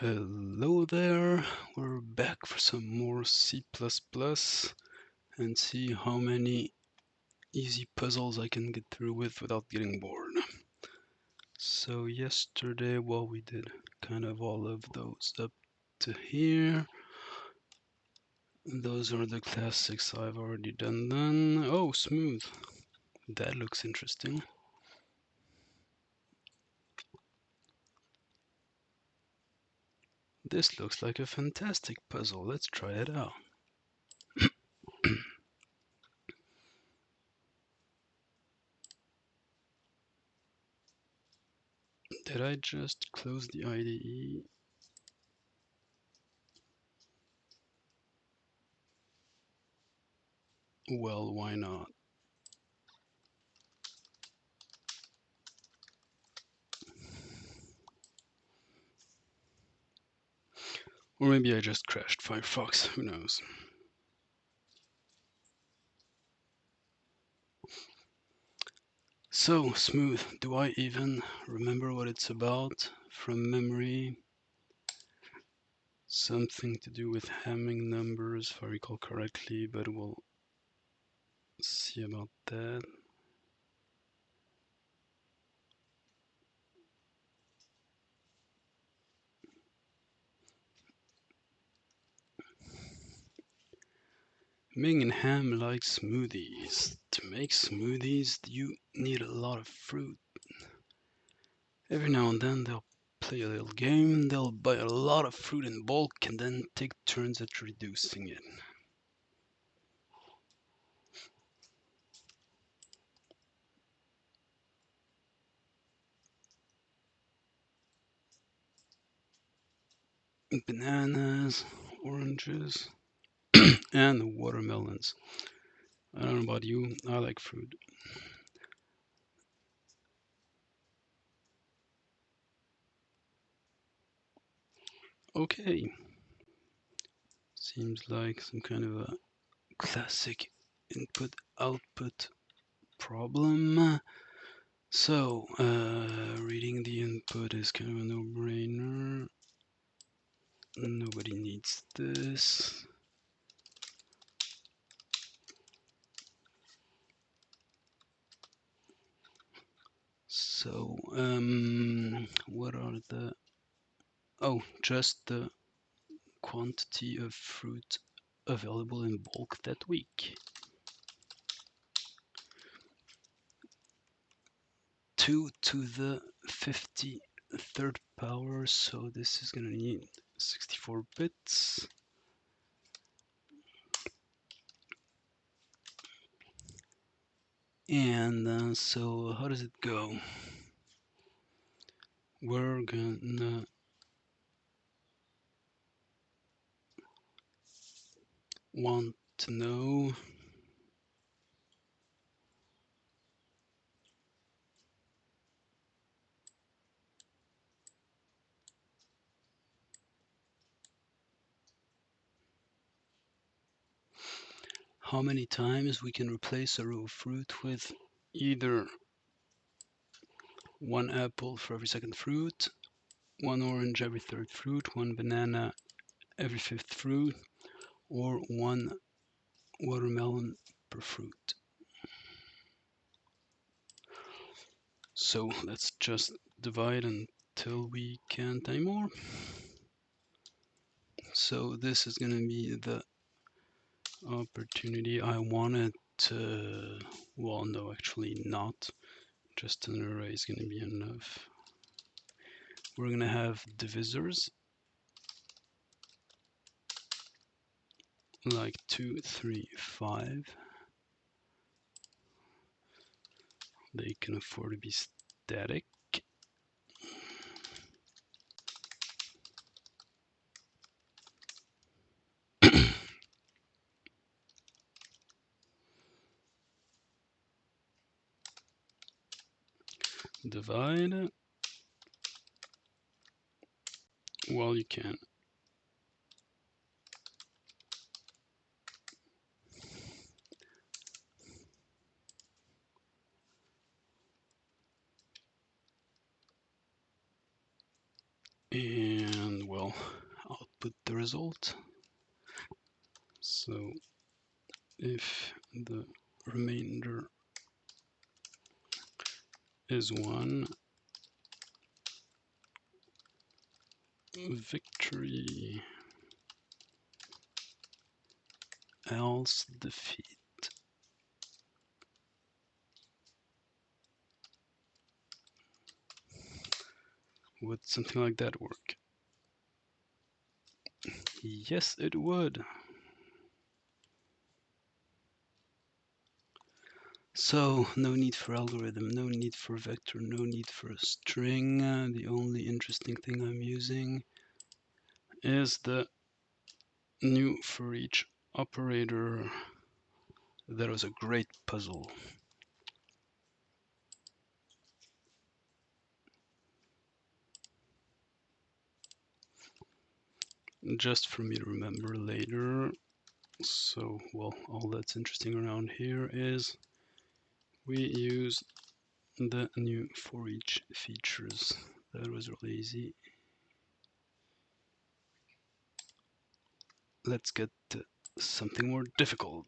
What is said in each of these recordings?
Hello there, we're back for some more C++ and see how many easy puzzles I can get through without getting bored. So yesterday, well, we did kind of all of those up to here. Those are the classics I've already done. Oh, smooth. That looks interesting. This looks like a fantastic puzzle. Let's try it out. Did I just close the IDE? Well, why not? Or maybe I just crashed Firefox, who knows. So, smooth, do I even remember what it's about from memory? Something to do with Hamming numbers, if I recall correctly, but we'll see about that. Ming and Ham like smoothies. To make smoothies, you need a lot of fruit. Every now and then they'll play a little game, they'll buy a lot of fruit in bulk and then take turns at reducing it. Bananas, oranges, and watermelons. I don't know about you, I like fruit. Okay, seems like some kind of a classic input-output problem. So, reading the input is kind of a no-brainer. Nobody needs this. So, what are the... Oh, just the quantity of fruit available in bulk that week. 2 to the 53rd power, so this is going to need 64 bits. And so how does it go? We're gonna want to know how many times we can replace a row of fruit with either one apple for every second fruit, one orange every third fruit, one banana every fifth fruit, or one watermelon per fruit. So let's just divide until we can't anymore. So this is going to be the opportunity I wanted to, well, no, actually not. Just an array is going to be enough. We're going to have divisors like 2, 3, 5. They can afford to be static. Divide. Well, you can. And well, output the result. So if the remainder is 1, victory, else defeat. Would something like that work? Yes, it would. So, no need for algorithm, no need for vector, no need for a string. The only interesting thing I'm using is the new for each operator. That was a great puzzle. Just for me to remember later. So, well, all that's interesting around here is we use the new for each features. That was really easy. Let's get to something more difficult.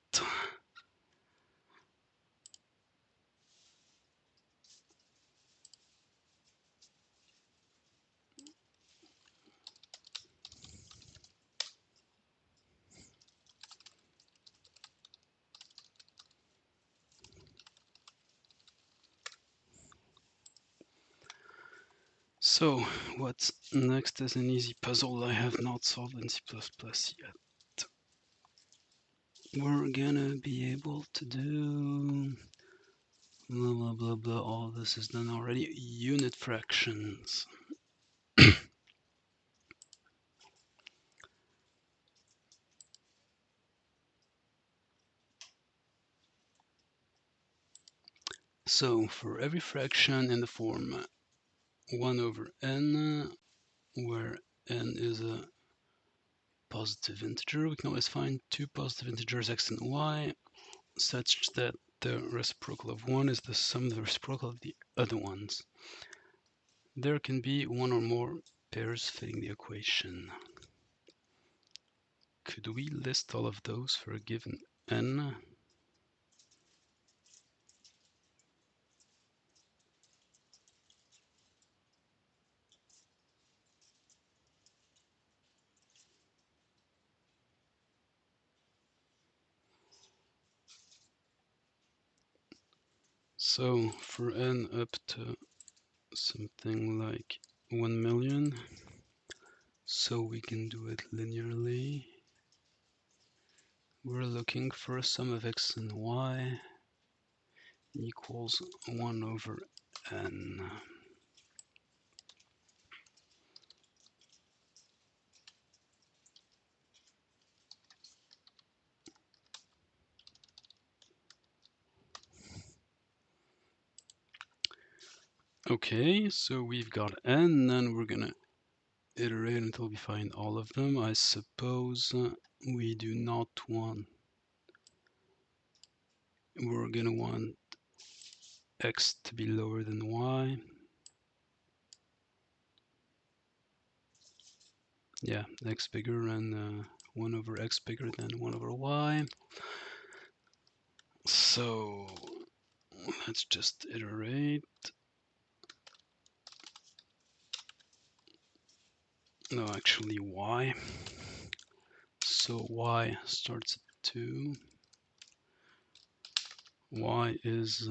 So, what's next is an easy puzzle I have not solved in C++ yet. We're gonna be able to do blah blah blah blah, all this is done already. Unit fractions. So, for every fraction in the form 1 over n, where n is a positive integer, we can always find two positive integers x and y, such that the reciprocal of one is the sum of the reciprocal of the other ones. There can be one or more pairs fitting the equation. Could we list all of those for a given n? So for n up to something like 1 million, so we can do it linearly, we're looking for a sum of x and y equals 1 over n. Okay, so we've got n, and we're gonna iterate until we find all of them. I suppose we do not want, we're gonna want x to be lower than y. Yeah, x bigger and 1 over x bigger than 1 over y. So let's just iterate. No, actually y. So y starts at 2. Y is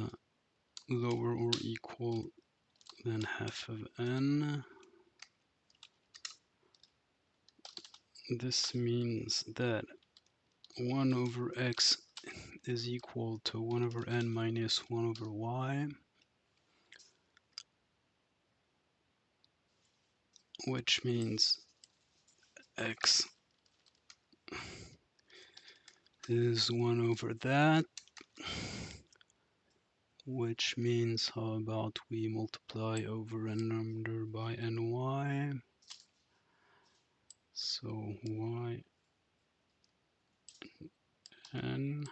lower or equal than half of n. This means that 1 over x is equal to 1 over n minus 1 over y, which means x is 1 over that, which means how about we multiply over a number by ny. So y n.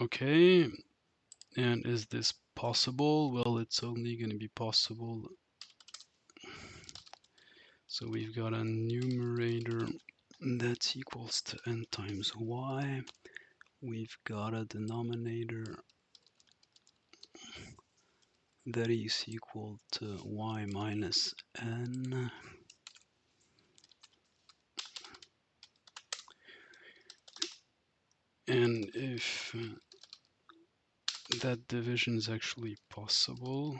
Okay, and is this possible? Well, it's only going to be possible So we've got a numerator that's equals to n times y. We've got a denominator that is equal to y minus n. And if that division is actually possible,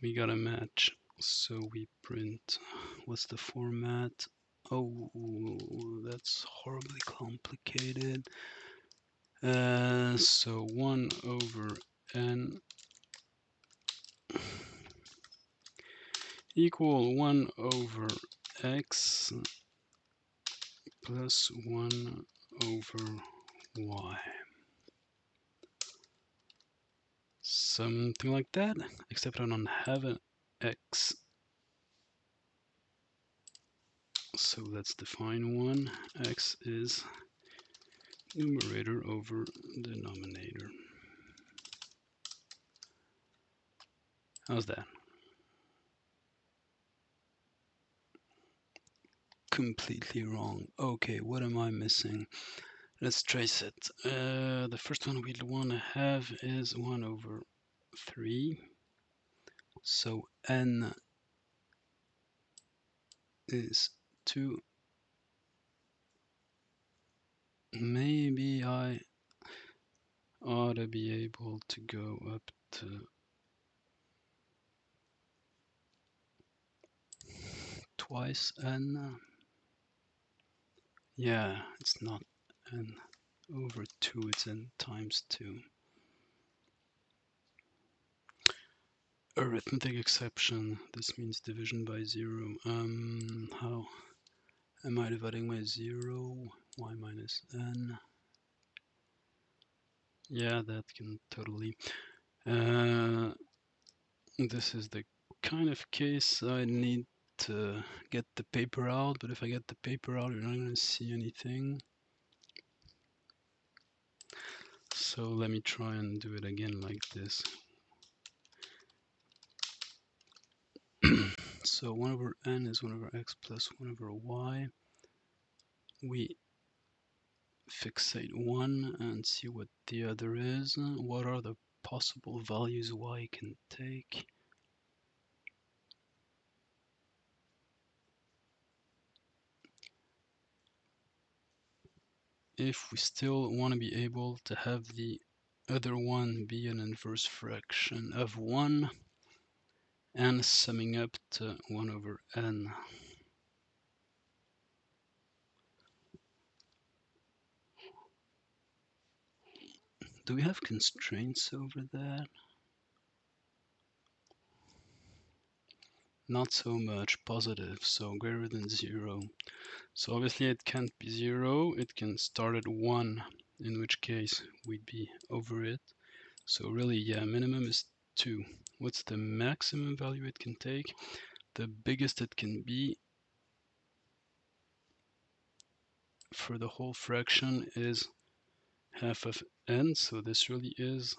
we gotta match. So we print, what's the format? Oh, that's horribly complicated. So 1 over n equal 1 over x plus 1 over y. Something like that, except I don't have an x. So let's define one. X is numerator over denominator. How's that? Completely wrong. Okay, what am I missing? Let's trace it. The first one we'd want to have is 1 over 3. So n is 2. Maybe I ought to be able to go up to twice n. Yeah, it's not n over 2, it's n times 2. Arithmetic exception. This means division by 0. How am I dividing by 0? Y minus n. Yeah, that can totally. This is the kind of case I need to get the paper out, but if I get the paper out, you're not going to see anything. So let me try and do it again like this. So 1 over n is 1 over x plus 1 over y. We fixate one and see what the other is. What are the possible values y can take? If we still want to be able to have the other one be an inverse fraction of 1 and summing up to 1 over n. Do we have constraints over that? Not so much. Positive, so greater than 0. So obviously it can't be 0, it can start at 1, in which case we'd be over it. So really, yeah, minimum is 2. What's the maximum value it can take? The biggest it can be for the whole fraction is half of n, so this really is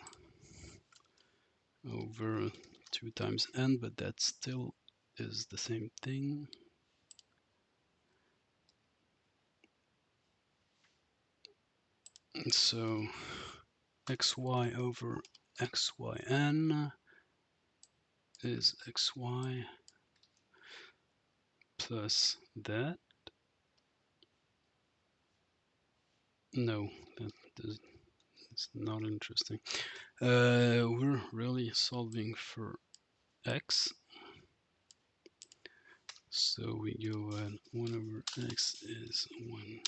over 2 times n, but that still is the same thing. And so xy over xyn is xy plus that. No, that's not interesting. We're really solving for x. So we go at 1 over x is 1.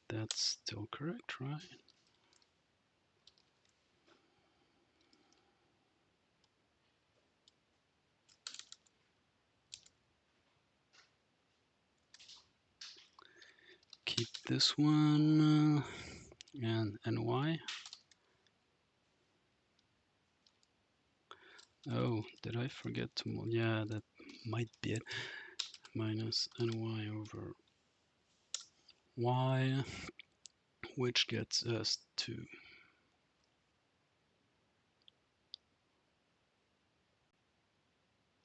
That's still correct, right? Keep this one and ny. Oh, did I forget to? Yeah, that might be it. Minus ny over y, which gets us to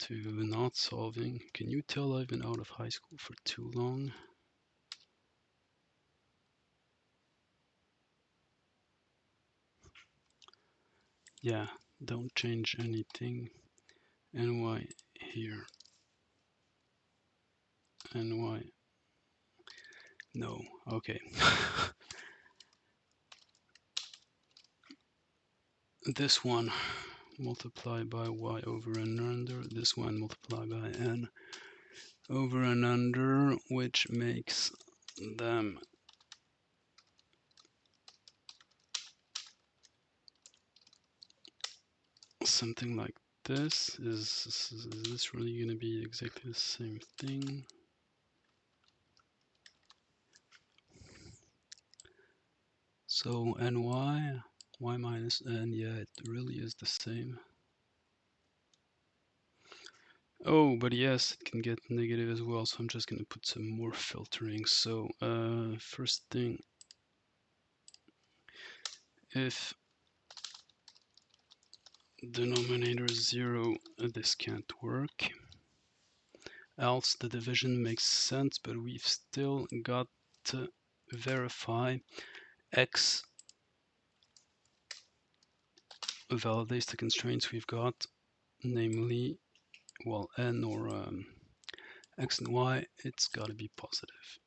to not solving. Can you tell I've been out of high school for too long? Yeah, don't change anything. NY here. NY. No, okay. This one multiply by y over and under. This one multiply by n over and under, which makes them something like this. Is this really going to be exactly the same thing? So ny, y minus n, yeah, it really is the same. Oh, but yes, it can get negative as well, so I'm just going to put some more filtering. So first thing, if denominator is 0, this can't work. Else the division makes sense, but we've still got to verify x validates the constraints we've got, namely, well, n or x and y, it's got to be positive.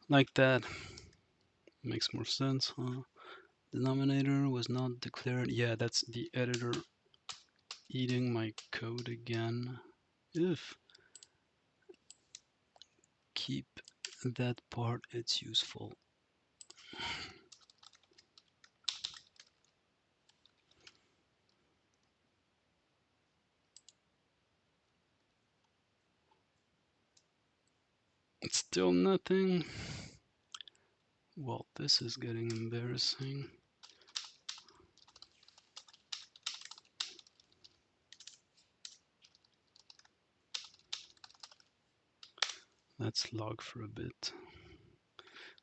Like that. Makes more sense, huh? Denominator was not declared. Yeah, that's the editor eating my code again. If keep that part, it's useful. It's still nothing. Well, this is getting embarrassing. Let's log for a bit.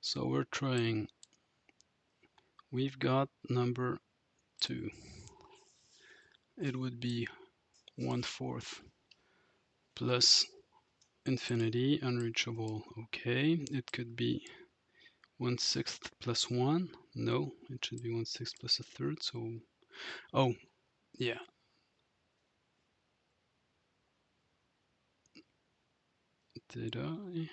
So we're trying. We've got number 2. It would be 1/4 plus infinity, unreachable. Okay, it could be 1/6 plus 1. No, it should be 1/6 plus a third. So, oh, yeah. Did I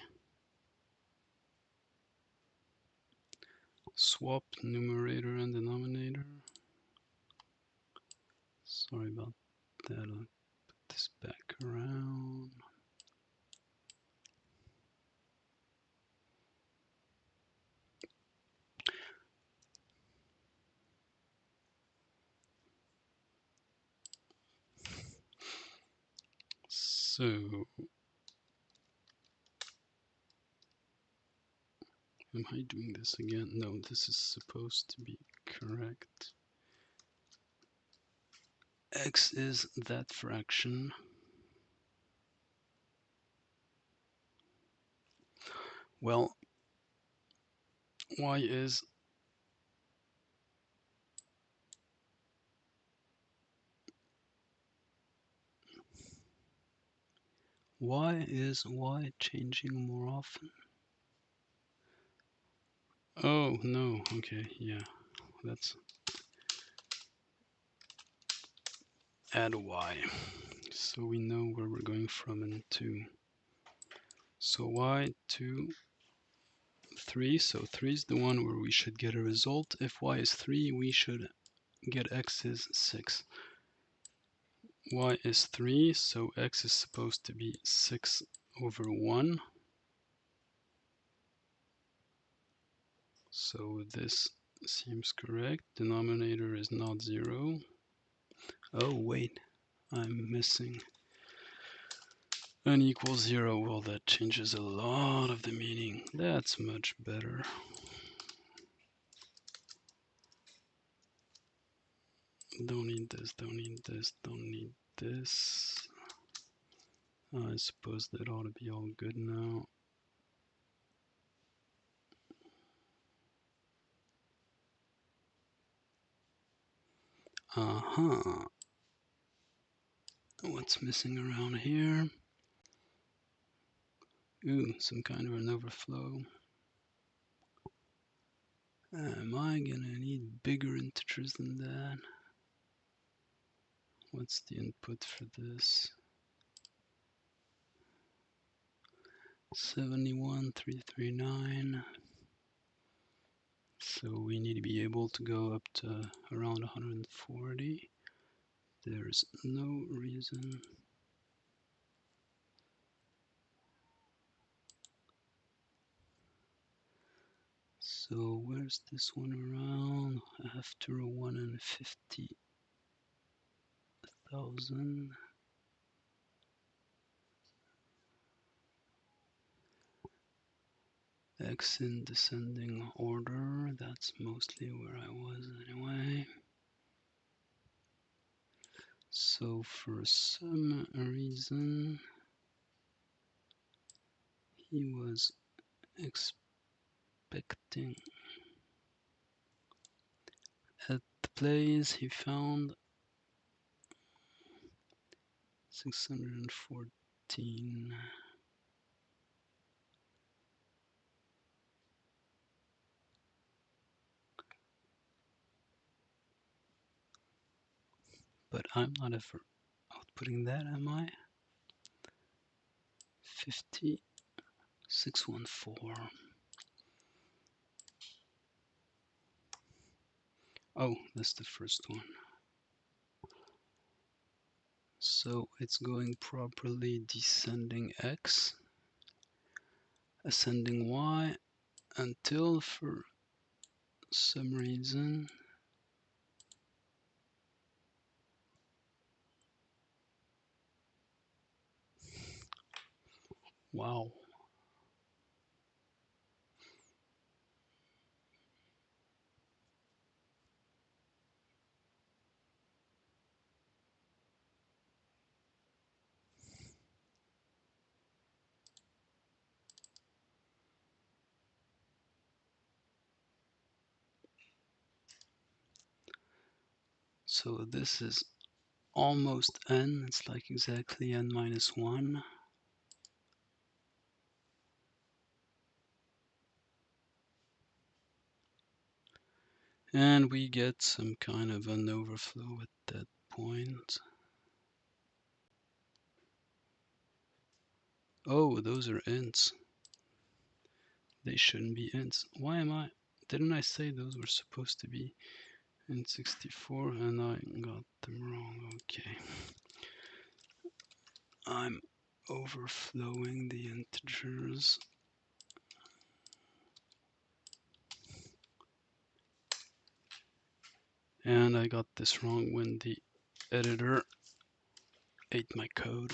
swap numerator and denominator? Sorry about that. I'll put this back around. So, am I doing this again? No, this is supposed to be correct. X is that fraction. Well, y is y changing more often? Oh, no. Okay, yeah. Let's add y. So we know where we're going from and to. So y, 2, 3. So 3 is the one where we should get a result. If y is 3, we should get x is 6. Y is 3, so x is supposed to be 6 over 1. So this seems correct. Denominator is not 0. Oh, wait, I'm missing n equals 0. Well, that changes a lot of the meaning. That's much better. Don't need this, don't need this, don't need this. I suppose that ought to be all good now. Uh-huh. What's missing around here? Ooh, some kind of an overflow. Am I gonna need bigger integers than that? What's the input for this? 71,339. So we need to be able to go up to around 140. There's no reason. So where's this one around? After 150,000. X in descending order. That's mostly where I was anyway. So for some reason, he was expecting at the place he found 614. But I'm not ever outputting that, am I? 50614. Oh, that's the first one. So it's going properly descending X, ascending Y, until for some reason wow. So this is almost n, it's like exactly n minus 1. And we get some kind of an overflow at that point. Oh, those are ints. They shouldn't be ints. Didn't I say those were supposed to be int 64 and I got them wrong? Okay. I'm overflowing the integers. And I got this wrong when the editor ate my code.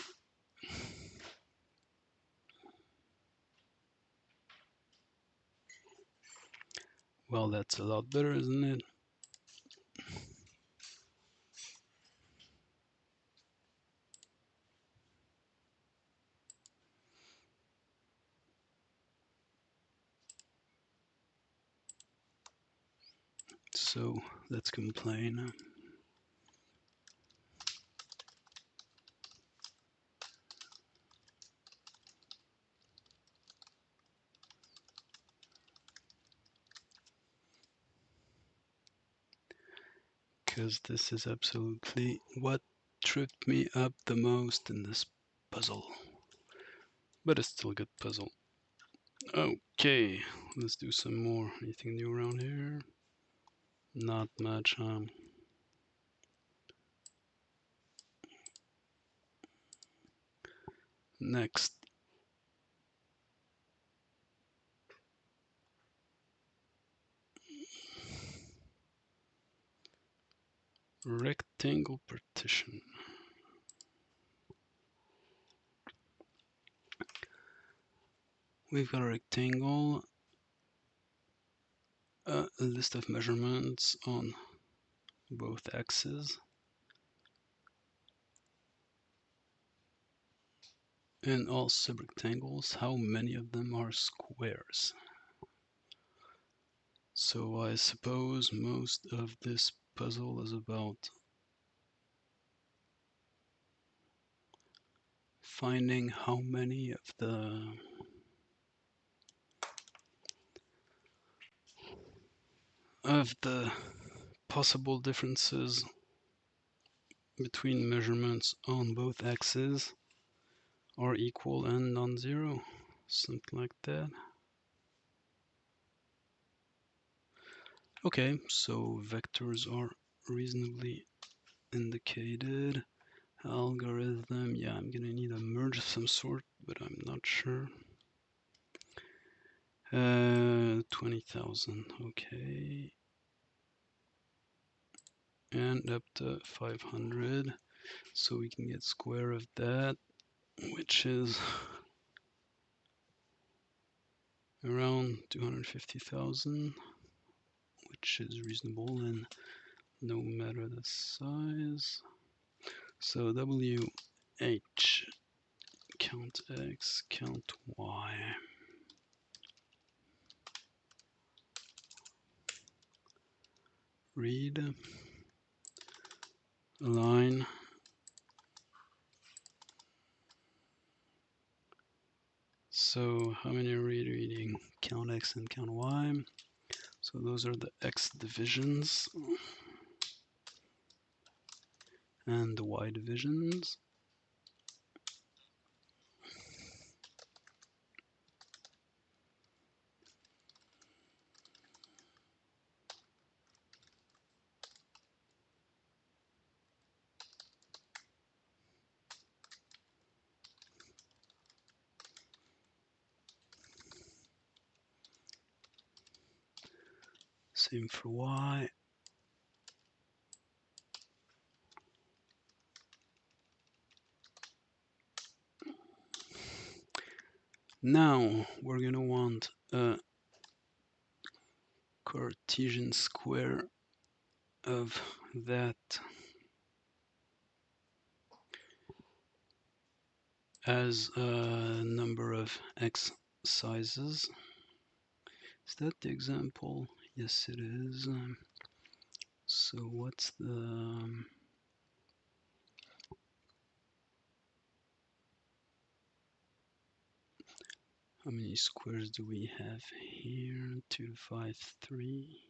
Well, that's a lot better, isn't it? So let's complain. Because this is absolutely what tripped me up the most in this puzzle. But it's still a good puzzle. Okay, let's do some more. Anything new around here? Not much, huh? Next. Rectangle partition. We've got a rectangle, a list of measurements on both axes, and all subrectangles. How many of them are squares? So I suppose most of this puzzle is about finding how many of the possible differences between measurements on both axes are equal and non-zero, something like that. Okay, so vectors are reasonably indicated. Algorithm, yeah, I'm gonna need a merge of some sort, but I'm not sure. 20,000, okay. And up to 500, so we can get square of that, which is around 250,000, which is reasonable and no matter the size. So WH, count X, count Y. Read, align, so how many are we reading? Count X and count Y. So those are the X divisions and the Y divisions. Same for Y. Now we're going to want a Cartesian square of that as a number of X sizes. Is that the example? Yes, it is. So what's the... how many squares do we have here? 2 to 5, 3.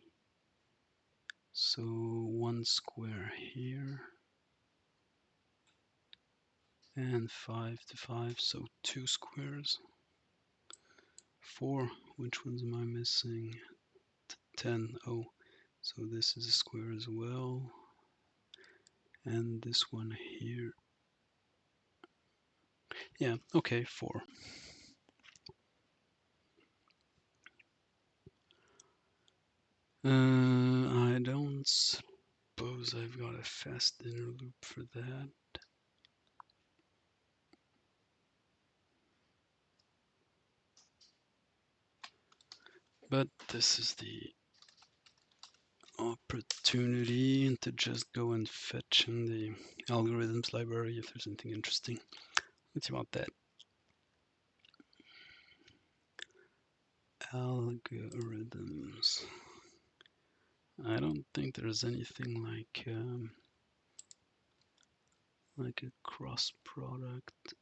So 1 square here. And 5 to 5, so 2 squares. 4, which ones am I missing? 10, oh, so this is a square as well. And this one here. Yeah, okay, 4. I don't suppose I've got a fast inner loop for that. But this is the opportunity to just go and fetch in the algorithms library if there's anything interesting. Let's see about that. Algorithms. I don't think there's anything like a cross product.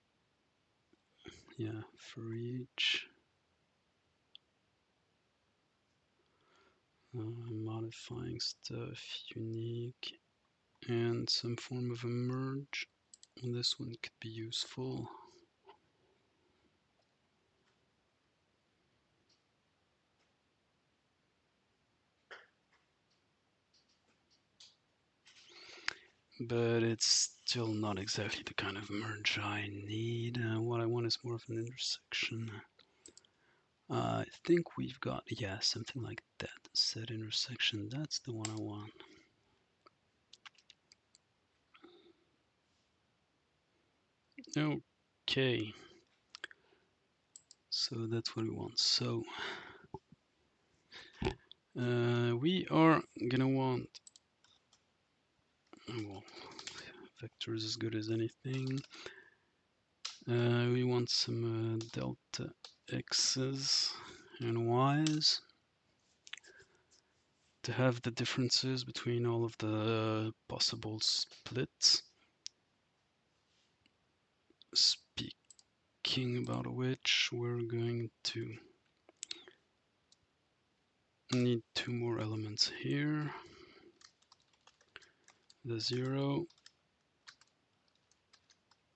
Yeah, for each. Modifying stuff, unique, and some form of a merge. This one could be useful. But it's still not exactly the kind of merge I need. What I want is more of an intersection. I think we've got, yeah, something like that. Set intersection, that's the one I want. Okay. So that's what we want. So we are gonna want, well, vectors as good as anything. We want some delta x's and y's to have the differences between all of the possible splits. Speak Speaking about which, we're going to need two more elements here. The 0,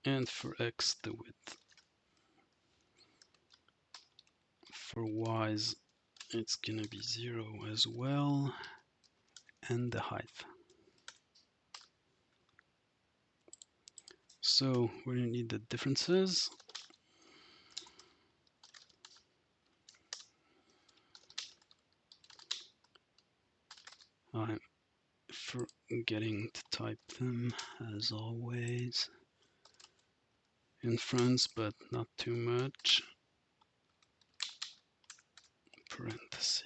and for x, the width. For y's, it's gonna be 0 as well, and the height. So we're gonna need the differences. I'm forgetting to type them as always in front, but not too much. Parentheses.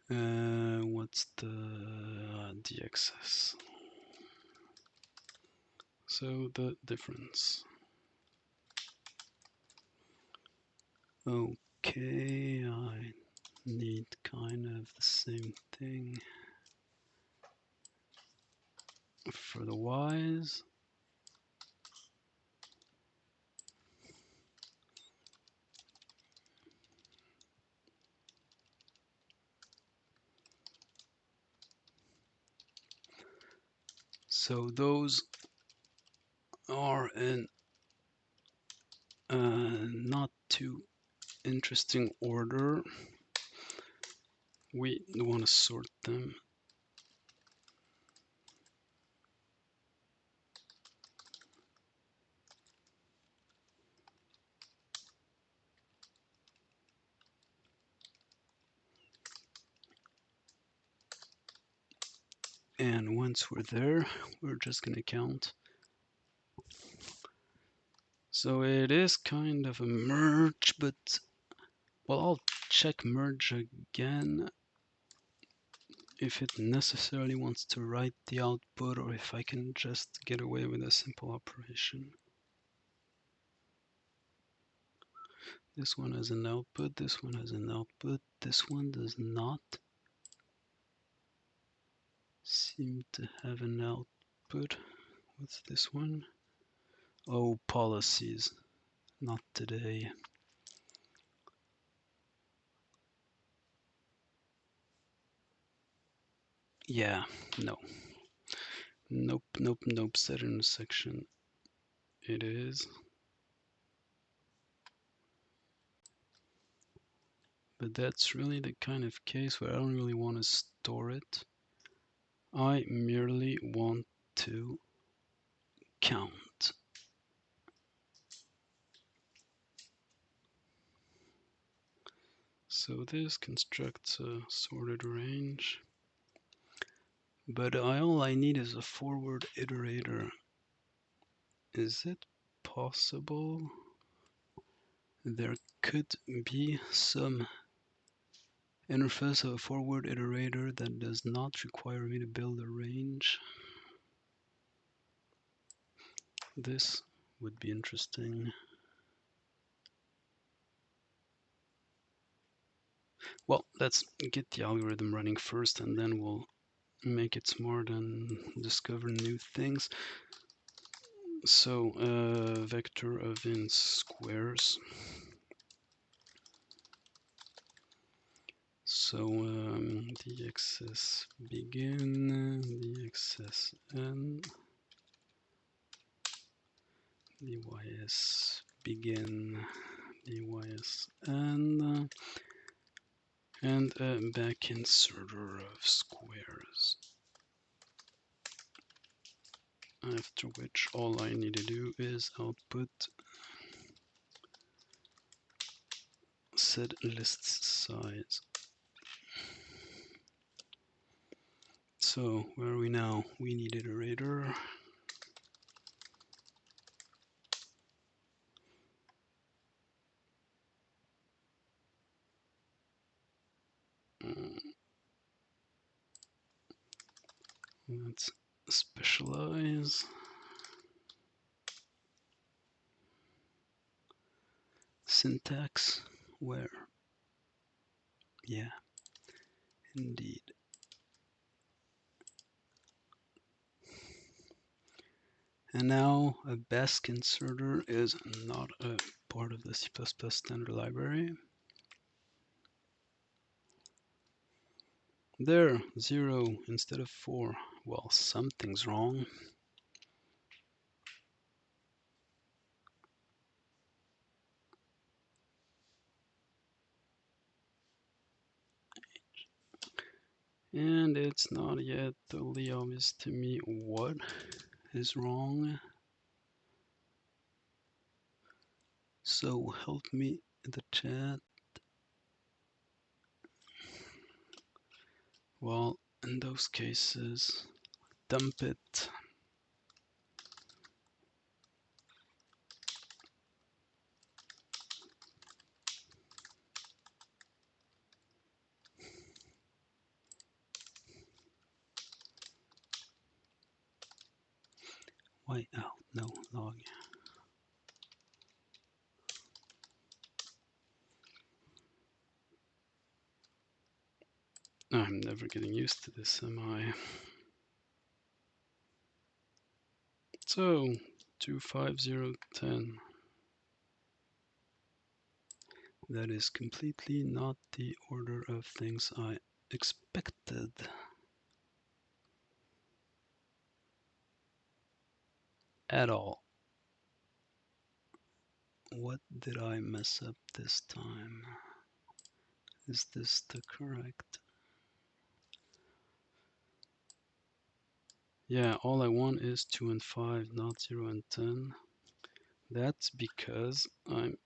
What's the dxs? So the difference. Okay, I need kind of the same thing for the y's. So those are in not too interesting order. We want to sort them. And once we're there, we're just going to count. So it is kind of a merge, but well, I'll check merge again if it necessarily wants to write the output or if I can just get away with a simple operation. This one has an output, this one has an output, this one does not seem to have an output. What's this one? Oh, policies. Not today. Yeah, no. Nope, nope, nope. Set intersection. It is. But that's really the kind of case where I don't really want to store it. I merely want to count. So this constructs a sorted range. But all I need is a forward iterator. Is it possible there could be some interface of a forward iterator that does not require me to build a range? This would be interesting. Well, let's get the algorithm running first and then we'll make it smart and discover new things. So, vector of in squares. So, dxs begin, dxs end, dys begin, dys end, and a back inserter of squares. After which all I need to do is output set lists size. So where are we now? We need iterator. Let's specialize. Syntax, where? Yeah, indeed. And now a Basque inserter is not a part of the C++ standard library. There, 0 instead of 4. Well, something's wrong. And it's not yet totally obvious to me what is wrong. So help me in the chat. Well, in those cases, dump it. Why? Oh, no, log. I'm never getting used to this, am I? So, 25010. That is completely not the order of things I expected. At all. What did I mess up this time? Is this the correct? Yeah, all I want is 2 and 5, not 0 and 10. That's because I'm...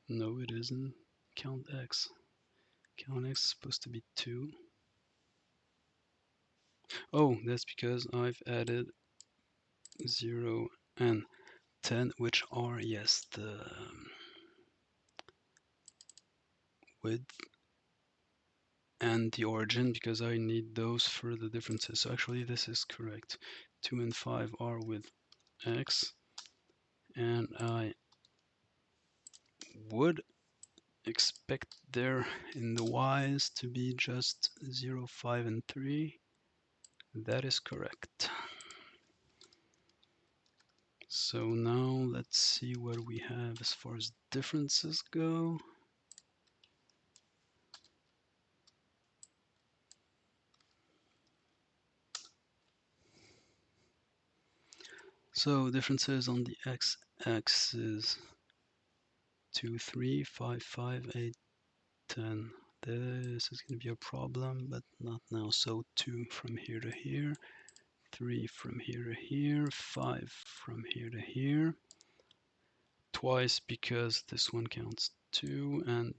No, it isn't. Count X. Count X is supposed to be 2. Oh, that's because I've added 0 and 10, which are, yes, the width and the origin, because I need those for the differences. So actually this is correct. 2 and 5 are with X, and I would expect there in the Y's to be just 0, 5, and 3. That is correct. So now let's see what we have as far as differences go. So differences on the x-axis: 2, 3, 5, 5, 8, 10. This is going to be a problem, but not now. So 2 from here to here, 3 from here to here, 5 from here to here. Twice because this one counts 2, and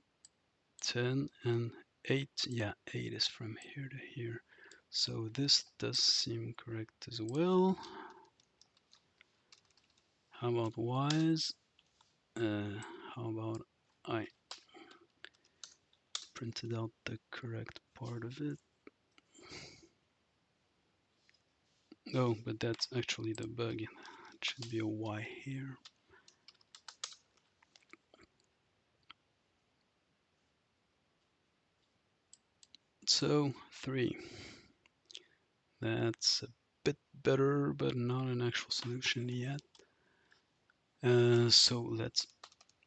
10 and 8. Yeah, 8 is from here to here. So this does seem correct as well. How about Y's? How about I printed out the correct part of it? Oh, but that's actually the bug. It should be a Y here. So 3. That's a bit better, but not an actual solution yet. So let's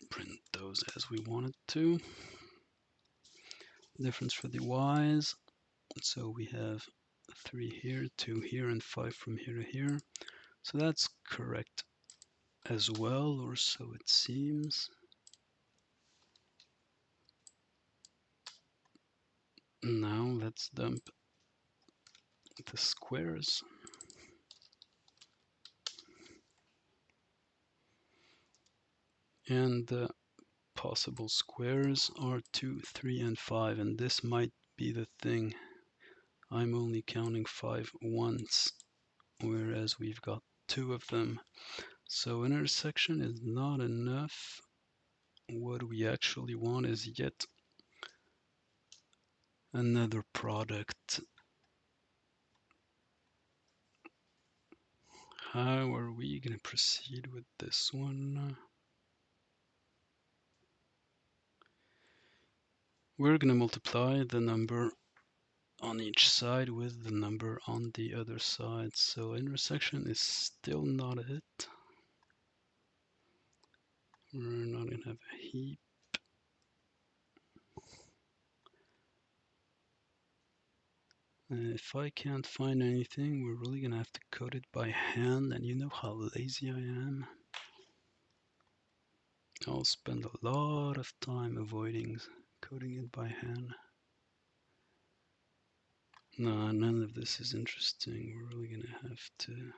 print those as we wanted to. Difference for the Y's. So we have 3 here, 2 here, and 5 from here to here. So that's correct as well, or so it seems. Now let's dump the squares. And the possible squares are 2, 3, and 5, and this might be the thing. I'm only counting 5 once, whereas we've got 2 of them. So intersection is not enough. What we actually want is yet another product. How are we going to proceed with this one? We're going to multiply the number on each side with the number on the other side. So intersection is still not it. We're not gonna have a heap. If I can't find anything, we're really gonna have to code it by hand, and you know how lazy I am. I'll spend a lot of time avoiding coding it by hand. No, none of this is interesting. We're really gonna have to...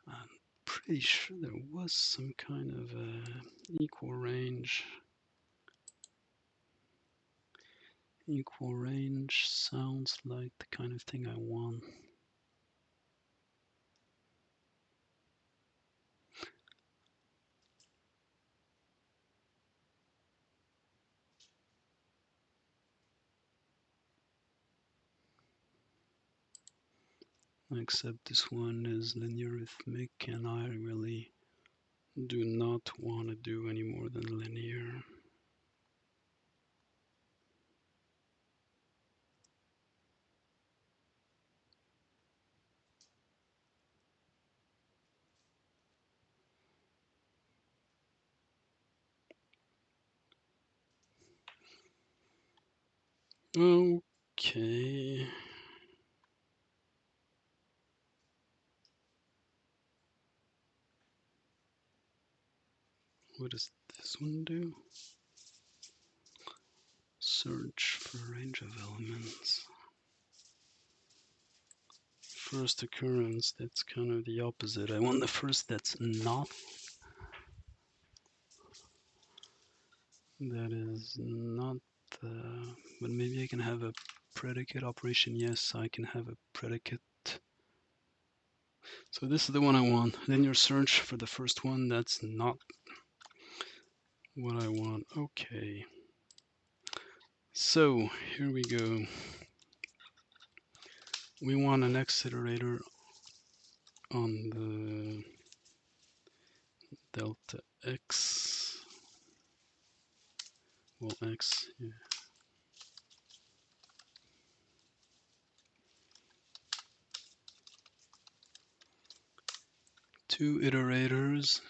I'm pretty sure there was some kind of equal range. Equal range sounds like the kind of thing I want. Except this one is linear-arithmetic, and I really do not want to do any more than linear. Okay. What does this one do? Search for range of elements. First occurrence, that's kind of the opposite. I want the first that's not. That is not, but maybe I can have a predicate operation. Yes, I can have a predicate. So this is the one I want. Linear search for the first one, that's not what I want. Okay. So here we go. We want an X iterator on the delta X. Well, X, yeah. Two iterators,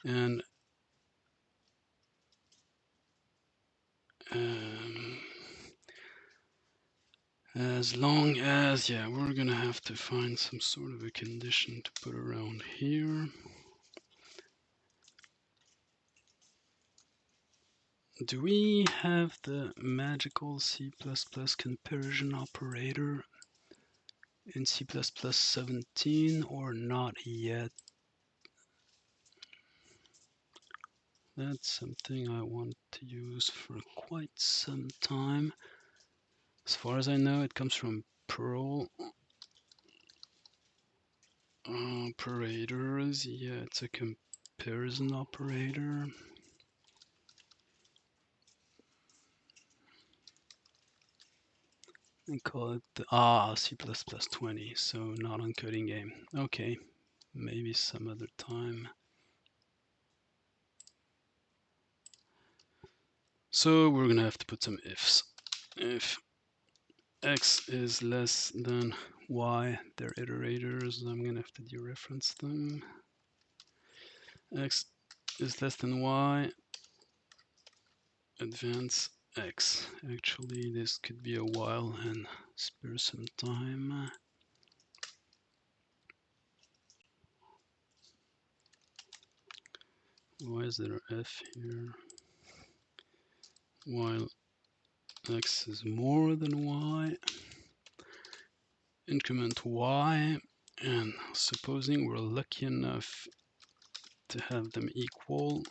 and as long as, yeah, we're gonna have to find some sort of a condition to put around here. Do we have the magical C++ comparison operator in C++ 17 or not yet? That's something I want to use for quite some time. As far as I know, it comes from Perl operators. Yeah, it's a comparison operator. And call it C++ 20, so not on coding game. Okay, maybe some other time. So we're gonna have to put some ifs. If x is less than y, they're iterators, I'm gonna have to dereference them. X is less than y, advance x. Actually, this could be a while and spare some time. Why is there an f here? While x is more than y, increment y, and supposing we're lucky enough to have them equal,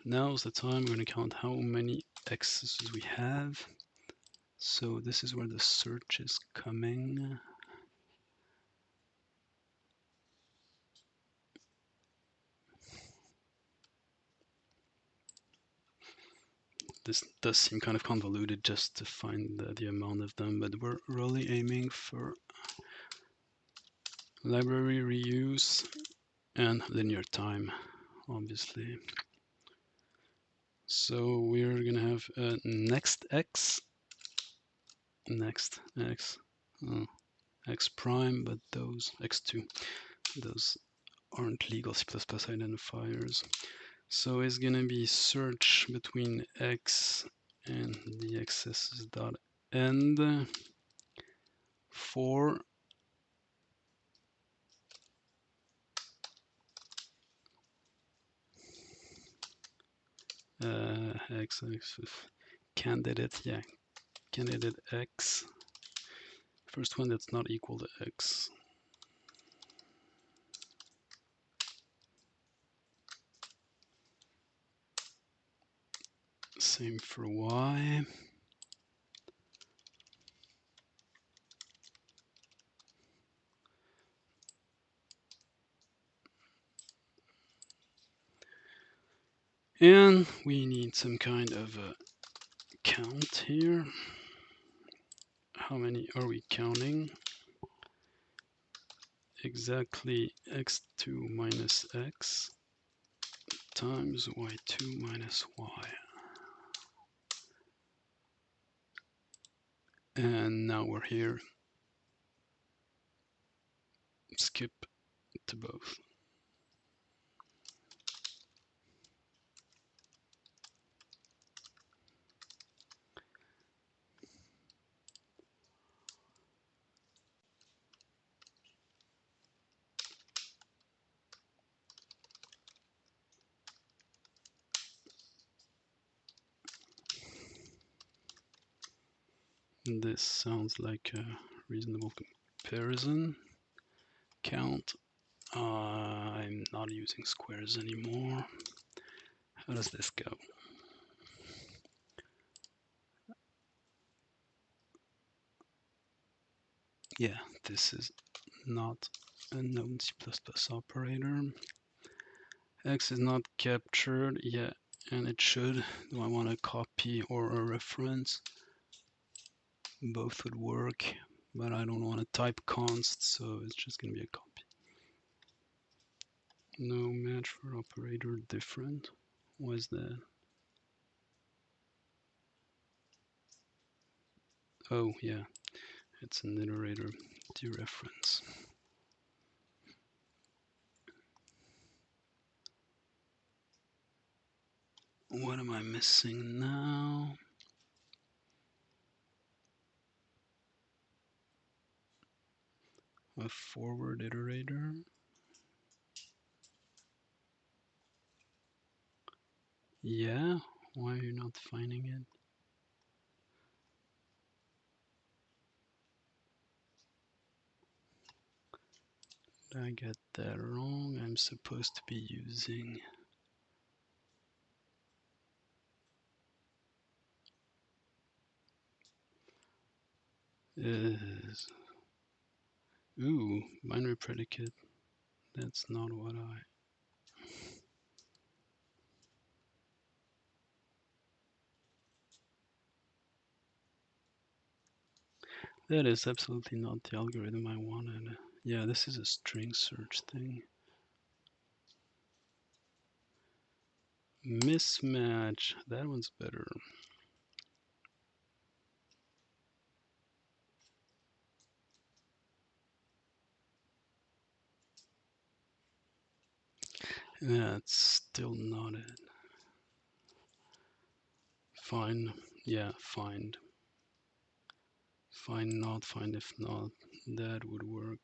now's the time we're going to count how many x's we have. So this is where the search is coming. This does seem kind of convoluted just to find the amount of them, but we're really aiming for library reuse and linear time, obviously. So we're gonna have next x, x prime, but those x2, those aren't legal C++ identifiers. So it's gonna be search between x and the x's dot end for x candidate, yeah, candidate x, first one that's not equal to x. Same for y. And we need some kind of a count here. How many are we counting? Exactly x2 minus x times y2 minus y. And now we're here. Skip to both. This sounds like a reasonable comparison. Count. I'm not using squares anymore. How does this go? Yeah, this is not a known C++ operator. X is not captured, yeah, and it should. Do I want a copy or a reference? Both would work, but I don't want to type const, so it's just going to be a copy. No match for operator different. What is that? Oh, yeah, it's an iterator dereference. What am I missing now? A forward iterator. Yeah, why are you not finding it? Did I get that wrong? I'm supposed to be using is binary predicate. That's not what I. That is absolutely not the algorithm I wanted. Yeah, this is a string search thing. Mismatch. That one's better. That's still not it. Find. Yeah, find. Find not, find if not. That would work.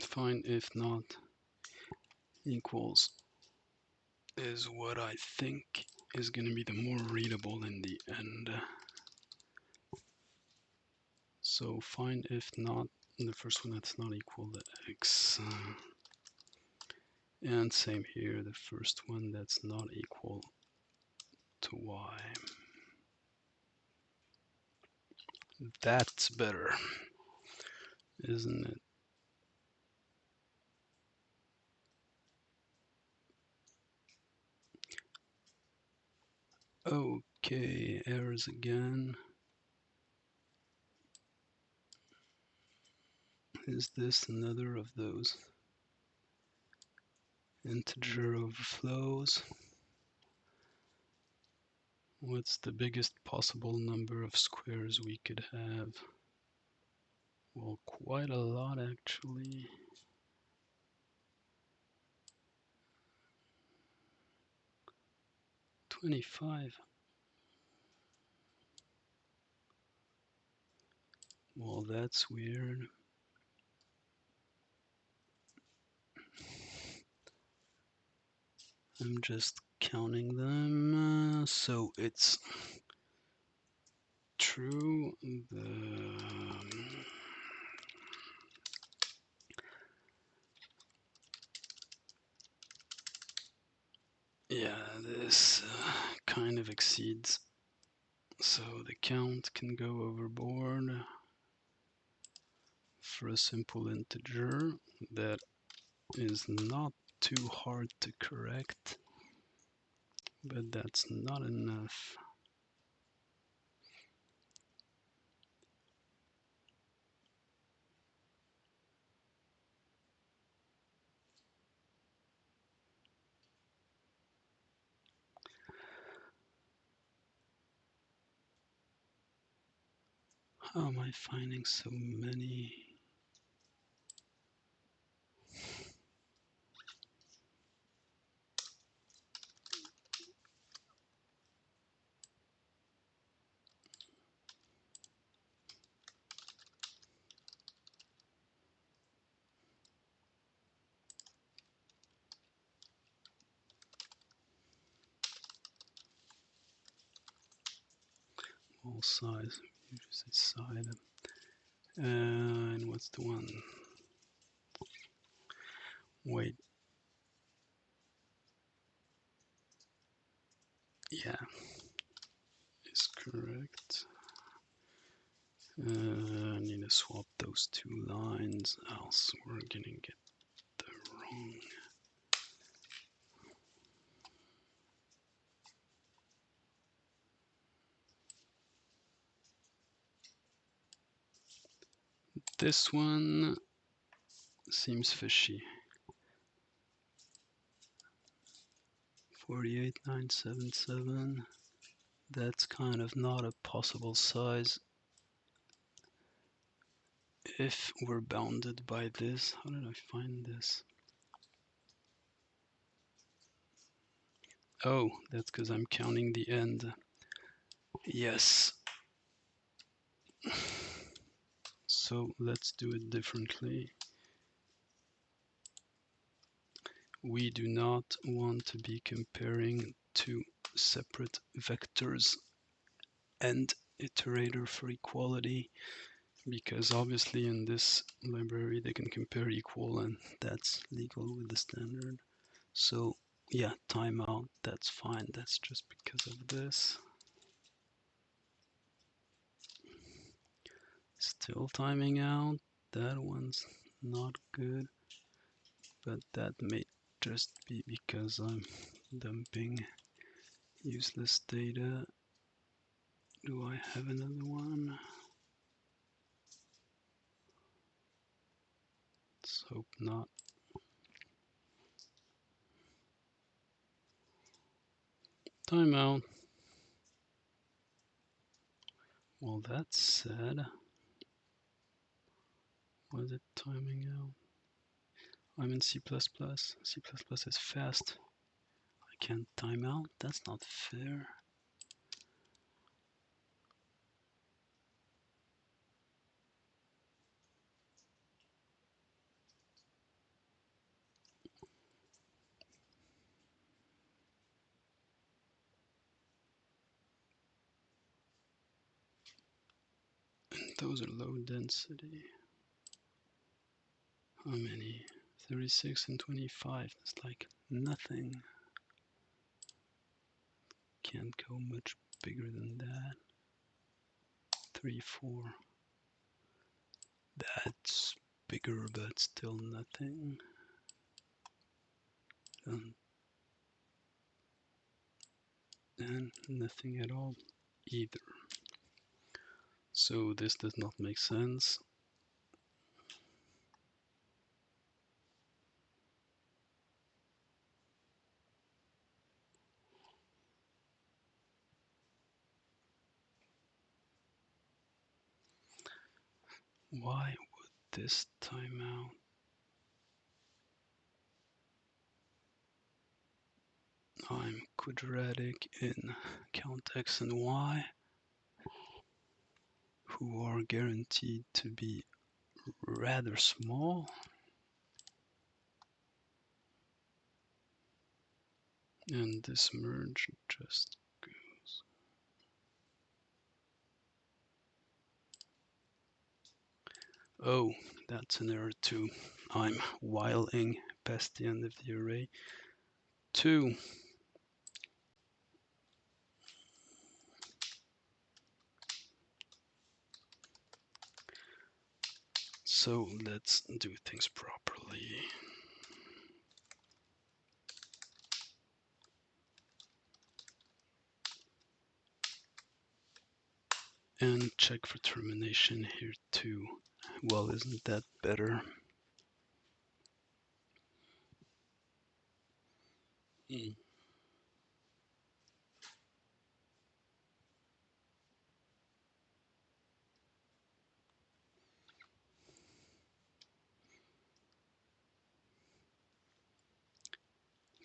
Find if not equals is what I think is going to be the more readable in the end. So find if not, the first one that's not equal to x. And same here, the first one that's not equal to y. That's better, isn't it? Okay, errors again. Is this another of those? Integer overflows. What's the biggest possible number of squares we could have? Well, quite a lot actually. $25. Well, that's weird. I'm just counting them. So it's true. Yeah, this kind of exceeds. So the count can go overboard for a simple integer that is not too hard to correct, but that's not enough. How am I finding so many? All size, usually side. And what's the one? Wait. Yeah, is correct. I need to swap those two lines, else we're gonna get the wrong. This one seems fishy. 48977. That's kind of not a possible size if we're bounded by this. How did I find this? Oh, that's because I'm counting the end. Yes. So let's do it differently. We do not want to be comparing two separate vectors and iterator for equality, because obviously in this library they can compare equal and that's legal with the standard. So yeah, timeout, that's fine, that's just because of this. Still timing out, that one's not good, but that may just be because I'm dumping useless data. Do I have another one? Let's hope not. Timeout. Well, that's sad. Was it timing out? I'm in C++. C++ is fast. I can't time out. That's not fair. And those are low density. How many? 36 and 25. That's like nothing. Can't go much bigger than that. 3, 4. That's bigger, but still nothing. And nothing at all either. So this does not make sense. Why would this time out? I'm quadratic in count x and y, who are guaranteed to be rather small. And this merge just goes. Oh, that's an error too. I'm whiling past the end of the array. 2. So let's do things properly. And check for termination here too. Well, isn't that better?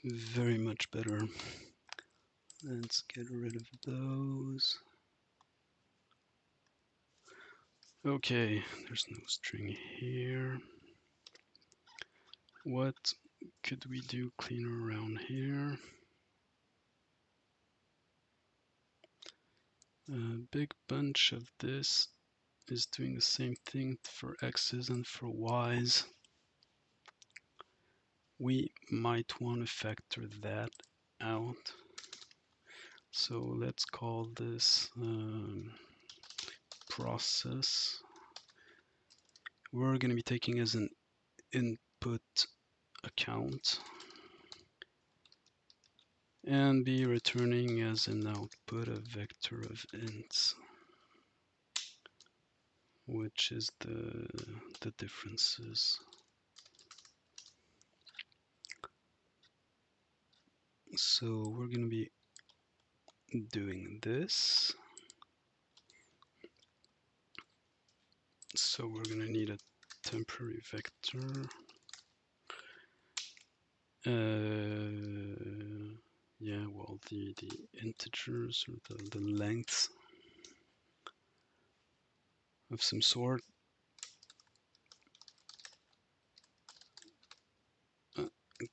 Very much better. Let's get rid of those. Okay, there's no string here. What could we do cleaner around here? A big bunch of this is doing the same thing for x's and for y's. We might want to factor that out. So let's call this process. We're going to be taking as an input account and be returning as an output a vector of ints, which is the differences. So we're going to be doing this. So we're going to need a temporary vector. Yeah, well, the integers or the lengths of some sort.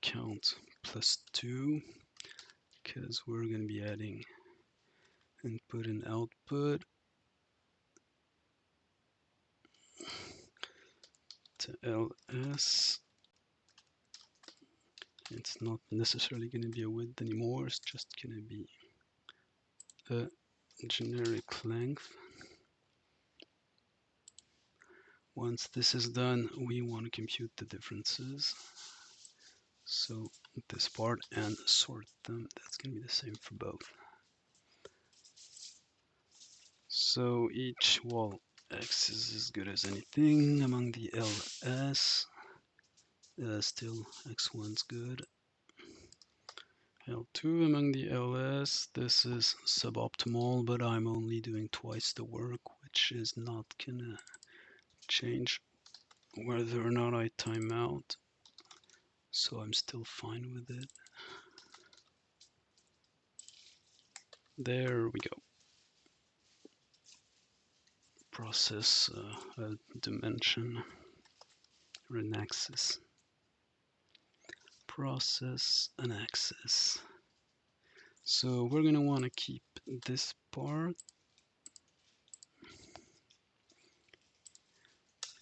Count plus 2, because we're going to be adding input and output to ls. It's not necessarily going to be a width anymore, it's just going to be a generic length. Once this is done, we want to compute the differences. So this part and sort them, that's going to be the same for both. So each wall x is as good as anything among the ls. Still x1's good. L2 among the ls, this is suboptimal, but I'm only doing twice the work, which is not gonna change whether or not I time out, so I'm still fine with it. There we go. Process a dimension or an axis. Process an axis. So we're going to want to keep this part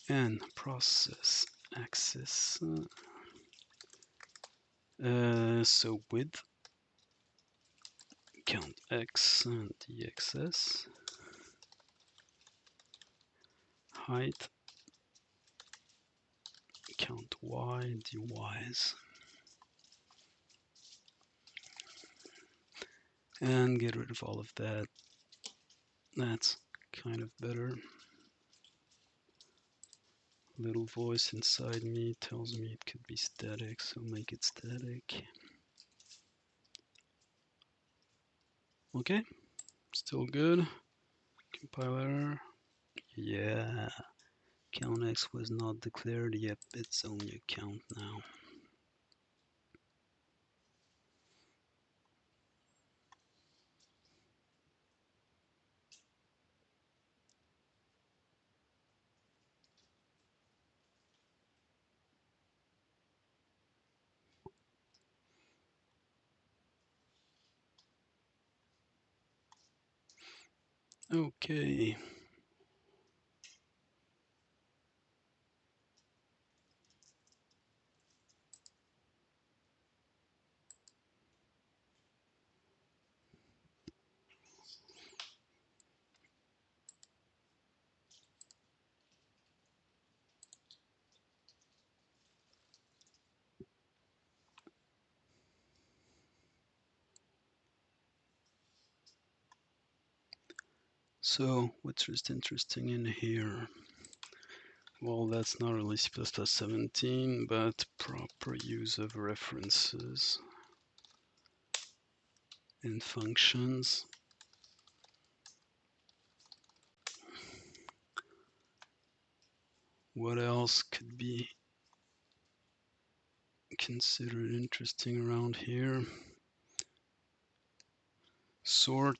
and process axis. So width, count x and dxs. Height, count y, dys. And get rid of all of that. That's kind of better. Little voice inside me tells me it could be static, so make it static. Okay, still good. Compiler, yeah. Count X was not declared. Yep, it's only a count now. Okay. So what's just interesting in here? Well, that's not really C++17, but proper use of references in functions. What else could be considered interesting around here? Sort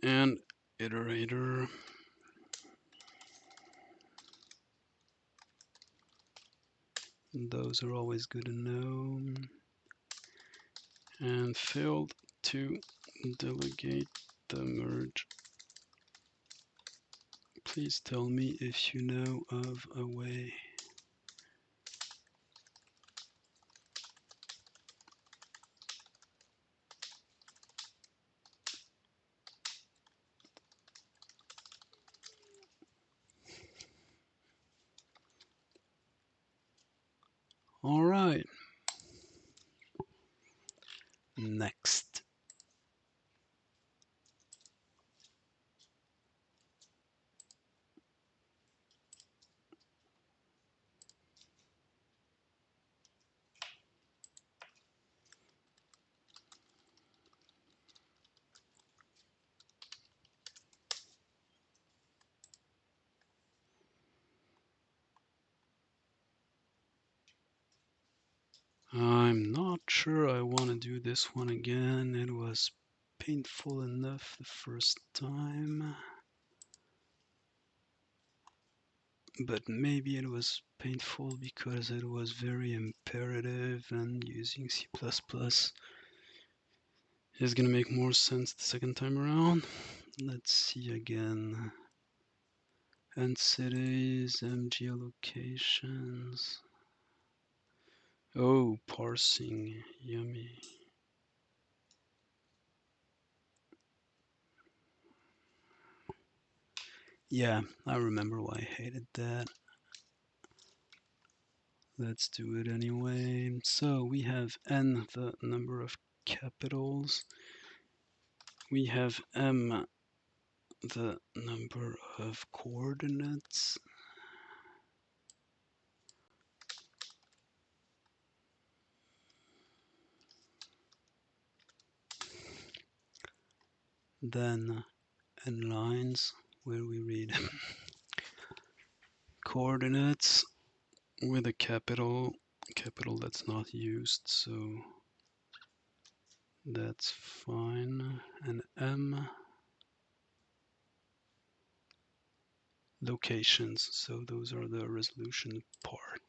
and iterator. Those are always good to know. And failed to delegate the merge. Please tell me if you know of a way. All right. Next. I'm not sure I want to do this one again. It was painful enough the first time. But maybe it was painful because it was very imperative and using C++ is going to make more sense the second time around. Let's see again. And cities, geolocations. Oh, parsing, yummy. Yeah, I remember why I hated that. Let's do it anyway. So we have n, the number of capitals. We have m, the number of coordinates. Then n lines where we read coordinates with a capital that's not used, so that's fine. And m locations, so those are the resolution part.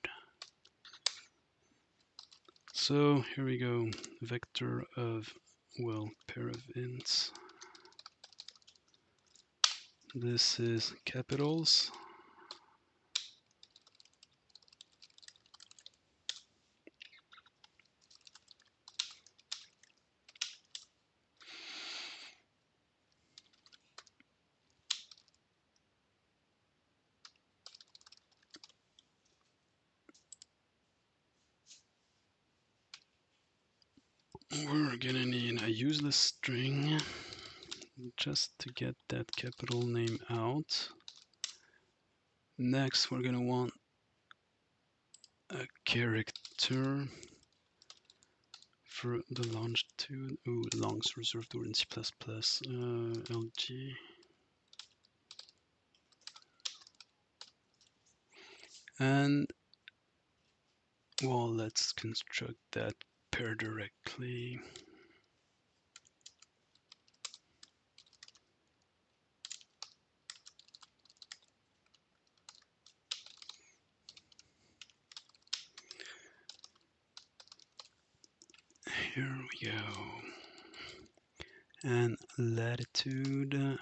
So here we go, vector of, well, pair of ints. This is capitals. We're gonna need a useless string just to get that capital name out. Next, we're gonna want a character for the longitude. Ooh, longs reserved in C++. LG. And well, let's construct that pair directly. Here we go. And latitude,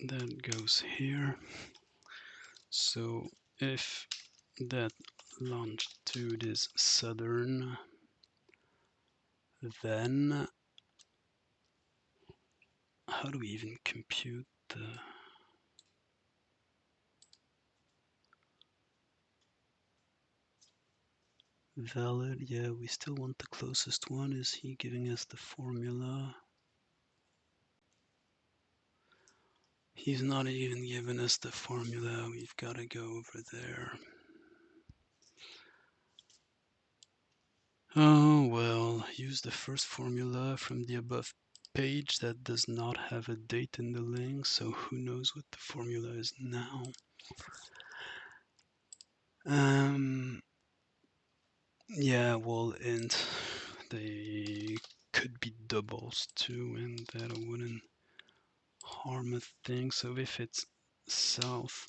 that goes here. So if that longitude is southern, then how do we even compute the valid? Yeah, we still want the closest one. Is he giving us the formula? He's not even giving us the formula. We've got to go over there. Oh, well, use the first formula from the above page that does not have a date in the link, so who knows what the formula is now. Yeah, well, and they could be doubles too, and that wouldn't harm a thing. So if it's south,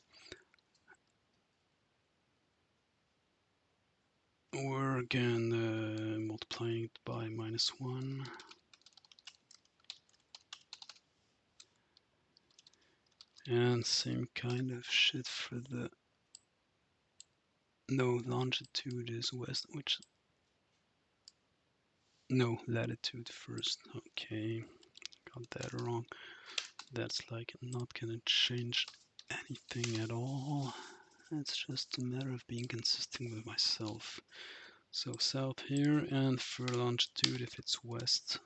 we're again multiplying it by -1. And same kind of shit for the... No, longitude is west, which... No, latitude first. Okay, got that wrong. That's like not gonna change anything at all. It's just a matter of being consistent with myself. So south here, and for longitude, if it's west,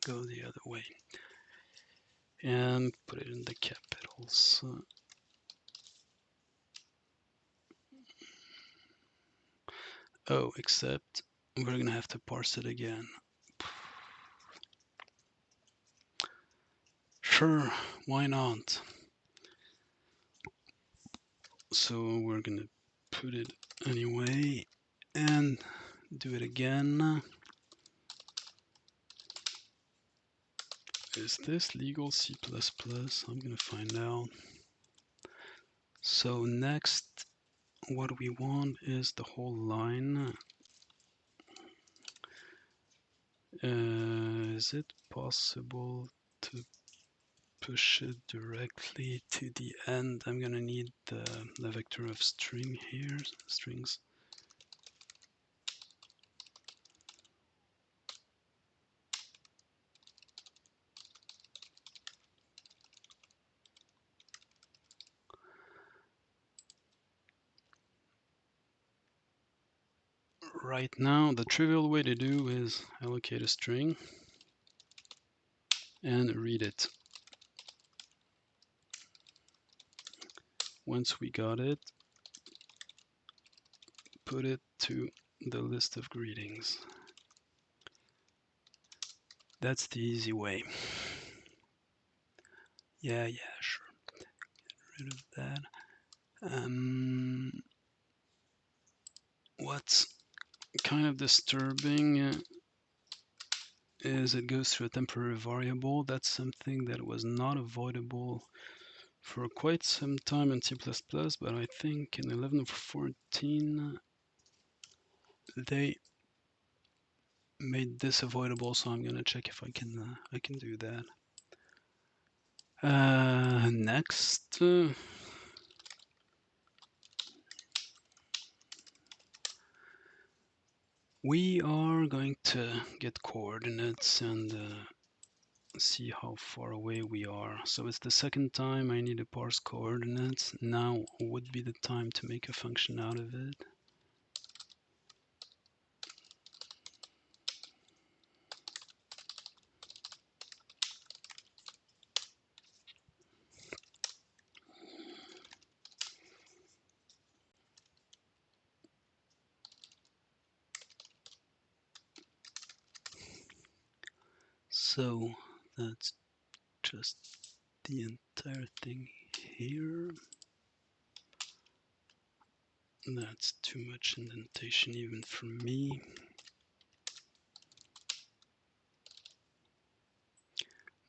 go the other way. And put it in the capitals. Oh, except we're gonna have to parse it again. Sure, why not? So we're gonna put it anyway and do it again. Is this legal C++? I'm gonna find out. So next, what we want is the whole line. Is it possible to push it directly to the end? I'm gonna need the vector of string here, strings. Right now, the trivial way to do is allocate a string and read it. Once we got it, put it to the list of greetings. That's the easy way. Yeah, sure. Get rid of that. What's kind of disturbing is it goes through a temporary variable. That's something that was not avoidable for quite some time in C++, but I think in 11.14 they made this avoidable, so I'm gonna check if I can do that. Next, we are going to get coordinates and see how far away we are. So it's the second time I need to parse coordinates. Now would be the time to make a function out of it. So that's just the entire thing here. That's too much indentation even for me.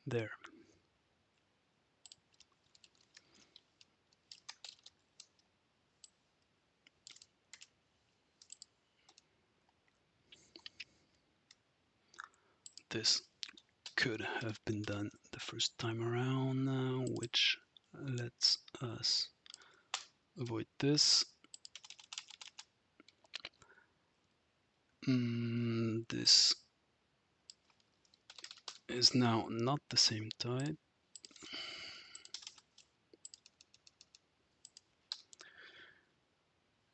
There. This could have been done the first time around now, which lets us avoid this. This is now not the same type.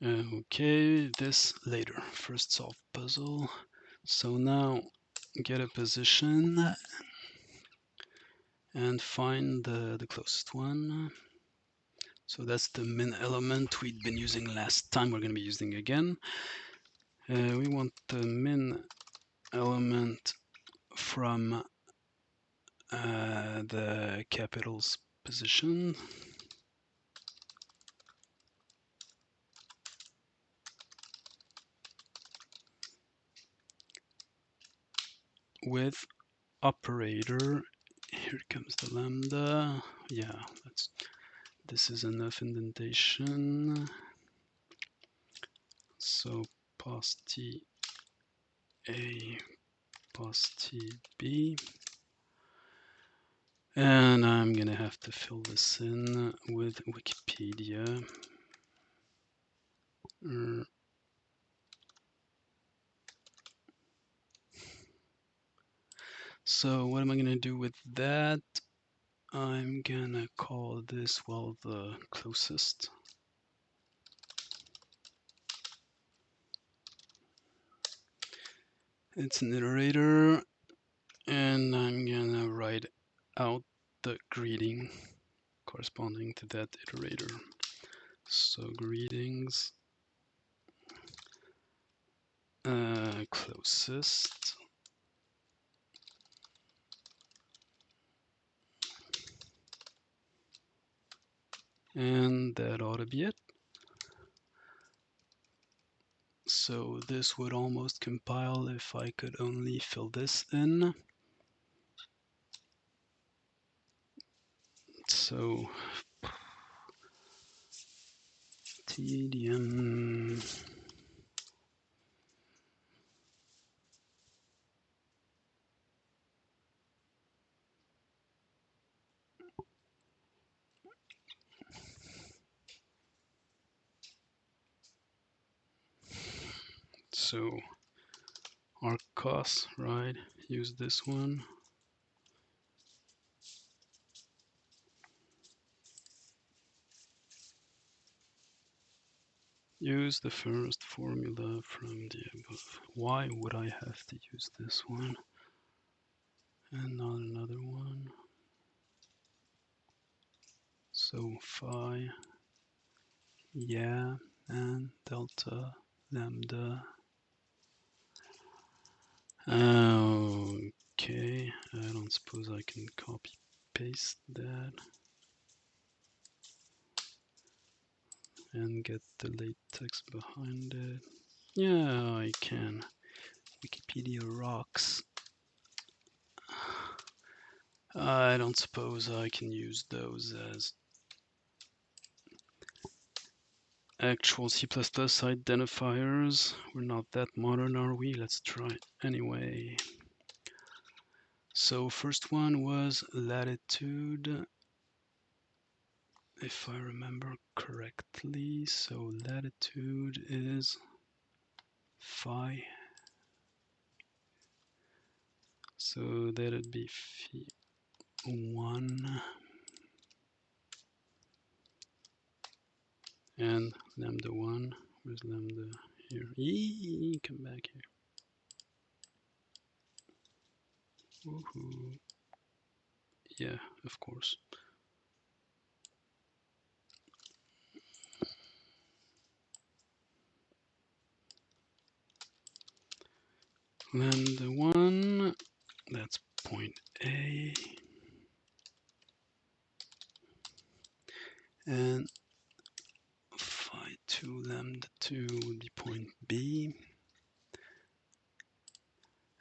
Okay, this later. First solve puzzle. So now get a position and find the closest one. So that's the min element we'd been using last time, we're going to be using again. We want the min element from the capitals position. With operator, here comes the lambda. Yeah, this is enough indentation. So pos t a, pos t b. And I'm gonna have to fill this in with Wikipedia. So what am I gonna do with that? I'm gonna call this, well, the closest. It's an iterator, and I'm gonna write out the greeting corresponding to that iterator. So greetings, closest, and that ought to be it. So this would almost compile if I could only fill this in. So tdm so our costs, right? Use this one. Use the first formula from the above. Why would I have to use this one and not another one? So phi, yeah, and delta, lambda. Okay, I don't suppose I can copy paste that and get the latex behind it. Yeah, I can. Wikipedia rocks. I don't suppose I can use those as actual C++ identifiers. We're not that modern, are we? Let's try it anyway. So first one was latitude, if I remember correctly. So latitude is phi. So that'd be phi 1 and lambda 1. Where's lambda? Here. Eee, come back here. Woohoo. Yeah, of course. Lambda 1, that's point A. And phi 2 lambda 2 would be point B.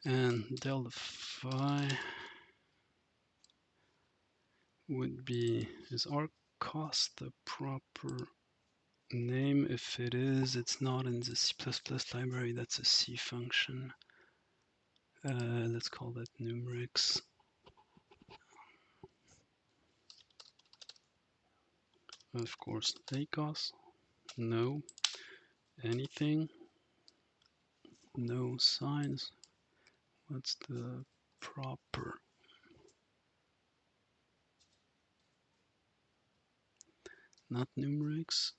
And delta phi would be, is our cost the proper name? If it is, it's not in the C++ library, that's a C function. Let's call that numerics. Of course, ACOS, no, anything, no signs. What's the proper? Not numerics.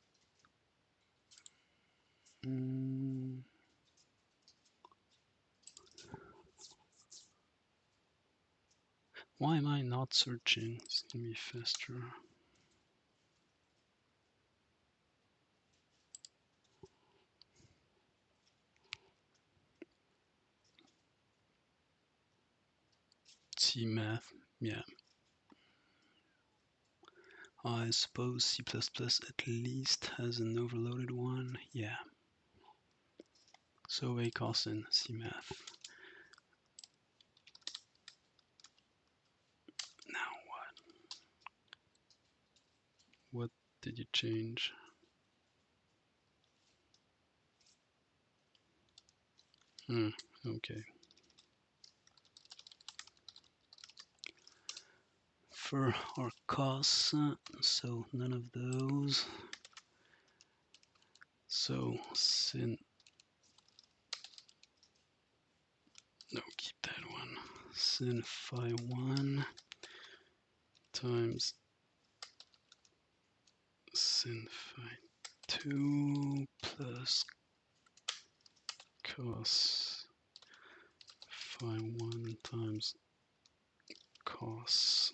Why am I not searching? It's gonna be faster. C math, yeah. I suppose C++ at least has an overloaded one, yeah. So ACOS in C math. Now what did you change? Okay. For our costs, so none of those. So sin, no, keep that one. Sin phi 1 times sin phi 2 plus cos phi 1 times cos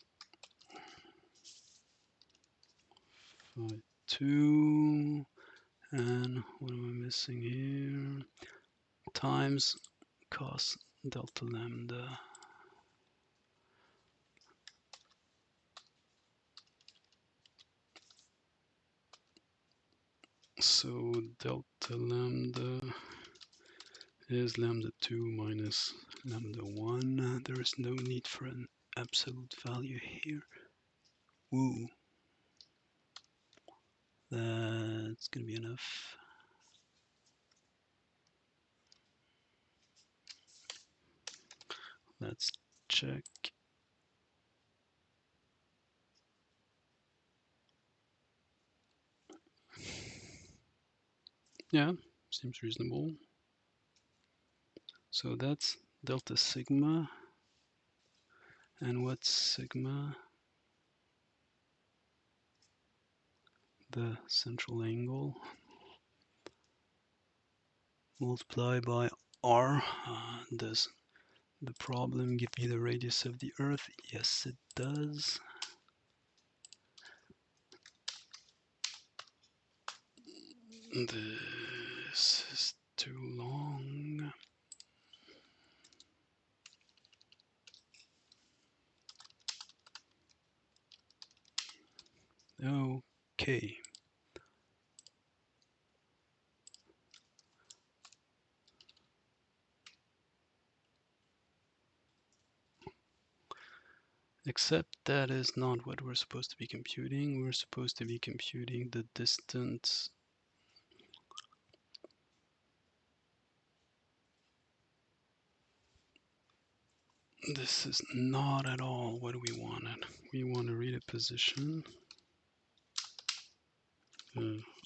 phi 2, and what am I missing here? Times cos delta lambda. So delta lambda is lambda 2 minus lambda 1. There is no need for an absolute value here. Woo. That's gonna be enough. Let's check. Yeah, seems reasonable. So that's delta sigma. And what's sigma? The central angle multiplied by r. Does the problem give me the radius of the Earth? Yes, it does. This is too long. Okay. Except that is not what we're supposed to be computing. We're supposed to be computing the distance. This is not at all what we wanted. We want to read a position,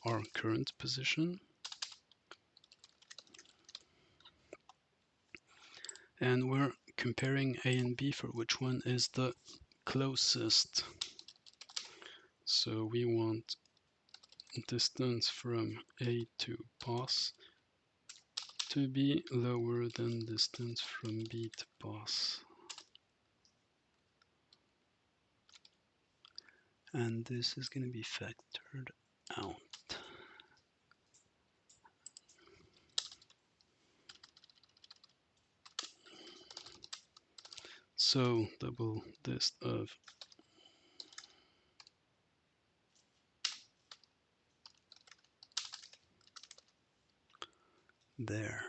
our current position, and we're comparing A and B for which one is the closest. So we want distance from A to pass to be lower than distance from B to pass. And this is going to be factored out. So double dist of there.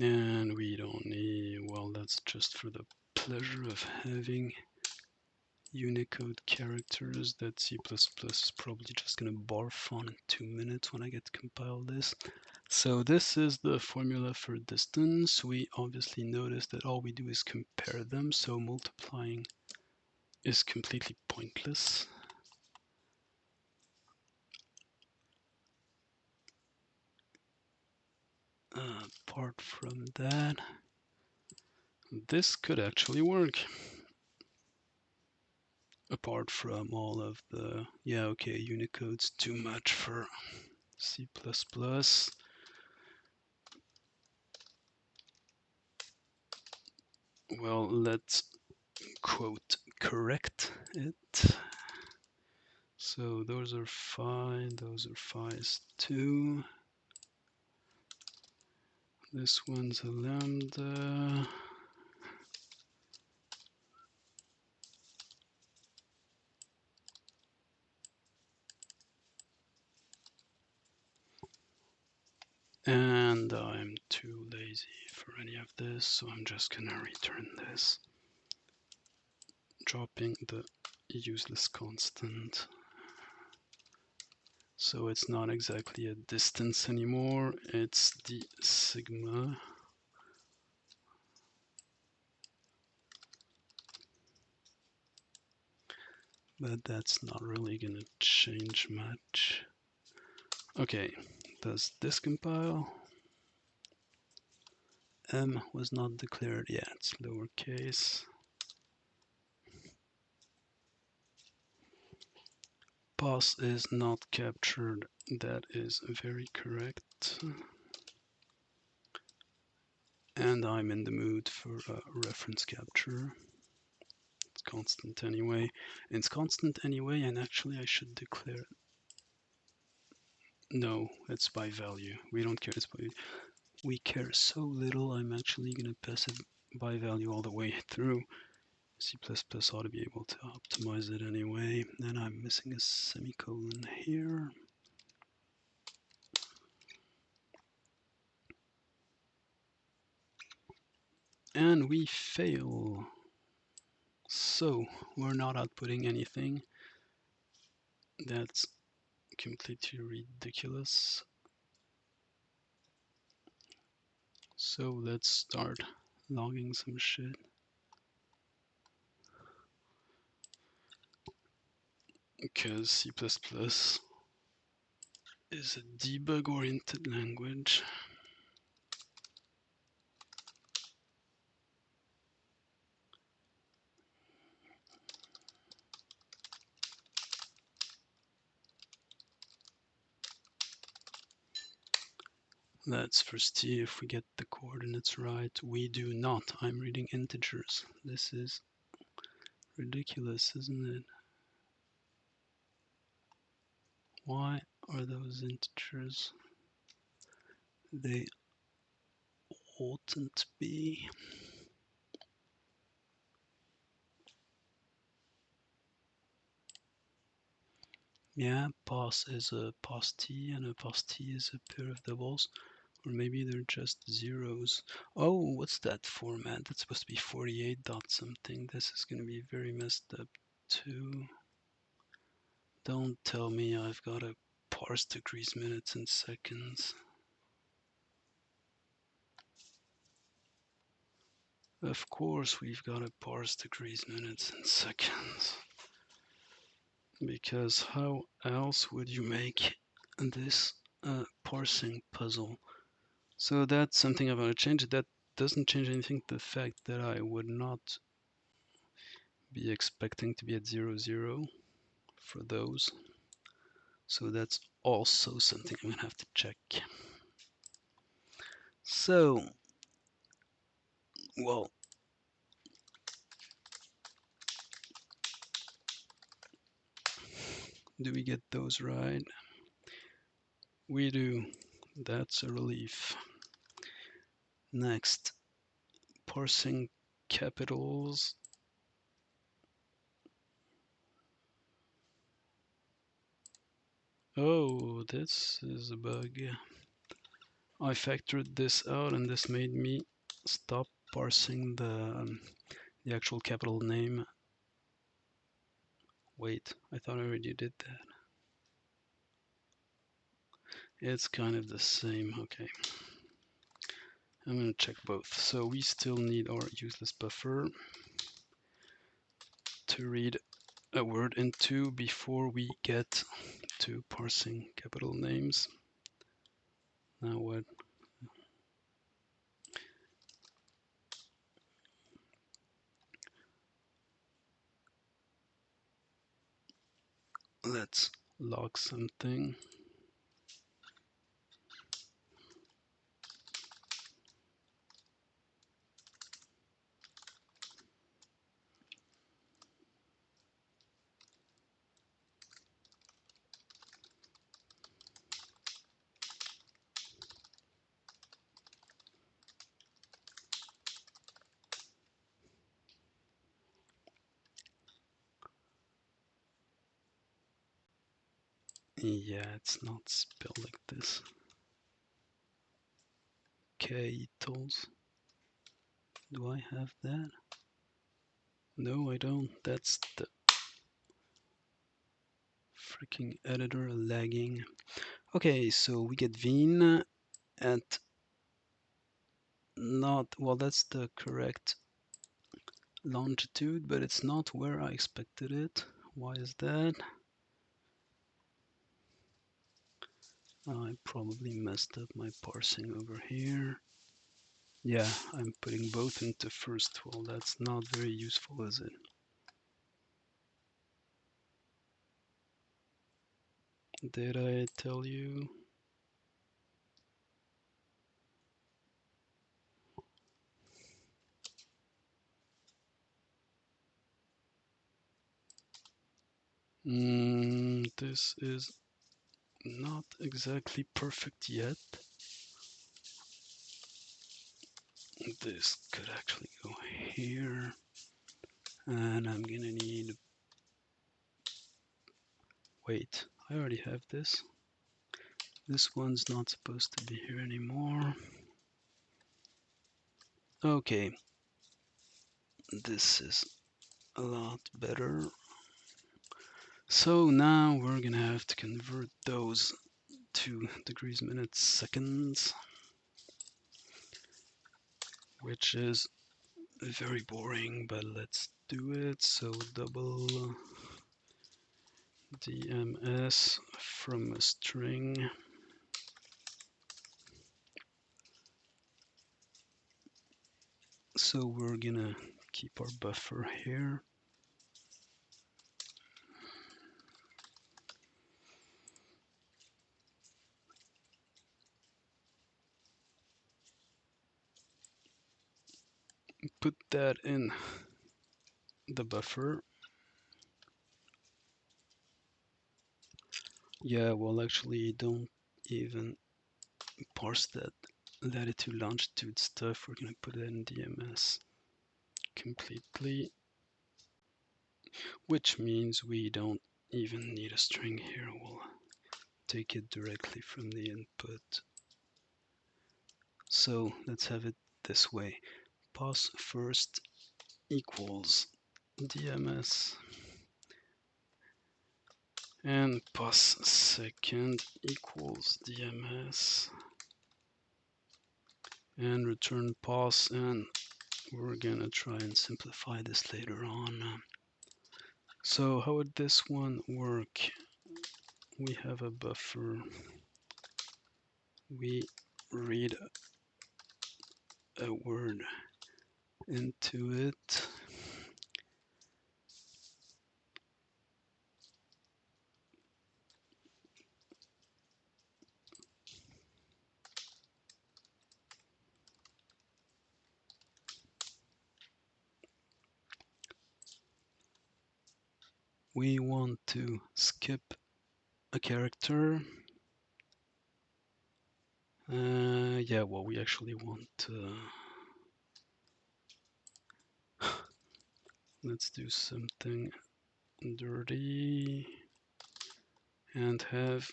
And we don't need, well, that's just for the pleasure of having Unicode characters that C++ is probably just going to barf on in 2 minutes when I get to compile this. So this is the formula for distance. We obviously notice that all we do is compare them, so multiplying is completely pointless. Apart from that, this could actually work. Apart from all of the, yeah, okay, Unicode's too much for C++. Well, let's quote correct it. So those are phi, those are phi's too. This one's a lambda. And I'm too lazy for any of this, so I'm just gonna return this, dropping the useless constant. So it's not exactly a distance anymore, it's the sigma. But that's not really gonna change much. Okay, does this compile? M was not declared yet, it's lowercase. Pass is not captured, that is very correct. And I'm in the mood for a reference capture. It's constant anyway. It's constant anyway, and actually I should declare. No, it's by value. We don't care. It's by. We care so little. I'm actually gonna pass it by value all the way through. C++ ought to be able to optimize it anyway. And I'm missing a semicolon here. And we fail. So we're not outputting anything. That's completely ridiculous. So let's start logging some shit. Because C++ is a debug-oriented language. Let's first see if we get the coordinates right. We do not. I'm reading integers. This is ridiculous, isn't it? Why are those integers? They oughtn't be. Yeah, pass is a pass t and a pass t is a pair of doubles. Or maybe they're just zeros. Oh, what's that format? That's supposed to be 48 dot something. This is going to be very messed up too. Don't tell me I've got to parse degrees, minutes, and seconds. Of course we've got to parse degrees, minutes, and seconds. Because how else would you make this parsing puzzle? So that's something I'm going to change. That doesn't change anything to the fact that I would not be expecting to be at 0, 0 for those. So that's also something I'm going to have to check. So, well, do we get those right? We do. That's a relief. Next, parsing capitals. Oh, this is a bug. I factored this out and this made me stop parsing the actual capital name. Wait, I thought I already did that. It's kind of the same, okay. I'm gonna check both. So we still need our useless buffer to read a word into before we get to parsing capital names. Now what? Let's log something. Yeah, it's not spelled like this. Titles. Do I have that? No, I don't. That's the freaking editor lagging. Okay, so we get Veen at not, well, that's the correct longitude, but it's not where I expected it. Why is that? I probably messed up my parsing over here. Yeah, I'm putting both into first. Well, that's not very useful, is it? Did I tell you? This is not exactly perfect yet. This could actually go here. And I'm gonna need... Wait, I already have this. This one's not supposed to be here anymore. Okay. This is a lot better. So now we're gonna have to convert those to degrees, minutes, seconds, which is very boring, but let's do it. So double DMS from a string. So we're gonna keep our buffer here. Put that in the buffer. Yeah, well, actually, don't even parse that latitude, longitude stuff. We're gonna put it in DMS completely, which means we don't even need a string here. We'll take it directly from the input. So let's have it this way. Pass first equals DMS and pass second equals DMS and return pass, and we're gonna try and simplify this later on. So how would this one work? We have a buffer. We read a word into it. We want to skip a character. Yeah, well, we actually want let's do something dirty and have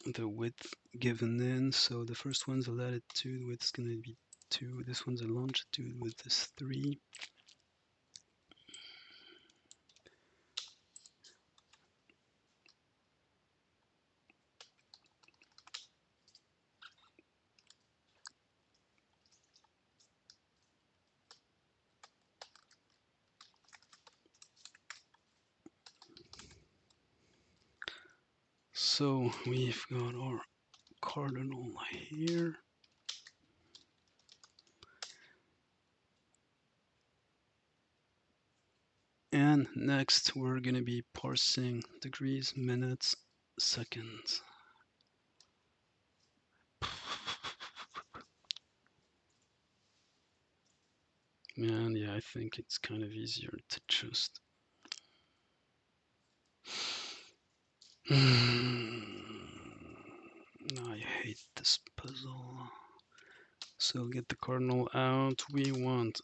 the width given in. So the first one's a latitude, width's going to be 2. This one's a longitude, width is 3. So we've got our cardinal here. And next we're going to be parsing degrees, minutes, seconds. Man, yeah, I think it's kind of easier to just I hate this puzzle. So get the cardinal out. We want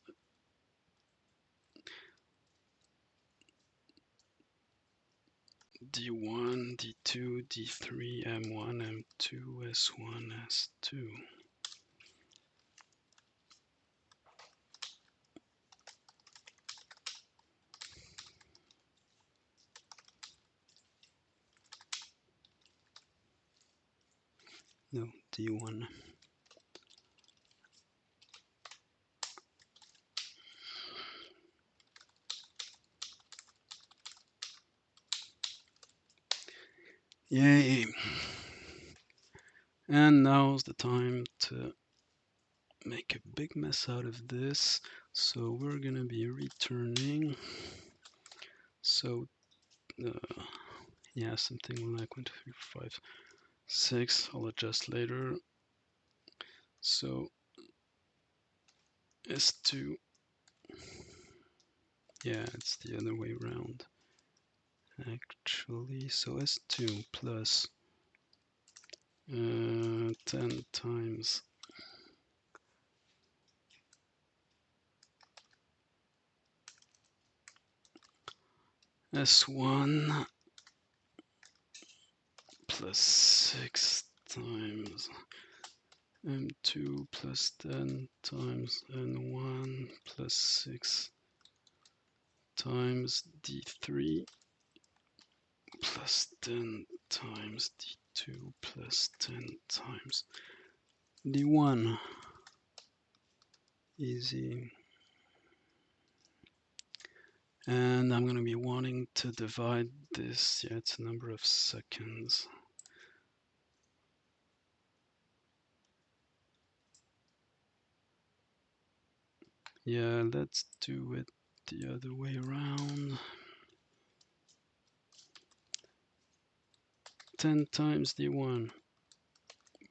D1, D2, D3, M1, M2, S1, S2. No, D1. Yay! And now's the time to make a big mess out of this. So we're gonna be returning. So yeah, something like 1, 2, 3, 4, 5, 6. I'll adjust later. So S2. Yeah, it's the other way around. Actually, so S2 plus 10 times S1 plus 6 times M2 plus 10 times N1 plus 6 times D3 plus 10 times D2 plus 10 times D1. Easy. And I'm going to be wanting to divide this. Yeah, it's a number of seconds. Yeah, let's do it the other way around. 10 times D1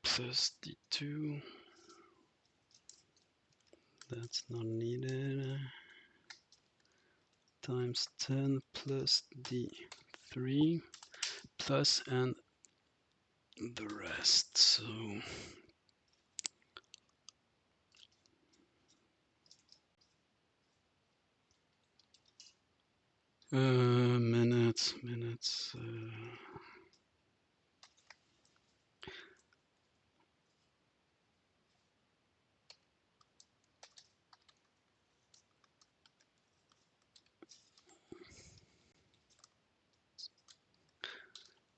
plus D2. That's not needed. Times 10 plus D3 plus and the rest. So minutes.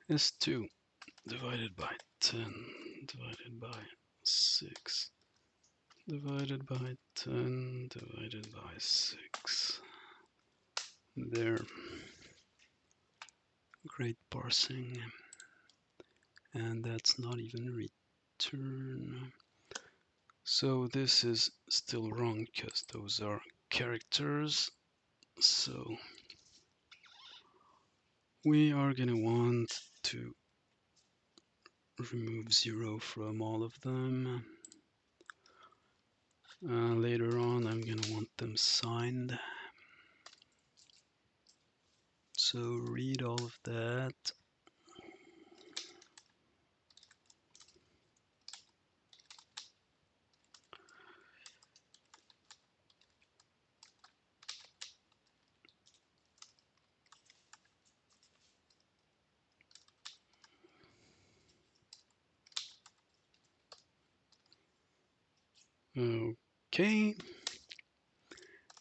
S2 divided by 10 divided by 6 divided by 10 divided by 6. There. Great parsing. And that's not even return. So this is still wrong because those are characters. So we are going to want to remove 0 from all of them. Later on, I'm going to want them signed. So read all of that. Okay,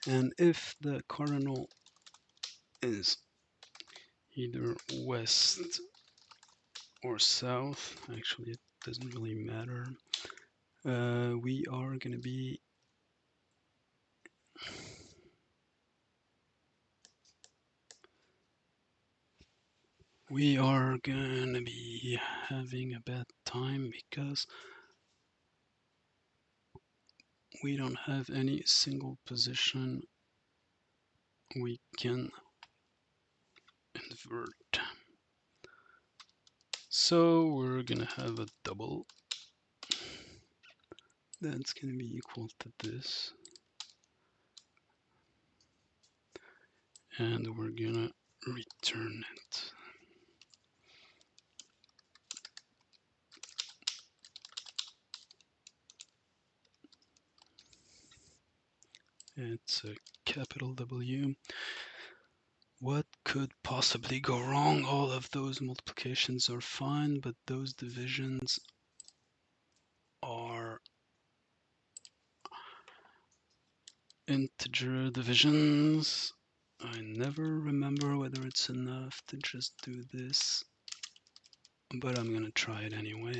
and if the cardinal is either west or south, actually it doesn't really matter, we are gonna be having a bad time because we don't have any single position we can invert. So we're gonna have a double that's gonna be equal to this, and we're gonna return it. It's a capital W. What could possibly go wrong? All of those multiplications are fine, but those divisions are integer divisions. I never remember whether it's enough to just do this, but I'm gonna try it anyway.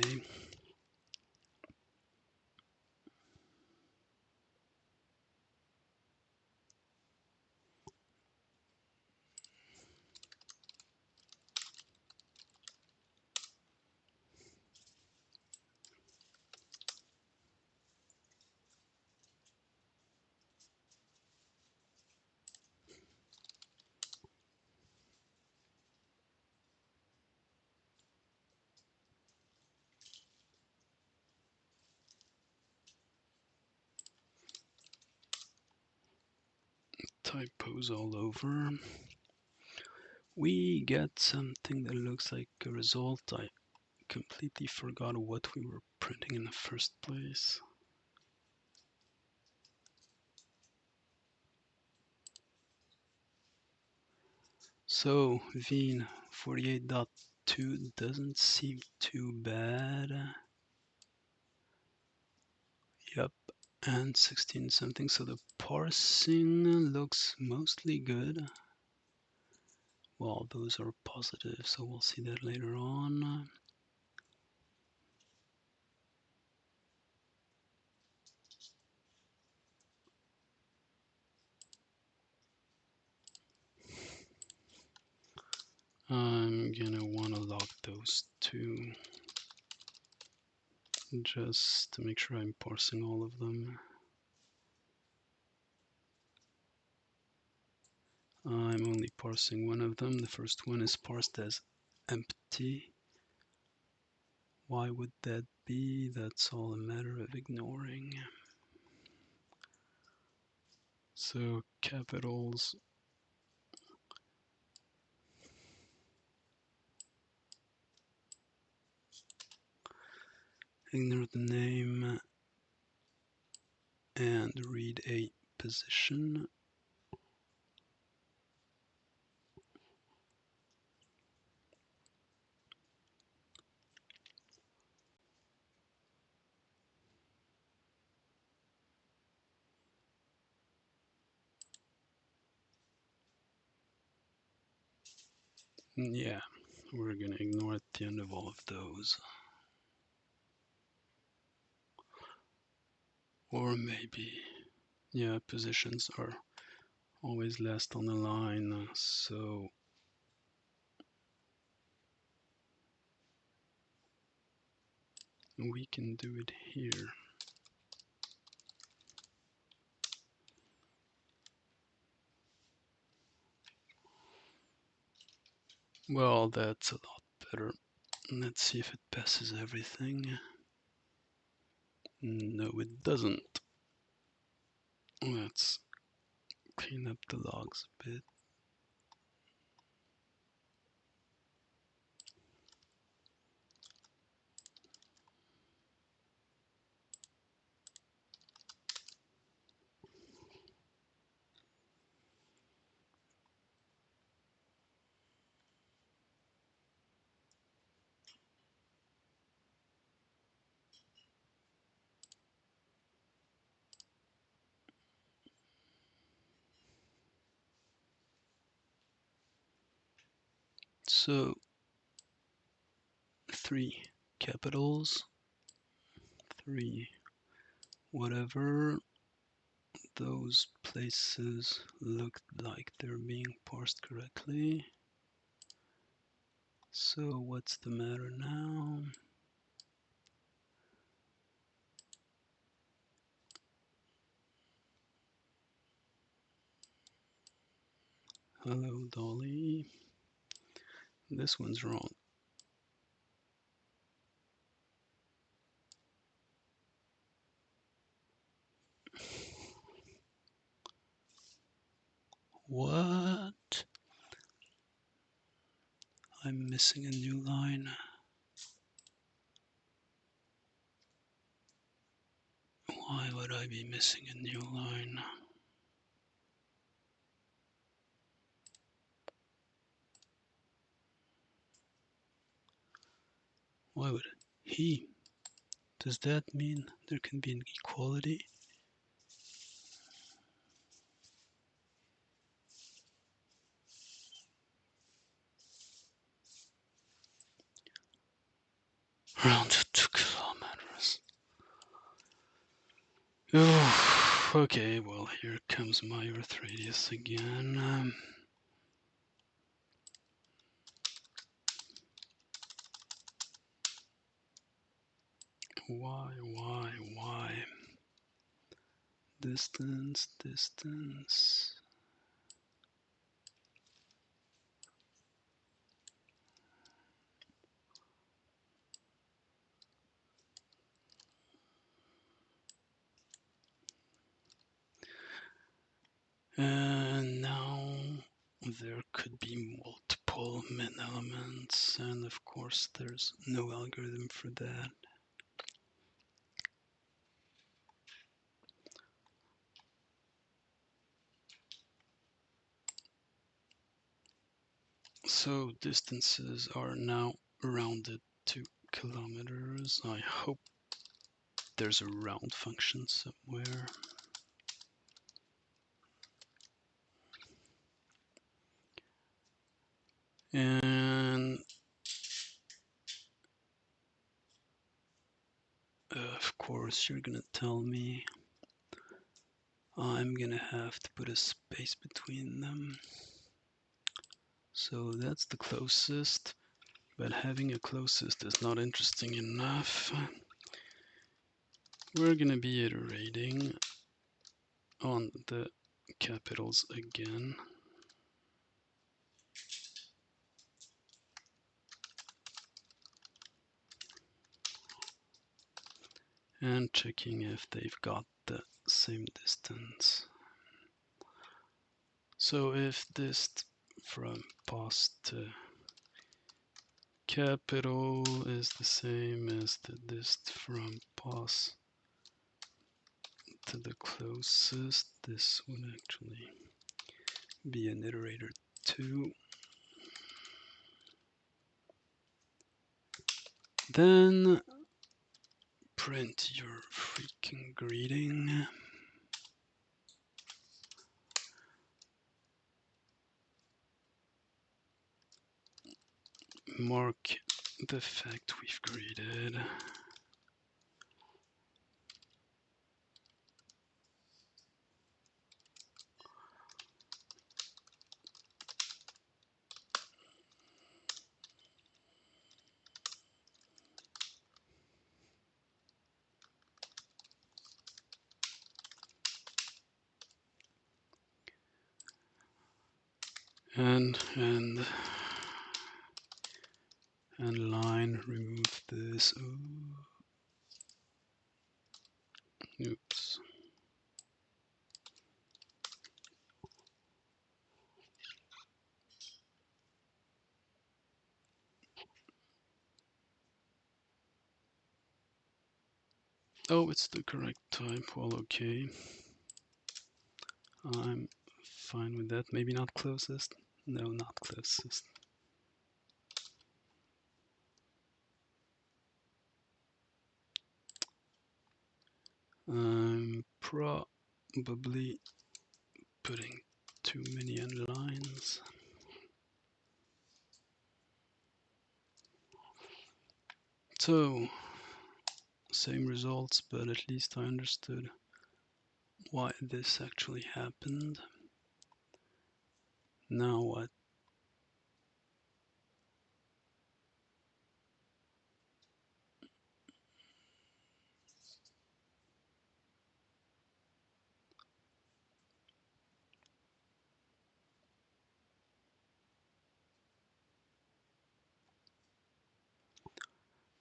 Typos all over. We get something that looks like a result. I completely forgot what we were printing in the first place. So Veen 48.2 doesn't seem too bad. Yep, and 16 something, so the parsing looks mostly good. Well, those are positive, so we'll see that later on. I'm gonna wanna log those two just to make sure I'm parsing all of them. I'm only parsing one of them. The first one is parsed as empty. Why would that be? That's all a matter of ignoring. So capitals. Ignore the name and read a position. Yeah, we're gonna ignore at the end of all of those. Or maybe, yeah, positions are always last on the line, so we can do it here. Well, that's a lot better. Let's see if it passes everything. No, it doesn't. Let's clean up the logs a bit. So 3 capitals, 3 whatever. Those places look like they're being parsed correctly. So what's the matter now? Hello, Dolly. This one's wrong. What? I'm missing a new line. Why would I be missing a new line? Why would he? Does that mean there can be an equality? Around 2 kilometers. Oh, okay, well, here comes my Earth radius again. Why? Distance. And now there could be multiple min elements, and of course there's no algorithm for that. So distances are now rounded to kilometers. I hope there's a round function somewhere. And of course you're gonna tell me I'm gonna have to put a space between them. So that's the closest, but having a closest is not interesting enough. We're gonna be iterating on the capitals again. And checking if they've got the same distance. So if dist from pos to capital is the same as the dist from pos to the closest, this would actually be an iterator 2. Then print your freaking greeting. Mark the fact we've greeted. And line, remove this. Ooh. Oops. Oh, it's the correct type. Well, okay. I'm fine with that. Maybe not closest. No, not closest. I'm probably putting too many underlines. So, same results, but at least I understood why this actually happened. Now what?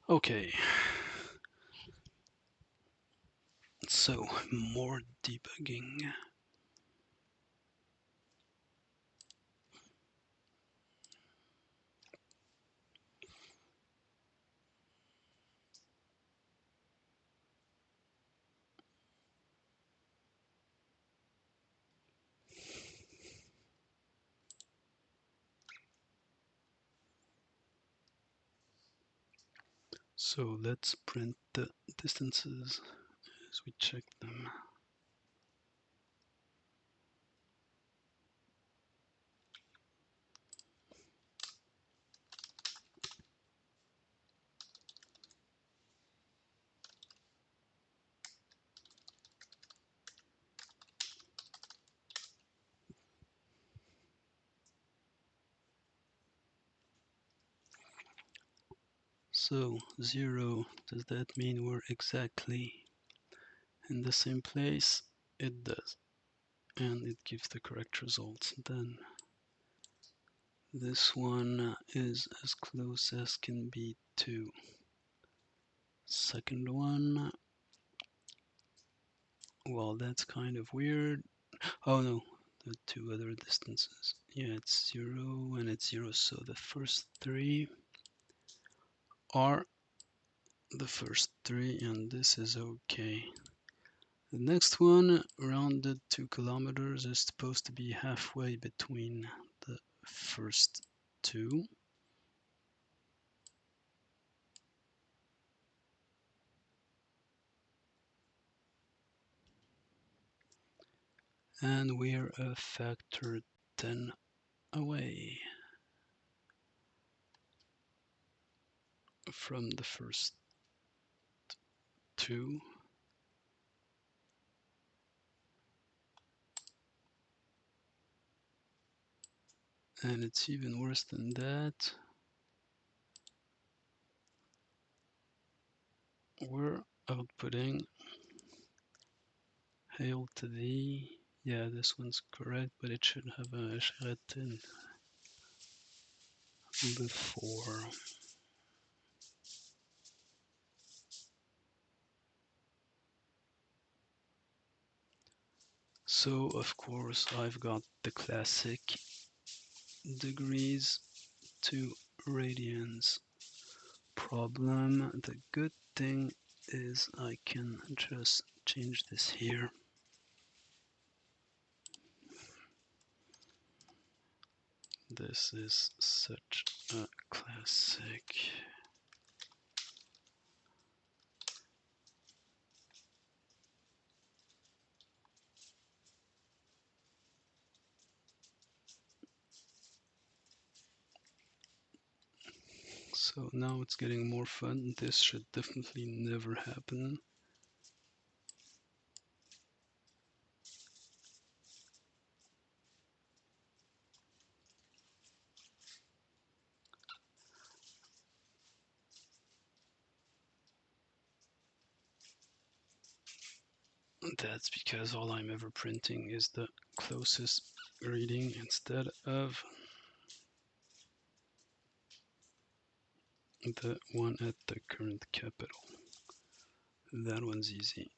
Okay, so more debugging. So let's print the distances as we check them. So 0, does that mean we're exactly in the same place? It does, and it gives the correct results. Then this one is as close as can be to second one. Well, that's kind of weird. Oh no, the two other distances. Yeah, it's 0 and it's 0, so the first three are the first three, and this is okay. The next one, rounded 2 kilometers, is supposed to be halfway between the first two. And we're a factor 10 away from the first two. And it's even worse than that. We're outputting hail to thee. Yeah, this one's correct, but it should have a written before. So, of course, I've got the classic degrees to radians problem. The good thing is I can just change this here. This is such a classic. So now it's getting more fun. This should definitely never happen. That's because all I'm ever printing is the closest reading instead of the one at the current capital. That one's easy.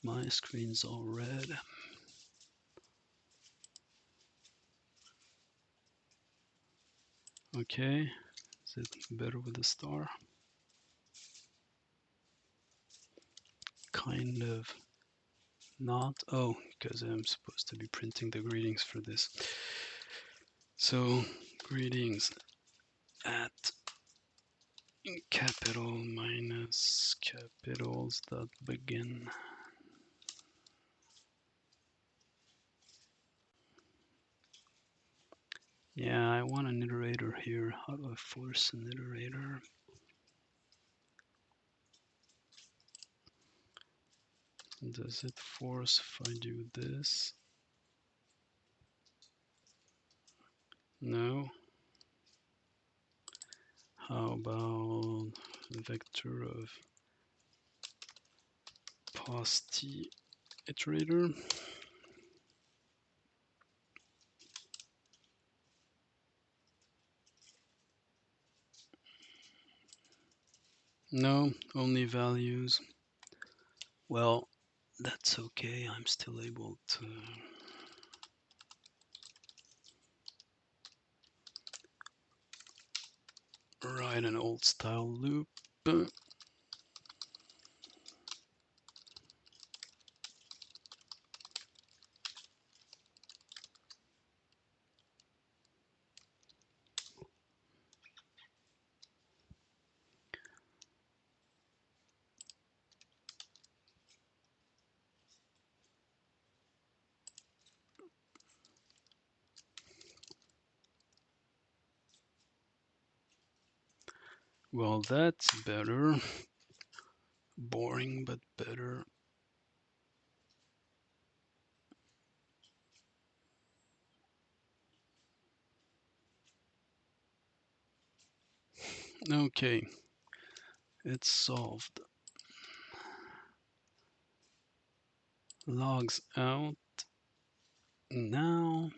My screen's all red. Okay, is it better with the star? Kind of not. Oh, because I'm supposed to be printing the greetings for this. So, greetings at capital minus capitals dot begin. Yeah, I want an iterator here. How do I force an iterator? Does it force if I do this? No. How about vector of post iterator? No, only values. Well, that's okay. I'm still able to write an old style loop. Well, that's better. Boring, but better. Okay, it's solved. Logs out. Now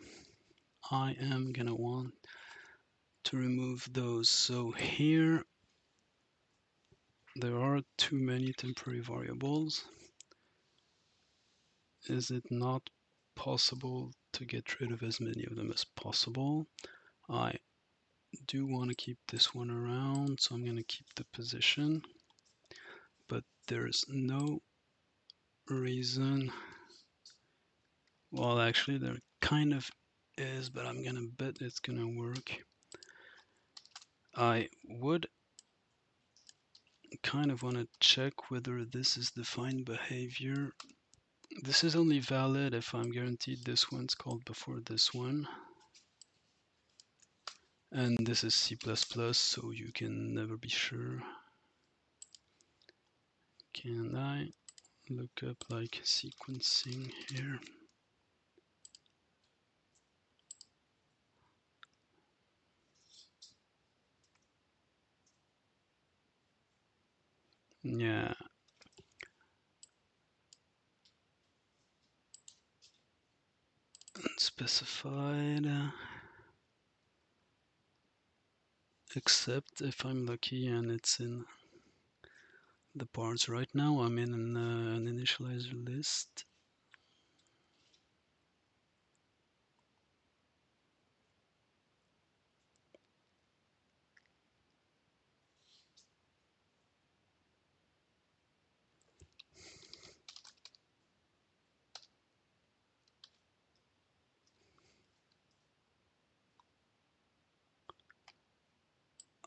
I am gonna want to remove those. So here there are too many temporary variables. Is it not possible to get rid of as many of them as possible? I do want to keep this one around, so I'm going to keep the position, but there's no reason. Well, actually there kind of is, but I'm going to bet it's going to work. I would kind of want to check whether this is defined behavior. This is only valid if I'm guaranteed this one's called before this one. And this is C++, so you can never be sure. Can I look up like sequencing here? Yeah. Unspecified. Except if I'm lucky and it's in the parts. Right now I'm in an initializer list.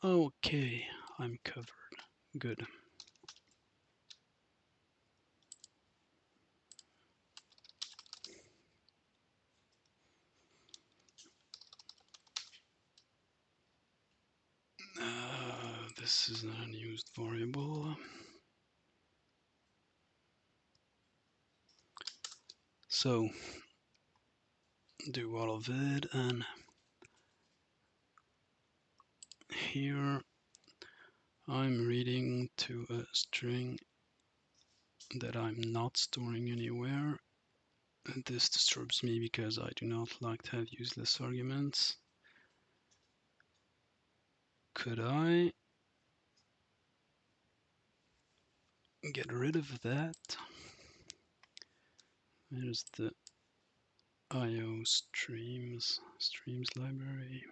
Okay, I'm covered. Good. This is an unused variable. So do all of it, and here I'm reading to a string that I'm not storing anywhere. And this disturbs me because I do not like to have useless arguments. Could I get rid of that? There's the IO streams library.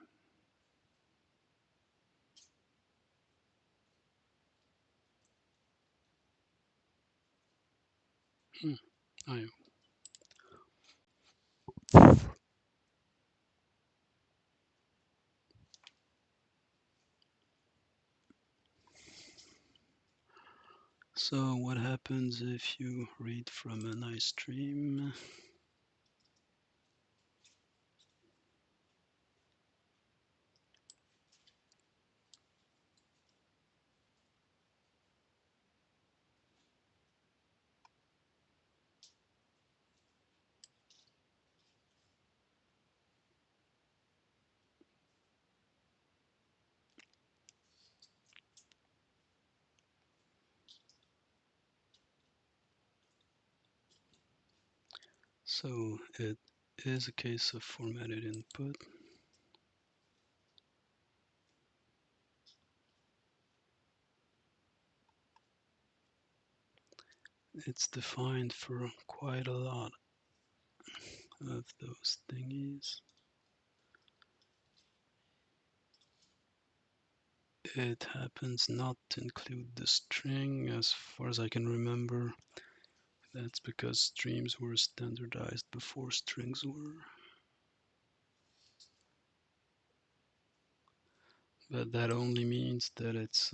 IO. So what happens if you read from an iStream? So it is a case of formatted input. It's defined for quite a lot of those thingies. It happens not to include the string as far as I can remember. That's because streams were standardized before strings were. But that only means that it's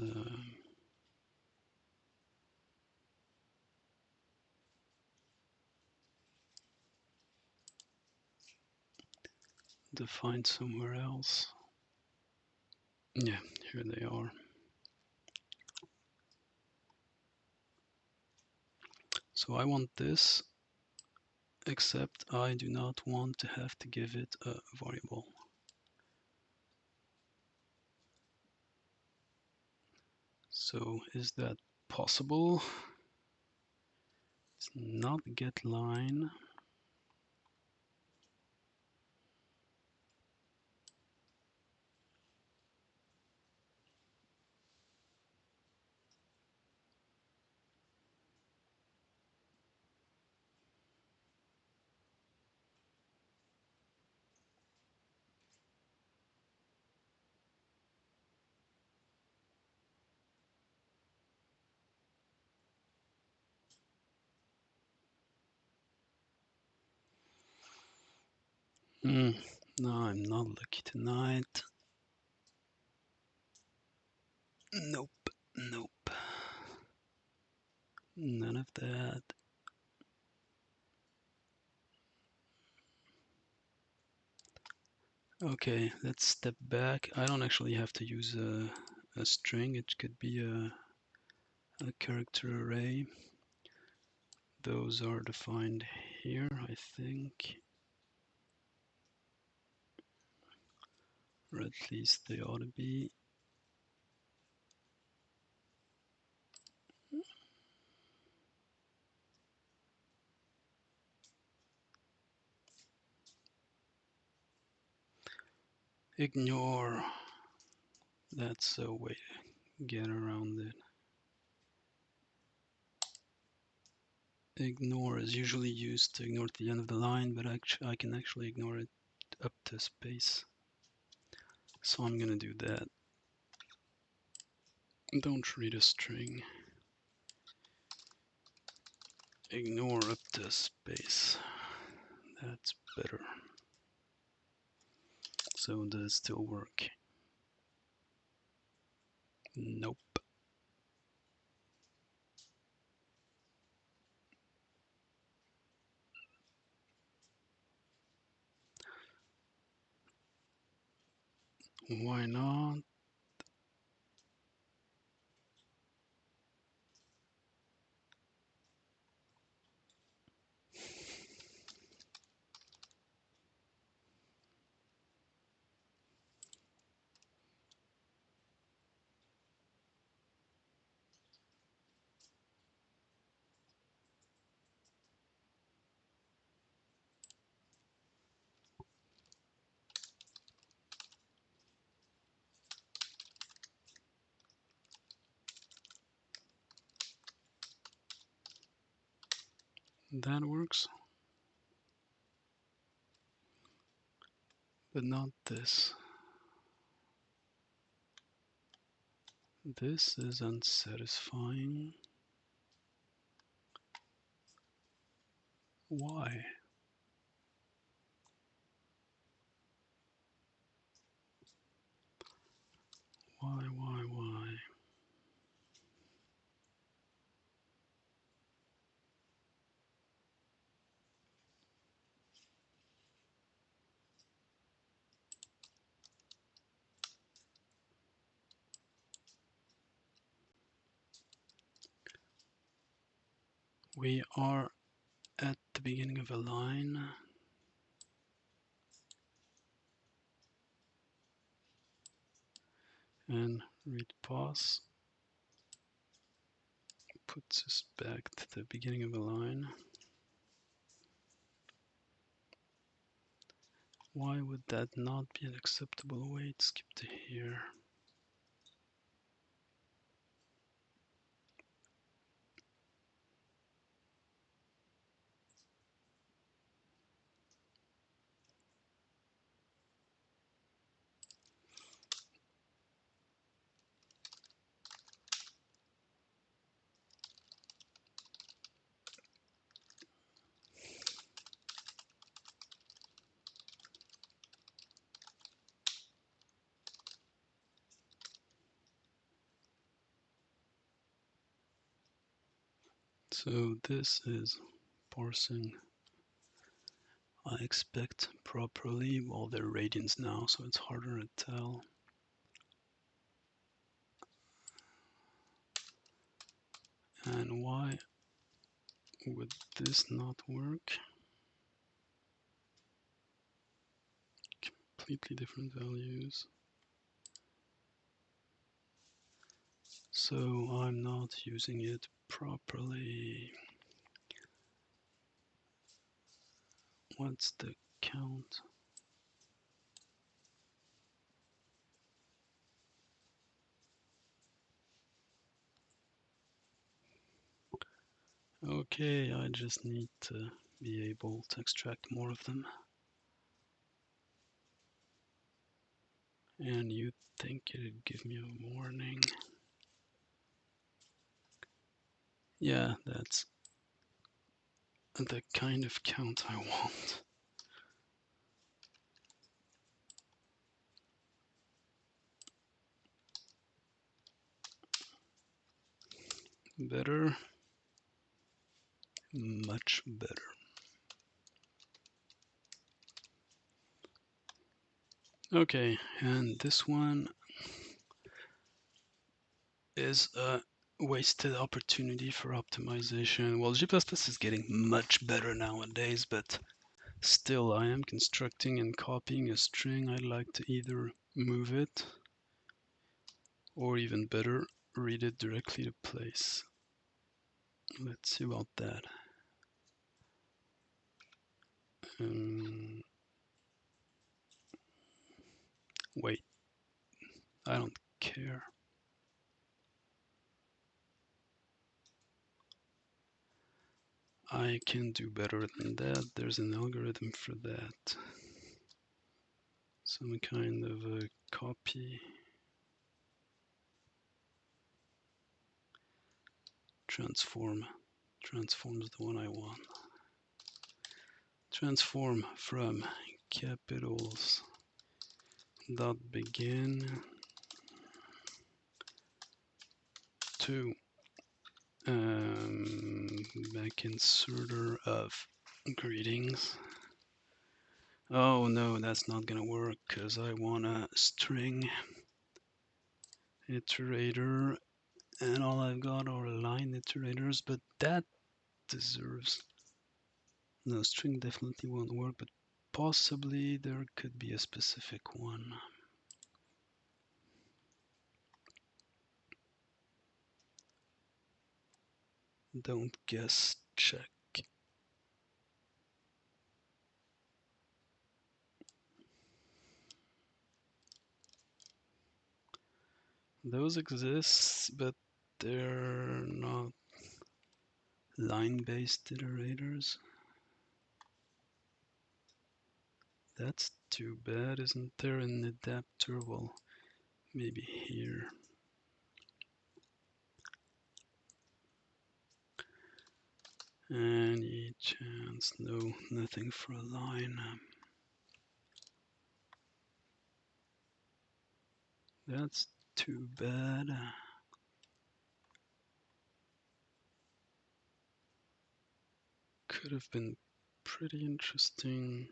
defined somewhere else. Yeah, here they are. So I want this, except I do not want to have to give it a variable. So is that possible? It's not get line. No, I'm not lucky tonight. Nope, nope. None of that. Okay, let's step back. I don't actually have to use a string. It could be a character array. Those are defined here, I think. Or at least they ought to be. Ignore. That's a way to get around it. Ignore is usually used to ignore the end of the line, but I can actually ignore it up to space. So I'm gonna do that. Don't read a string. Ignore up to space. That's better. So does it still work? Nope. Why not? That works. But not this. This is unsatisfying. Why? Why? We are at the beginning of a line. And read pause puts us back to the beginning of a line. Why would that not be an acceptable weight? Skip to here. So this is parsing, I expect, properly. Well, they're radians now, so it's harder to tell. And why would this not work? Completely different values. So I'm not using it properly. What's the count? Okay, I just need to be able to extract more of them. And you'd think it'd give me a warning. Yeah, that's the kind of count I want. Better. Much better. Okay, and this one is a wasted opportunity for optimization. Well, G++ is getting much better nowadays, but still I am constructing and copying a string. I'd like to either move it or, even better, read it directly to place. Let's see about that. Wait, I don't care. I can do better than that. There's an algorithm for that. Some kind of a copy. Transform. Transform's the one I want. Transform from capitals dot begin to back inserter of greetings. Oh no, that's not gonna work because I want a string iterator and all I've got are line iterators, but that deserves... No, string definitely won't work, but possibly there could be a specific one. Don't guess, check. Those exist, but they're not line-based iterators. That's too bad. Isn't there an adapter? Well, maybe here. Any chance? No, nothing for a line. That's too bad. Could have been pretty interesting.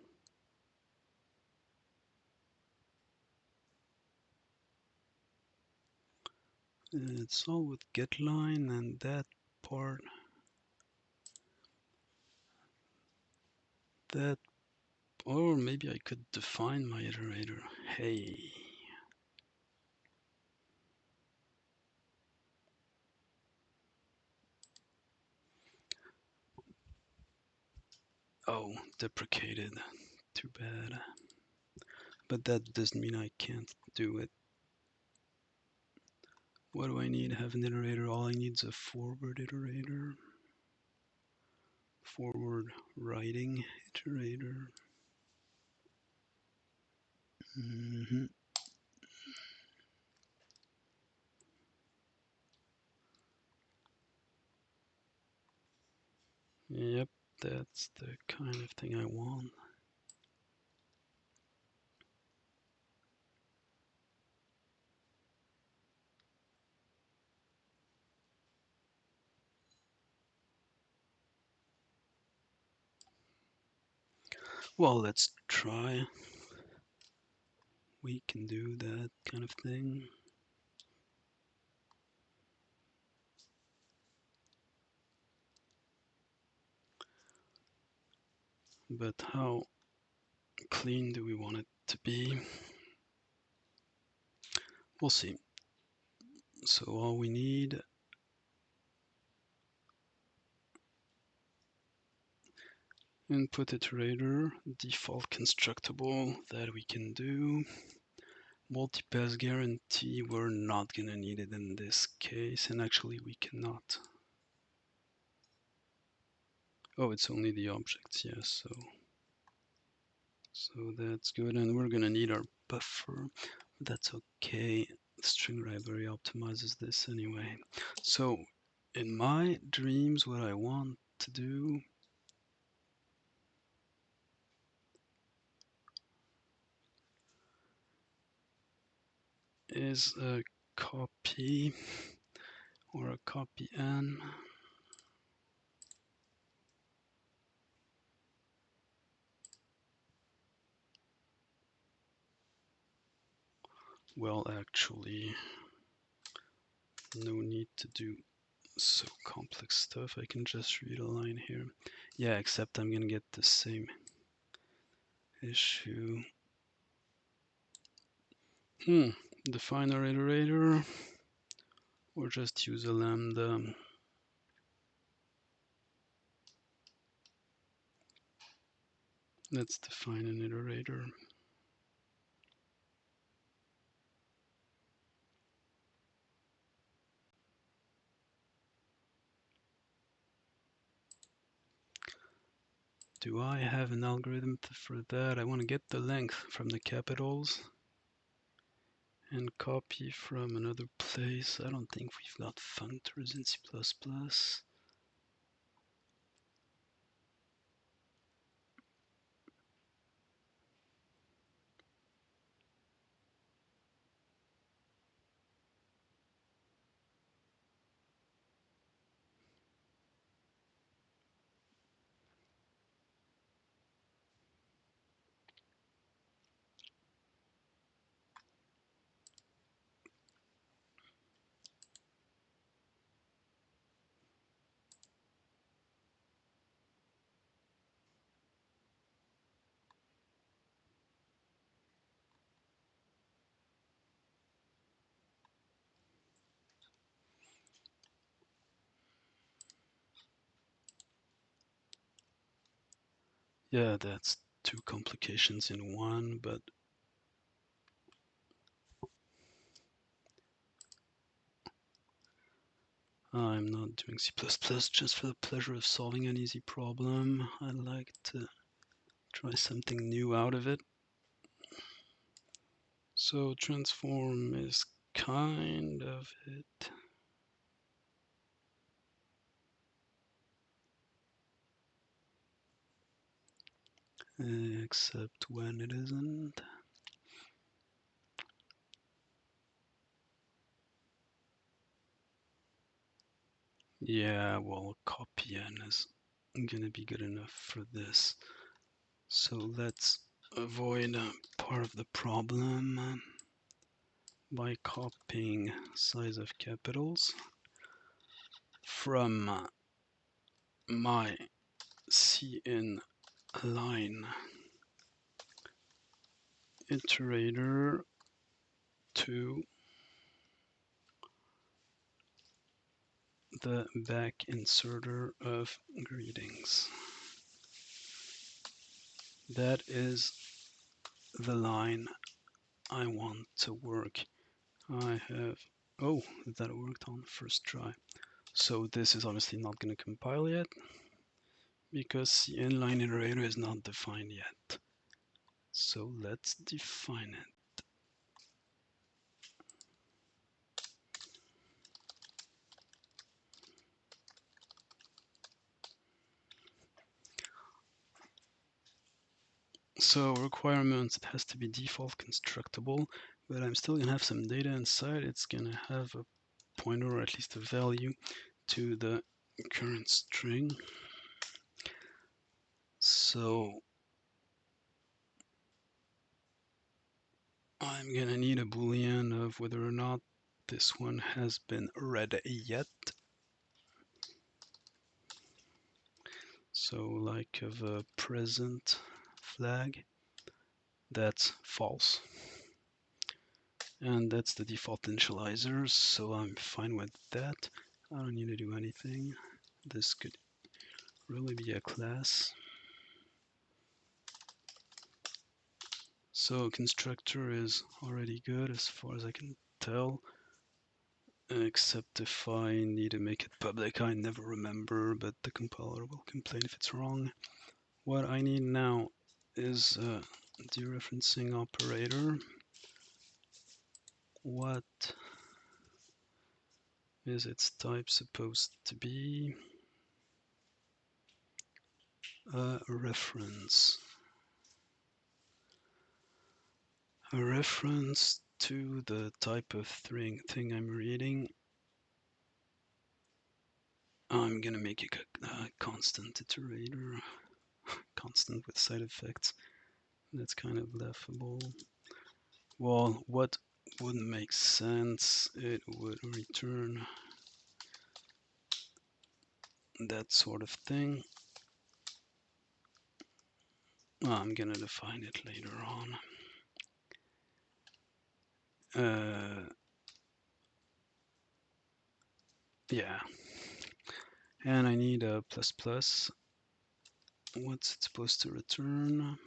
It's all with getLine and that part. That, or maybe I could define my iterator. Hey. Oh, deprecated. Too bad. but that doesn't mean I can't do it. What do I need? Have an iterator. All I need is a forward iterator. Forward writing iterator. Yep, that's the kind of thing I want. Well, let's try. We can do that kind of thing. But how clean do we want it to be? We'll see. So all we need input iterator, default constructible that we can do. Multipass guarantee, we're not gonna need it in this case, and actually we cannot. Oh, it's only the objects, yes, so that's good, and we're gonna need our buffer. That's okay. The string library optimizes this anyway. So in my dreams, what I want to do is a copy or a copy n. Well, actually, no need to do so complex stuff. I can just read a line here. Yeah, except I'm gonna get the same issue. Define our iterator or just use a lambda. Let's define an iterator. Do I have an algorithm for that? I want to get the length from the capitals and copy from another place. I don't think we've got functors in C++. Yeah, that's two complications in one, but I'm not doing C++ just for the pleasure of solving an easy problem. I like to try something new out of it. So transform is kind of it. Except when it isn't. Yeah, well, copy n is gonna be good enough for this. So let's avoid part of the problem by copying size of capitals from my cin line iterator to the back inserter of greetings. That is the line I want to work. I have, oh, that worked on first try. So this is obviously not going to compile yet because the inline iterator is not defined yet. So let's define it. So requirements, it has to be default constructible, but I'm still gonna have some data inside. It's gonna have a pointer or at least a value to the current string. So I'm gonna need a boolean of whether or not this one has been read yet. So like of a present flag, that's false. And that's the default initializer, so I'm fine with that. I don't need to do anything. This could really be a class. So constructor is already good as far as I can tell, except if I need to make it public. I never remember, but the compiler will complain if it's wrong. What I need now is a dereferencing operator. What is its type supposed to be? A reference. A reference to the type of thing I'm reading. I'm gonna make it a constant iterator, constant with side effects. That's kind of laughable. Well, what wouldn't make sense? It would return that sort of thing. I'm gonna define it later on. Yeah. And I need a plus plus. What's it supposed to return?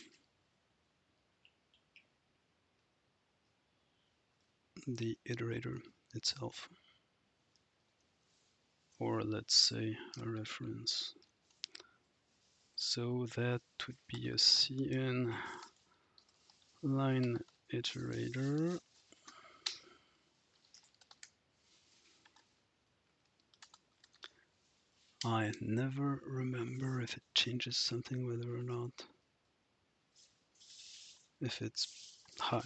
The iterator itself. Or let's say a reference. So that would be a cin line iterator. I never remember if it changes something whether or not. If it's, how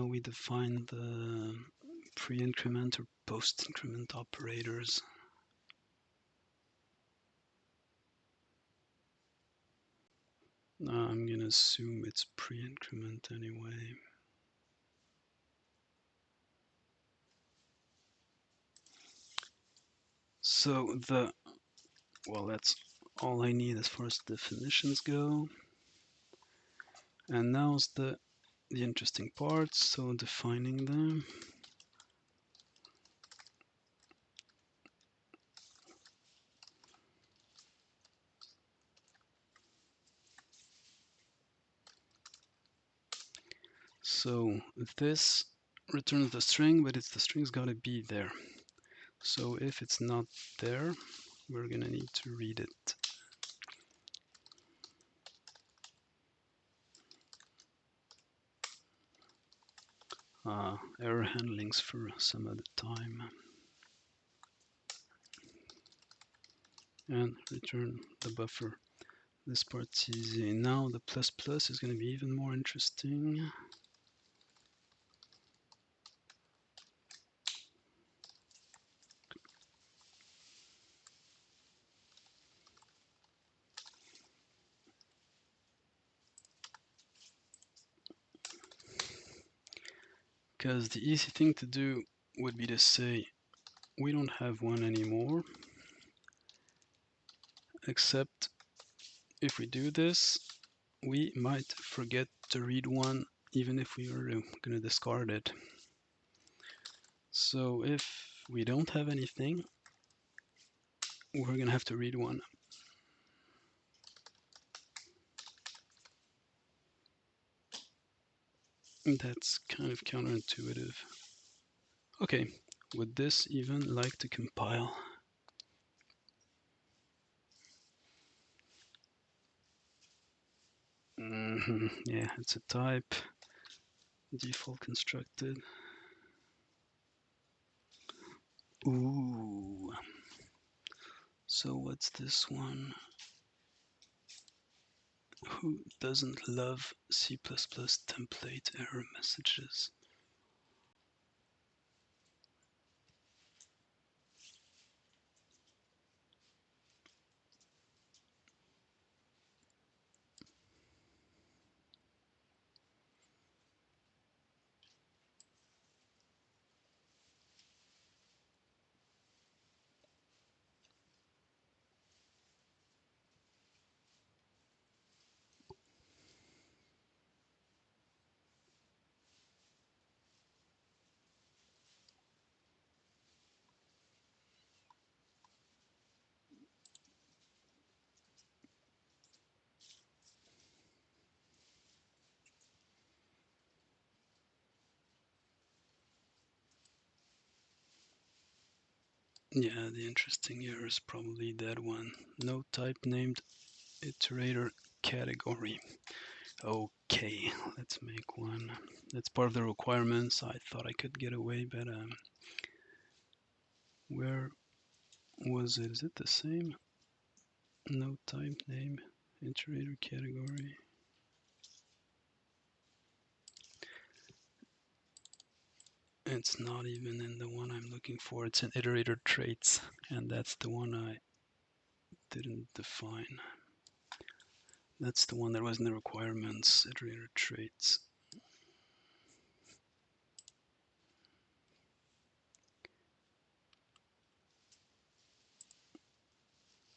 we define the pre-increment or post-increment operators. I'm gonna assume it's pre-increment anyway. So well, that's all I need as far as definitions go. And now's the interesting part, so defining them. So this returns the string, but the string's gotta be there. So if it's not there, we're gonna need to read it. Error handlings for some other time. And return the buffer. This part's easy. Now the plus plus is going to be even more interesting. Because the easy thing to do would be to say, we don't have one anymore, except if we do this, we might forget to read one even if we were going to discard it. So if we don't have anything, we're going to have to read one. That's kind of counterintuitive. Okay, would this even like to compile? Yeah, it's a type, default constructed. Ooh. So what's this one? Who doesn't love C++ template error messages? Yeah, the interesting error is probably that one. No type named iterator category. Okay, let's make one. That's part of the requirements. I thought I could get away, but where was it? Is it the same? No type name, iterator category. It's not even in the one I'm looking for. It's in iterator traits, and that's the one I didn't define. That's the one that was in the requirements, iterator traits.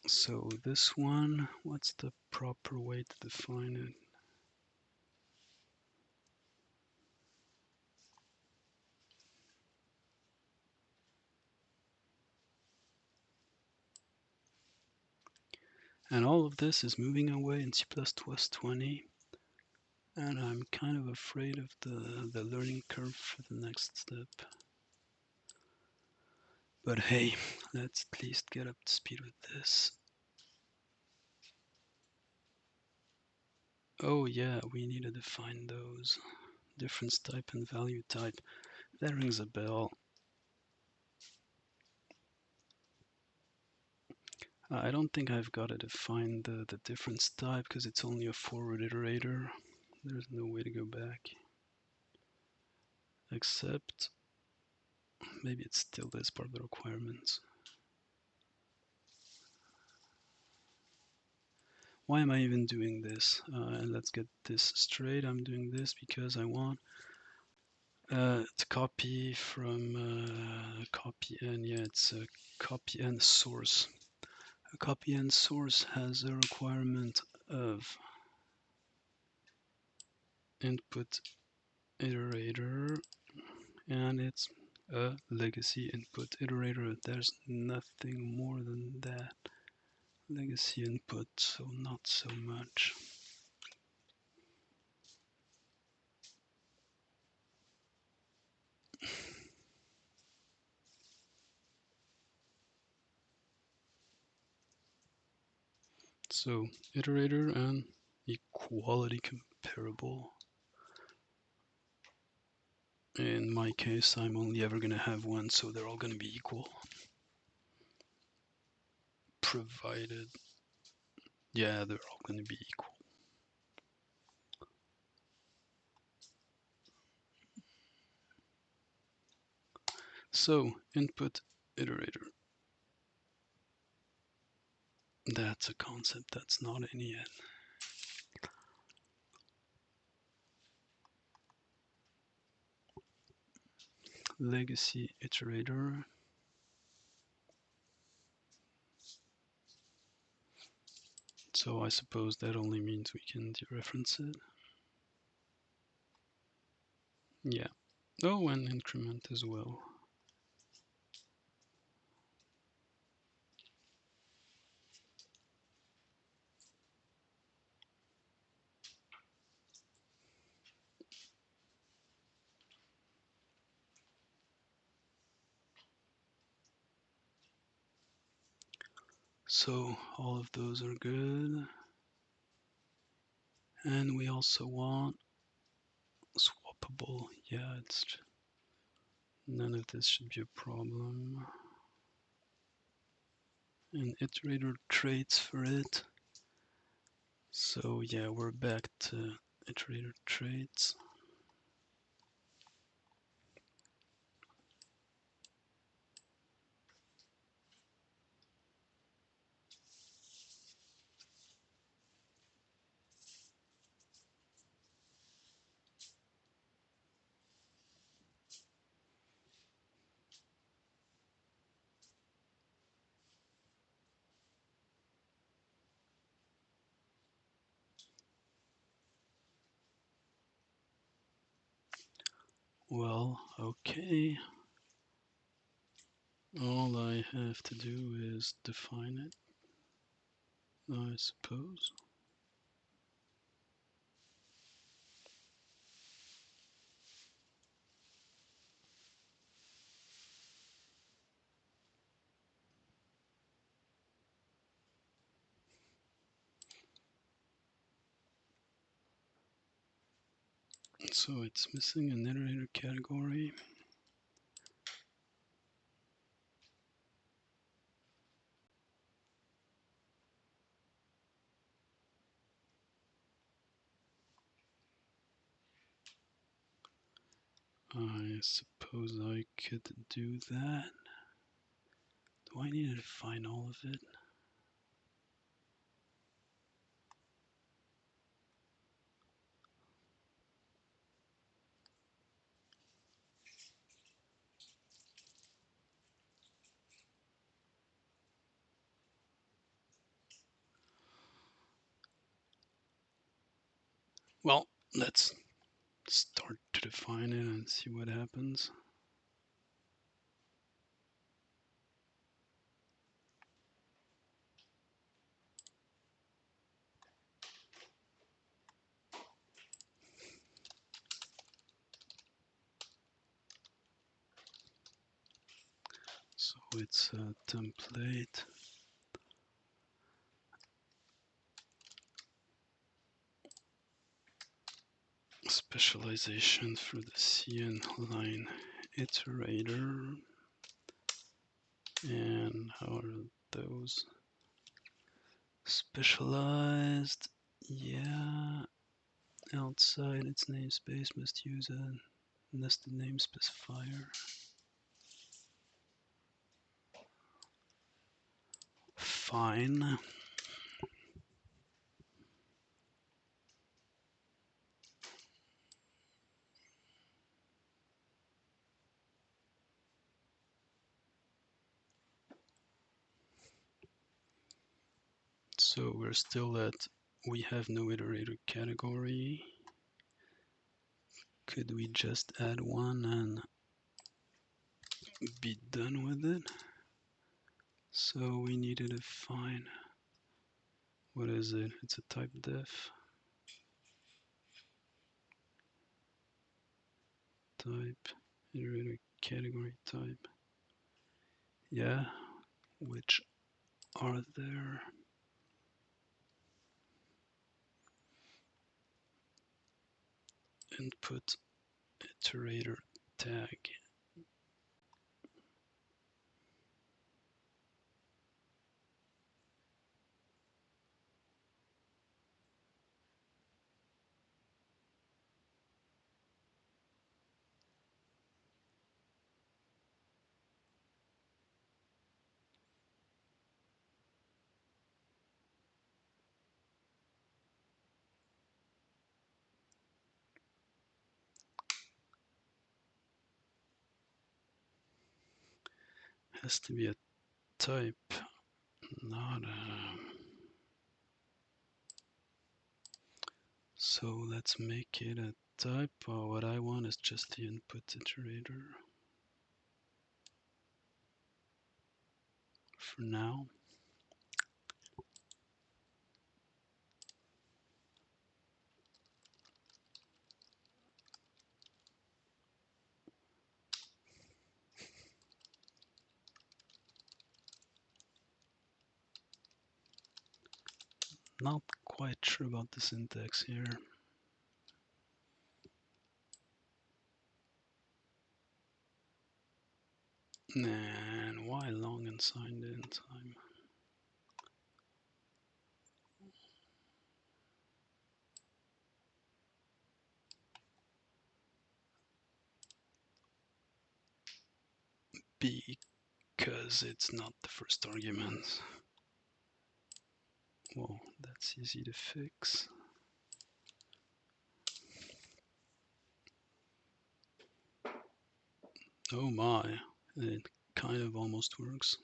So this one, what's the proper way to define it? And all of this is moving away in C++20, and I'm kind of afraid of the learning curve for the next step. But hey, let's at least get up to speed with this. Oh yeah, we need to define those. Difference type and value type. That rings a bell. I don't think I've got to define the difference type because it's only a forward iterator. There's no way to go back. Except, maybe it still is part of the requirements. Why am I even doing this? And let's get this straight. I'm doing this because I want to copy from copy n. Yeah, it's a copy n source. A copy n source has a requirement of input iterator, and it's a legacy input iterator. There's nothing more than that. Legacy input, so not so much. So iterator and equality comparable. In my case, I'm only ever going to have one, so they're all going to be equal. Provided, yeah, they're all going to be equal. So input iterator. That's a concept that's not in yet. Legacy iterator. So I suppose that only means we can dereference it. Yeah. Oh, and increment as well. So all of those are good. And we also want swappable. Yeah, none of this should be a problem. And iterator traits for it. So yeah, we're back to iterator traits. Well, okay. All I have to do is define it, I suppose. So it's missing an iterator category. I suppose I could do that. Do I need to define all of it? Well, let's start to define it and see what happens. So it's a template. Specialization for the CN line iterator. And how are those specialized? Yeah, outside its namespace must use a nested name specifier. Fine. So we're still at we have no iterator category. Could we just add one and be done with it? So we need to define, what is it? It's a type def. Type, iterator category type. Yeah, which are there? Input iterator tag. Has to be a type, not a... So let's make it a type. What I want is just the input iterator for now. not quite sure about the syntax here. And why long and signed in time? Because it's not the first argument. Well, that's easy to fix. Oh my, it kind of almost works.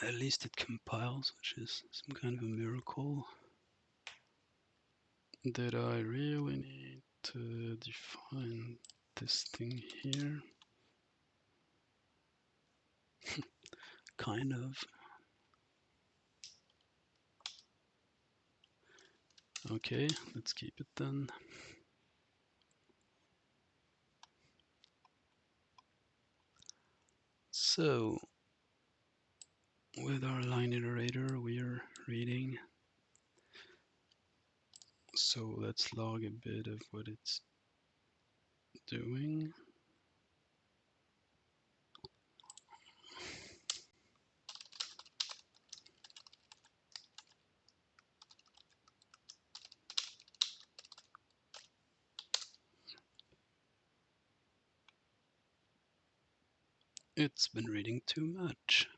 At least it compiles, which is some kind of a miracle. Did I really need to define this thing here? Kind of. Okay, let's keep it then. So, with our line iterator, we're reading. So let's log a bit of what it's doing. It's been reading too much.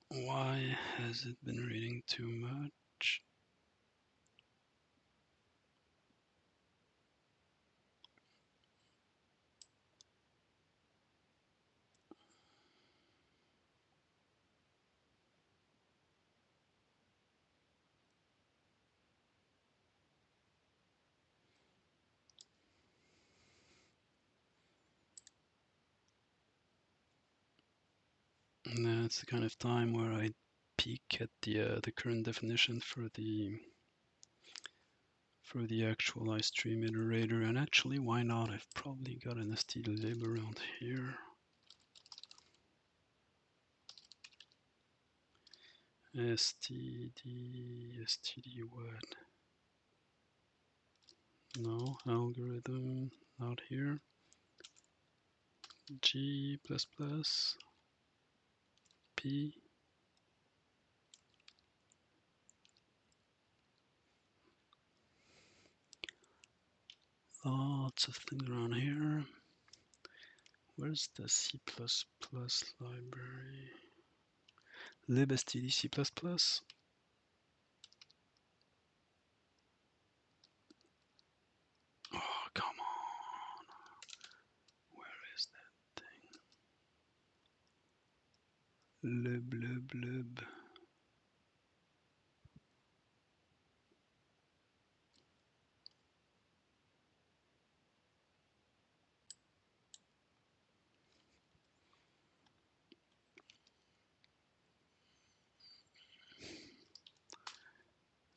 Why has it been reading too much? And that's the kind of time where I peek at the current definition for the actual iStream iterator. And actually, why not? I've probably got an stdlib around here. std what? No, algorithm, not here. G++, P. Lots of things around here. Where's the C++ library? libstd C++. Oh, come on. Where is that thing? lib.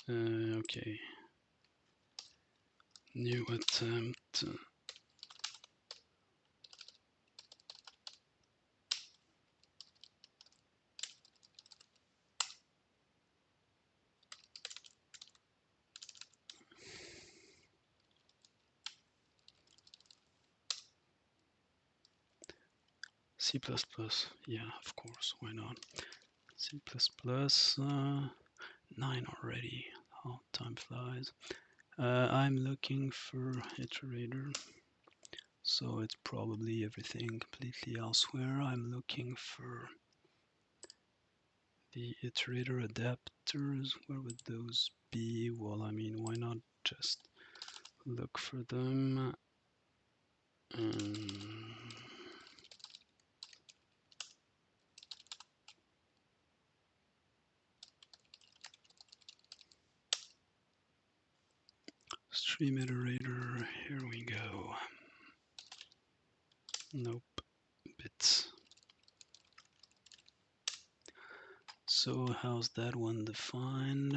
Okay. New attempt. C++, yeah, of course, why not? C++, 9 already. Oh, time flies. I'm looking for iterator, so it's probably everything completely elsewhere. I'm looking for the iterator adapters. Where would those be? Well, I mean, why not just look for them? Stream iterator, here we go. Nope, bits. So how's that one defined?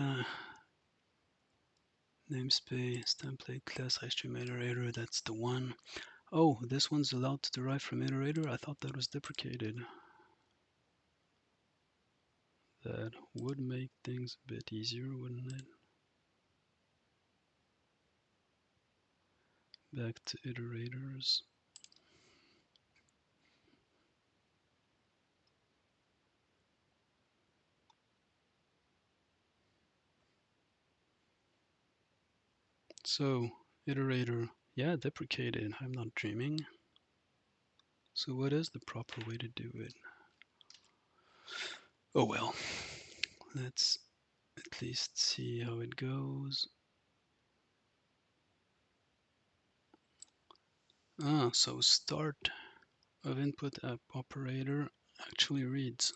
Namespace, template, class, iStream iterator, that's the one. Oh, this one's allowed to derive from iterator? I thought that was deprecated. That would make things a bit easier, wouldn't it? Back to iterators. So, iterator, yeah, deprecated, I'm not dreaming. So what is the proper way to do it? Oh well, let's at least see how it goes. So start of input app operator actually reads.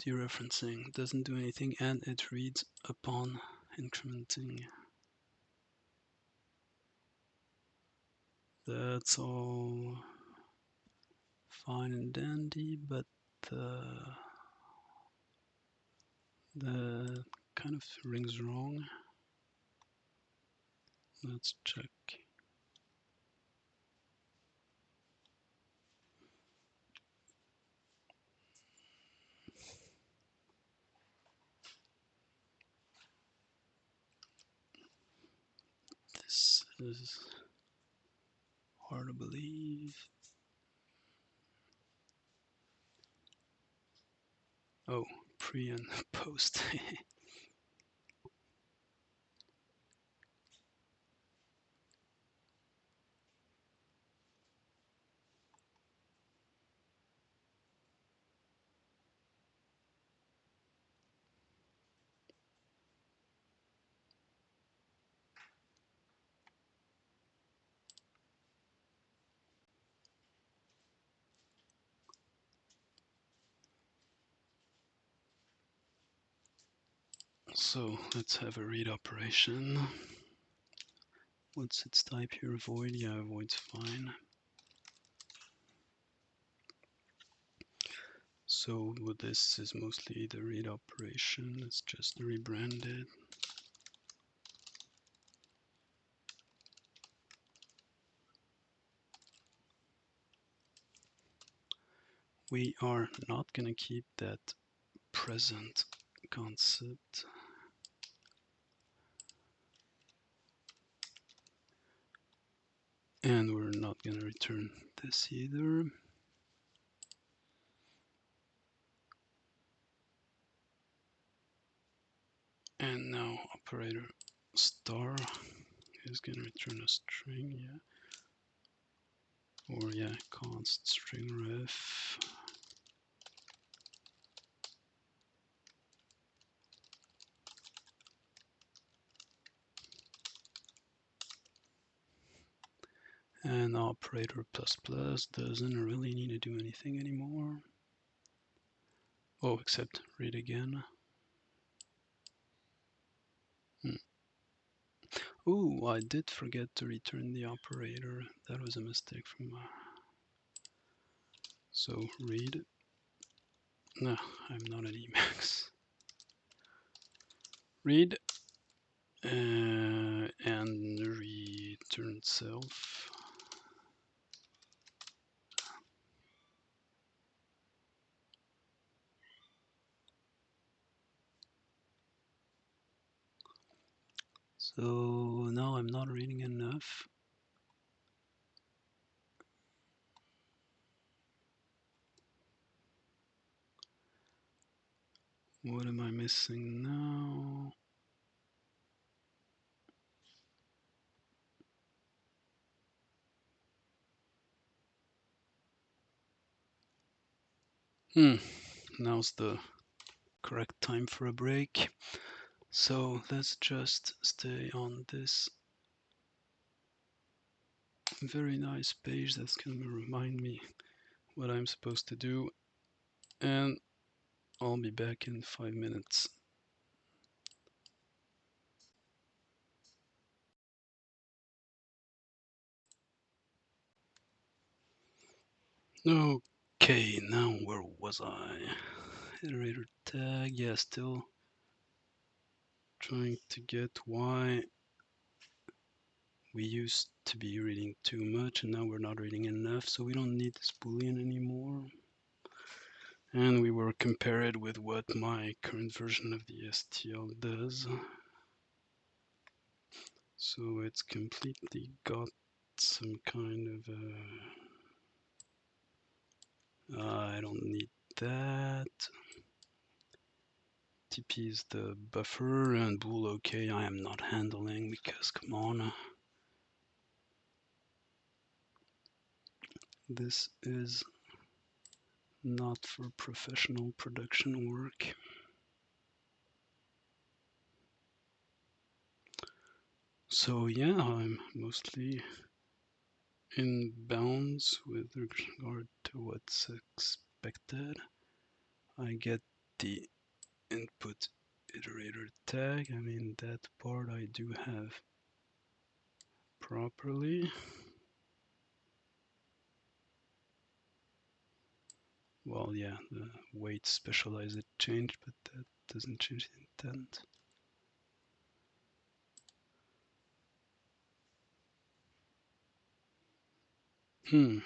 Dereferencing doesn't do anything and it reads upon incrementing. That's all fine and dandy, but the kind of rings wrong. Let's check. This is hard to believe. Oh, pre and post. So let's have a read operation. What's its type here? Void? Yeah, void's fine. So this is mostly the read operation. It's just rebranded. We are not going to keep that present concept. And we're not going to return this either. And now operator star is going to return a string, yeah. Or yeah, const string ref. And operator plus plus doesn't really need to do anything anymore. Oh, except read again. Oh, I did forget to return the operator. That was a mistake from so read. No, I'm not at Emacs. Read and return self. So now I'm not reading enough. What am I missing now? Now's the correct time for a break. So let's just stay on this very nice page that's going to remind me what I'm supposed to do. And I'll be back in 5 minutes. Okay, now where was I? Iterator tag, yeah, still trying to get why we used to be reading too much and now we're not reading enough, so we don't need this boolean anymore. And we will compare it with what my current version of the STL does. So it's completely got some kind of I don't need that. TP is the buffer and bool okay I am not handling because come on. This is not for professional production work. So yeah, I'm mostly in bounds with regard to what's expected. I get the input iterator tag. I mean, that part I do have properly. Well, yeah, the weight specialize it changed, but that doesn't change the intent. Hmm.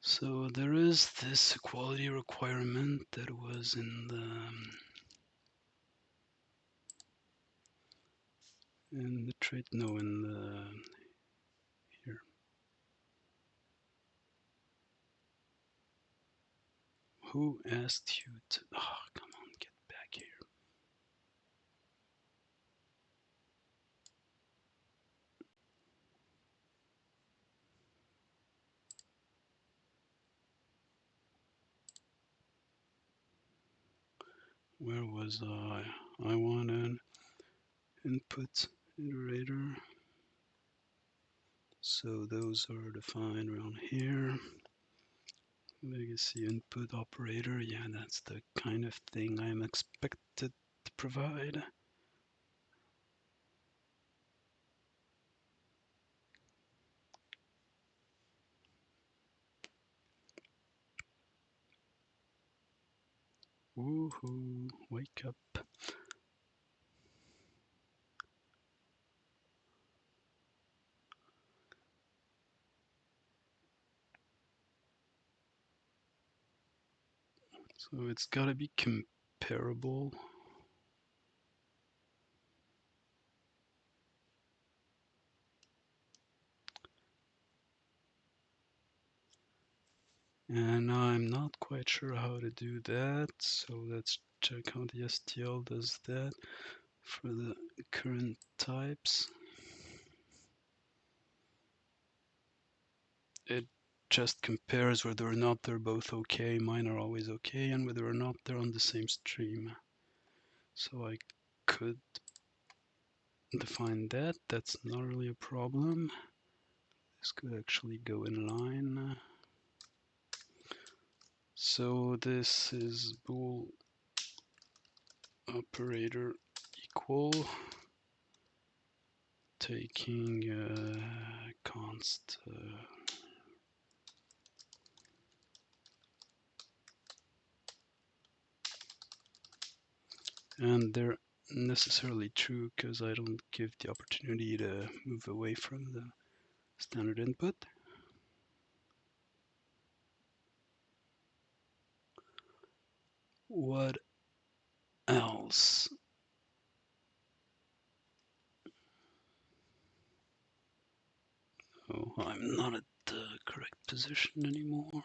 So there is this equality requirement that was in the trait, no, in the here. Who asked you to? Oh, come on, get back here. Where was I? I want an input iterator. So those are defined around here. Legacy input operator, yeah, that's the kind of thing I'm expected to provide. Woohoo, wake up. So it's gotta be comparable. And I'm not quite sure how to do that, so let's check how the STL does that for the current types. It just compares whether or not they're both okay, mine are always okay, and whether or not they're on the same stream. So I could define that, that's not really a problem. This could actually go in line. So this is bool operator equal taking const and they're necessarily true because I don't give the opportunity to move away from the standard input. What else? Oh, I'm not at the correct position anymore.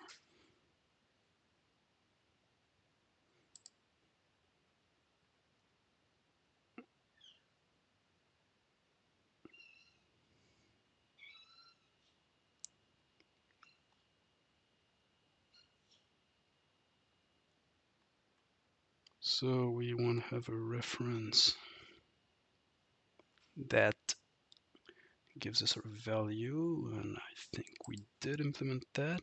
So we want to have a reference that gives us our value, and I think we did implement that.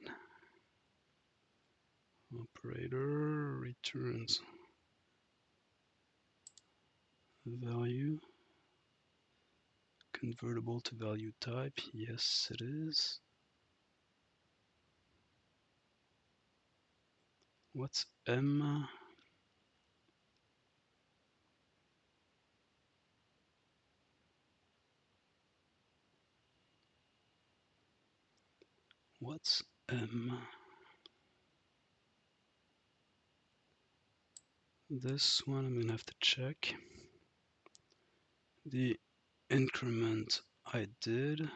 Operator returns value convertible to value type. Yes, it is. What's M? What's M? This one I'm gonna have to check. The increment I did.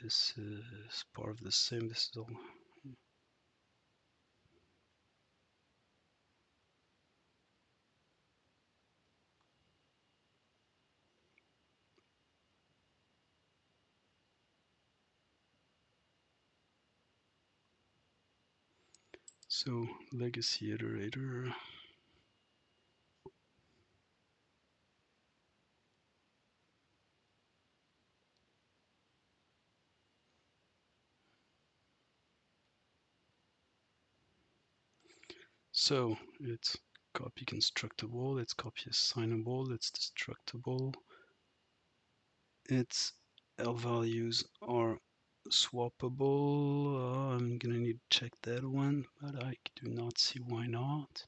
This is part of the same. This is all. So legacy iterator. So it's copy constructible, it's copy assignable, it's destructible, its L values are swappable. I'm gonna need to check that one, but I do not see why not.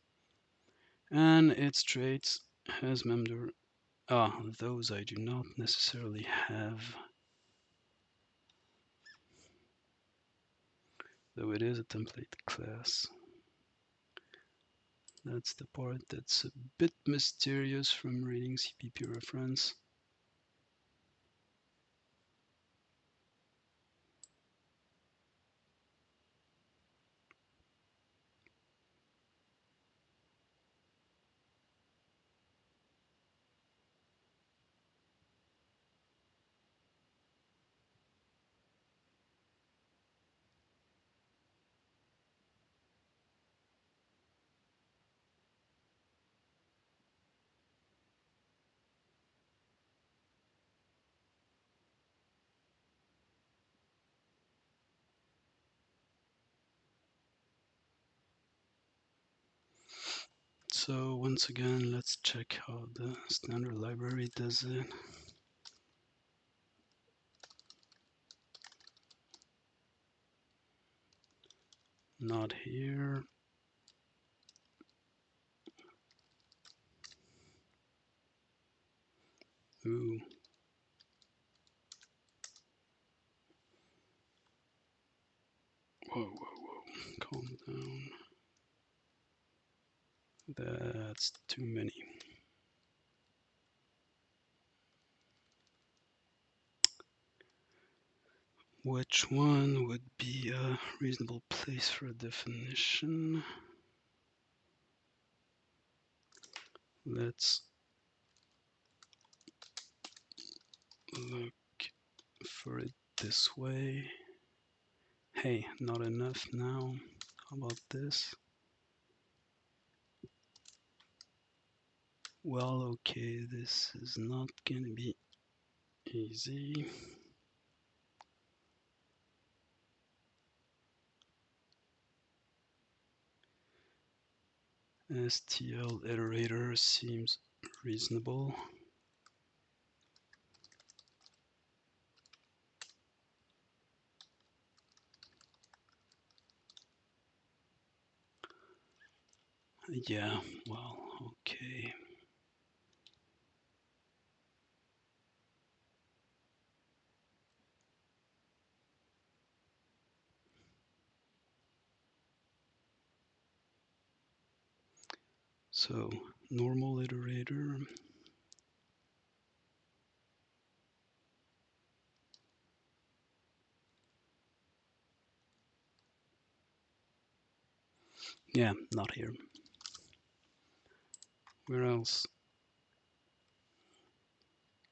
And its traits has member. Those I do not necessarily have, though it is a template class. That's the part that's a bit mysterious from reading CPP reference. So once again, let's check how the standard library does it. Not here. Ooh. Whoa, whoa, whoa. Calm down. That's too many. Which one would be a reasonable place for a definition? Let's look for it this way. Hey, not enough now. How about this? Well, okay, this is not gonna be easy. STL iterator seems reasonable. Yeah, well, okay. So, normal iterator. Yeah, not here. Where else?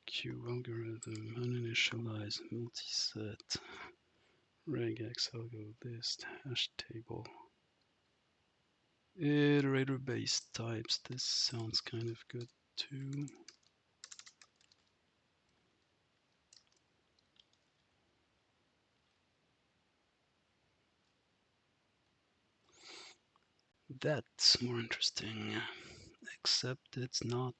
Q algorithm, uninitialized, multiset, regex algo list, hash table. Iterator based types. This sounds kind of good too. That's more interesting, except it's not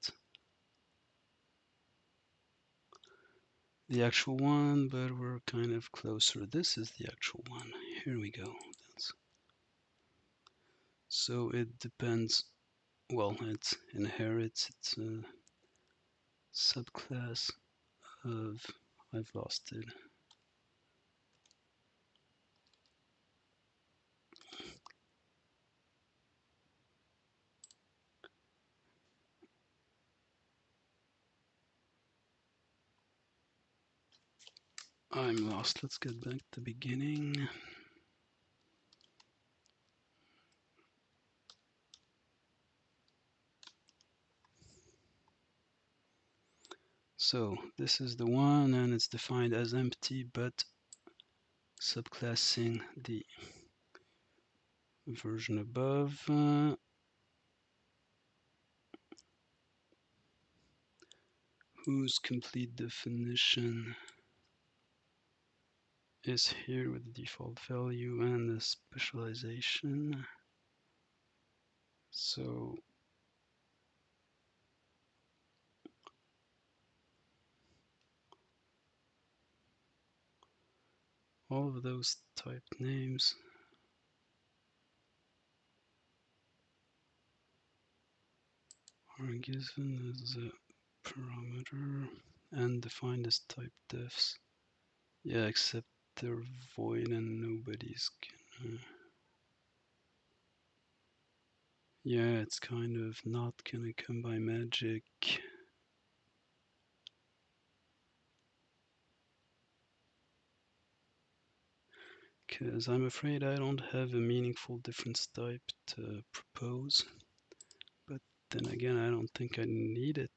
the actual one, but we're kind of closer. This is the actual one. Here we go. So it depends. Well, it inherits. It's a subclass of. I've lost it. I'm lost. Let's get back to the beginning. So this is the one, and it's defined as empty, but subclassing the version above. Whose complete definition is here with the default value and the specialization. So all of those type names are given as a parameter and defined as type defs. Yeah, except they're void and nobody's gonna. Yeah, it's kind of not gonna come by magic. Because I'm afraid I don't have a meaningful difference type to propose. But then again, I don't think I need it.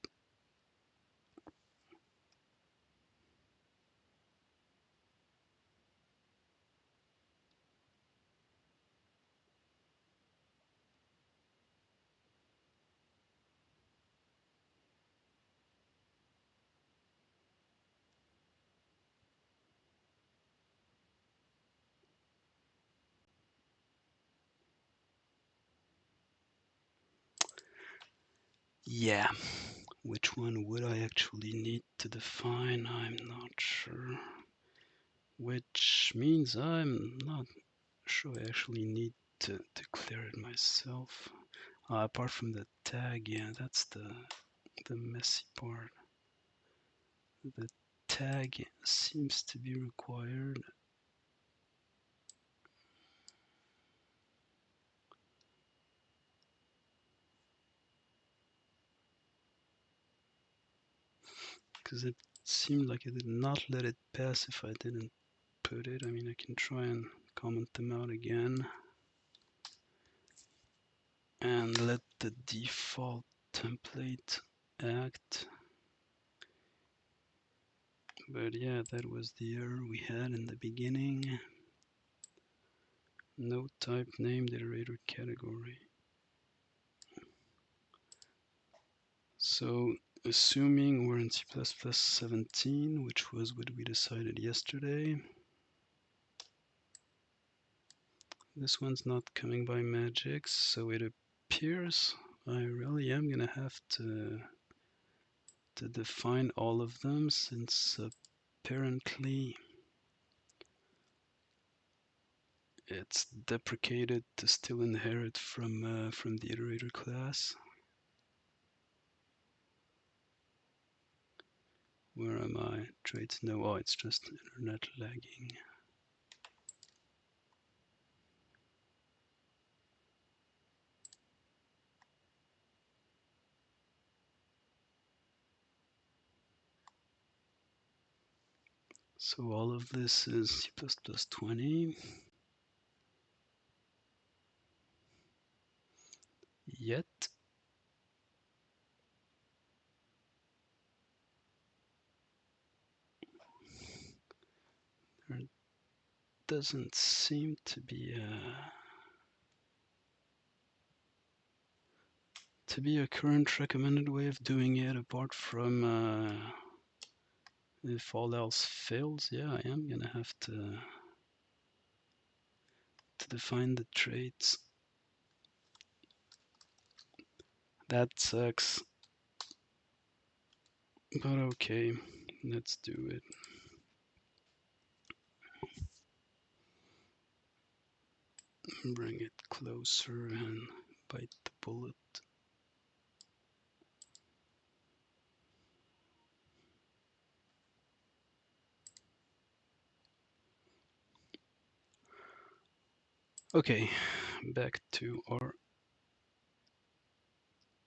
Yeah, which one would I actually need to define? I'm not sure. Which means I'm not sure I actually need to declare it myself. Apart from the tag, yeah, that's the messy part. The tag seems to be required. Because it seemed like it did not let it pass if I didn't put it. I mean, I can try and comment them out again. And let the default template act. But yeah, that was the error we had in the beginning. No type named iterator category. So assuming we're in C++ 17, which was what we decided yesterday, this one's not coming by magic, so it appears I really am gonna have to define all of them, since apparently it's deprecated to still inherit from the iterator class. Where am I? Traits? No, oh, it's just internet lagging. So all of this is C++ 20. Yet there doesn't seem to be a current recommended way of doing it, apart from if all else fails. Yeah, I am gonna have to define the traits That sucks. But okay, let's do it. Bring it closer and bite the bullet. Okay, back to our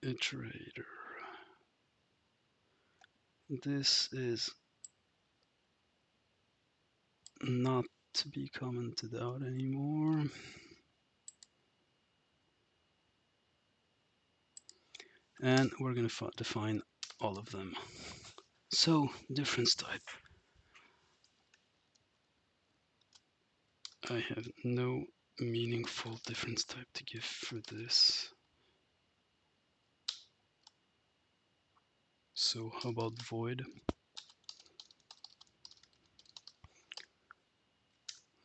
iterator. This is not to be commented out anymore. And we're going to define all of them. So, difference type. I have no meaningful difference type to give for this. So how about void?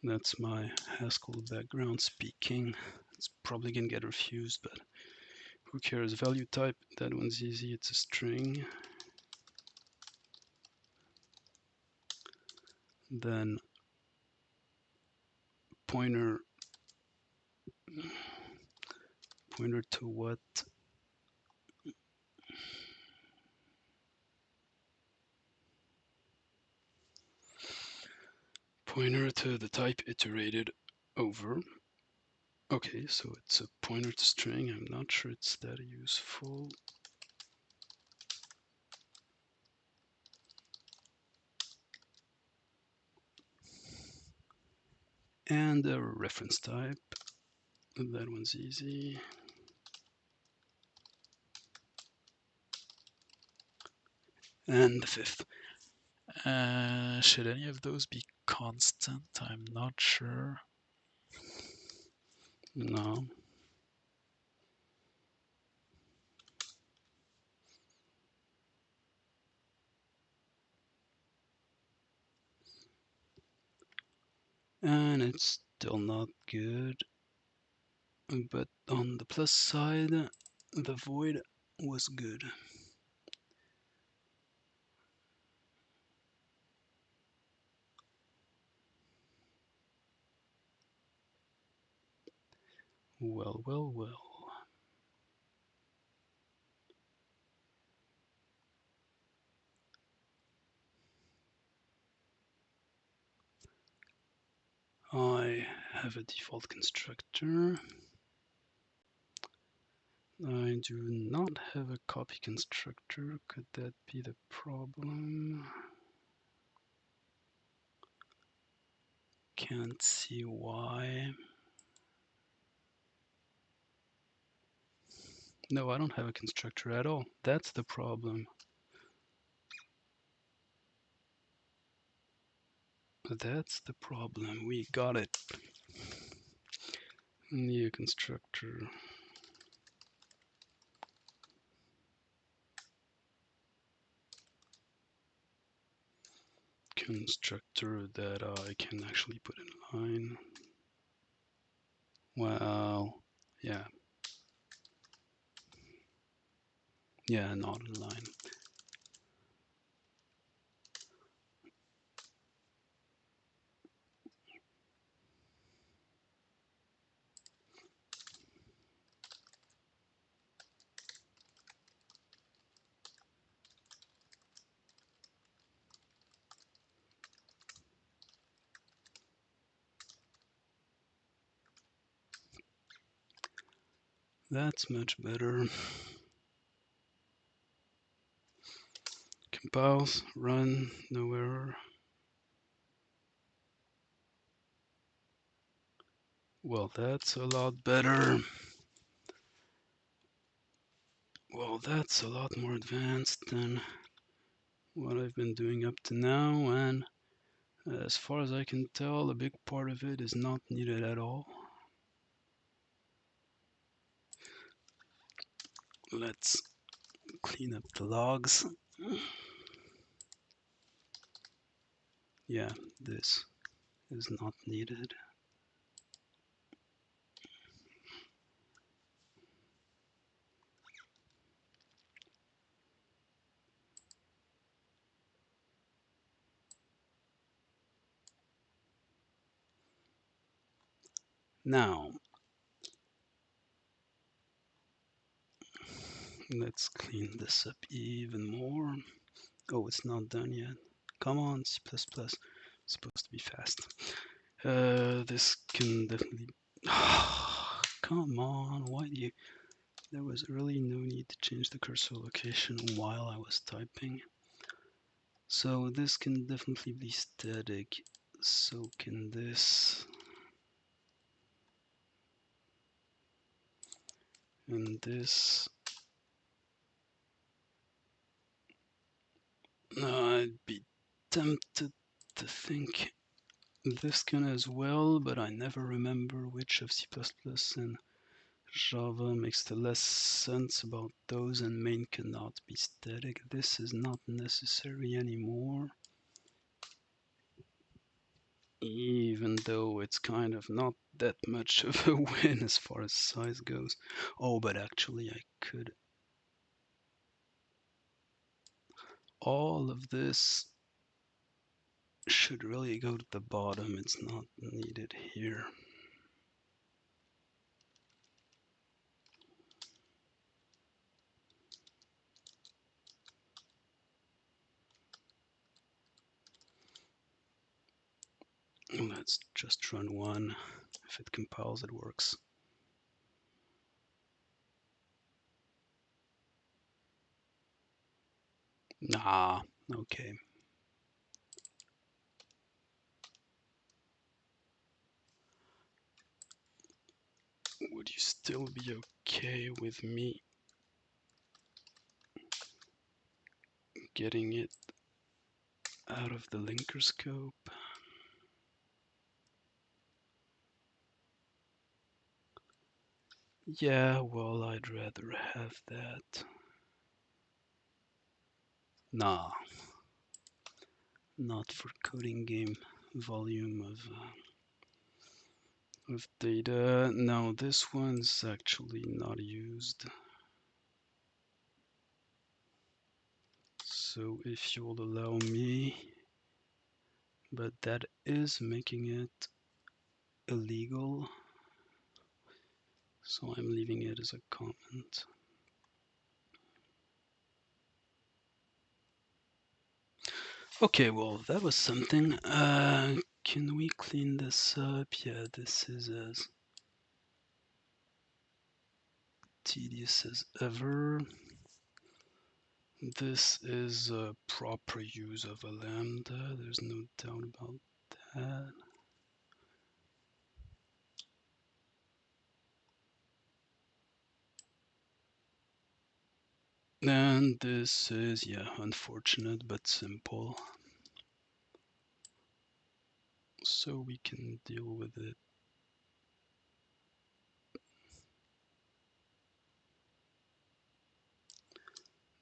That's my Haskell background speaking. It's probably gonna get refused, but who cares? Value type, that one's easy, it's a string. Then pointer to what? Pointer to the type iterated over. Okay, so it's a pointer to string. I'm not sure it's that useful. And a reference type. That one's easy. And the fifth. Should any of those be constant? I'm not sure. No. And it's still not good. But on the plus side, the void was good. Well, well, well. I have a default constructor. I do not have a copy constructor. Could that be the problem? Can't see why. No, I don't have a constructor at all. That's the problem. That's the problem. We got it. New constructor. Constructor that I can actually put in line. Well, yeah. Yeah, not in line. That's much better. Compiles, run, no error. Well, that's a lot better. Well, that's a lot more advanced than what I've been doing up to now, and as far as I can tell, a big part of it is not needed at all. Let's clean up the logs. Yeah, this is not needed. Now, let's clean this up even more. Oh, it's not done yet. Come on, C++. It's supposed to be fast. This can definitely... Come on, why do you... There was really no need to change the cursor location while I was typing. So this can definitely be static. So can this. And this. I'd be tempted to think this can as well, but I never remember which of C++ and Java makes the less sense about those, and main cannot be static. This is not necessary anymore, even though it's kind of not that much of a win as far as size goes. Oh, but actually I could... All of this should really go to the bottom. It's not needed here. Let's just run one. If it compiles, it works. Nah, okay. Would you still be okay with me getting it out of the linker scope? Yeah, well, I'd rather have that. Nah, not for coding game volume of data. No, this one's actually not used. So if you'll allow me, but that is making it illegal. So I'm leaving it as a comment. Okay, well, that was something. Can we clean this up? Yeah, this is as tedious as ever. This is a proper use of a lambda. There's no doubt about that. And this is, yeah, unfortunate but simple. So we can deal with it.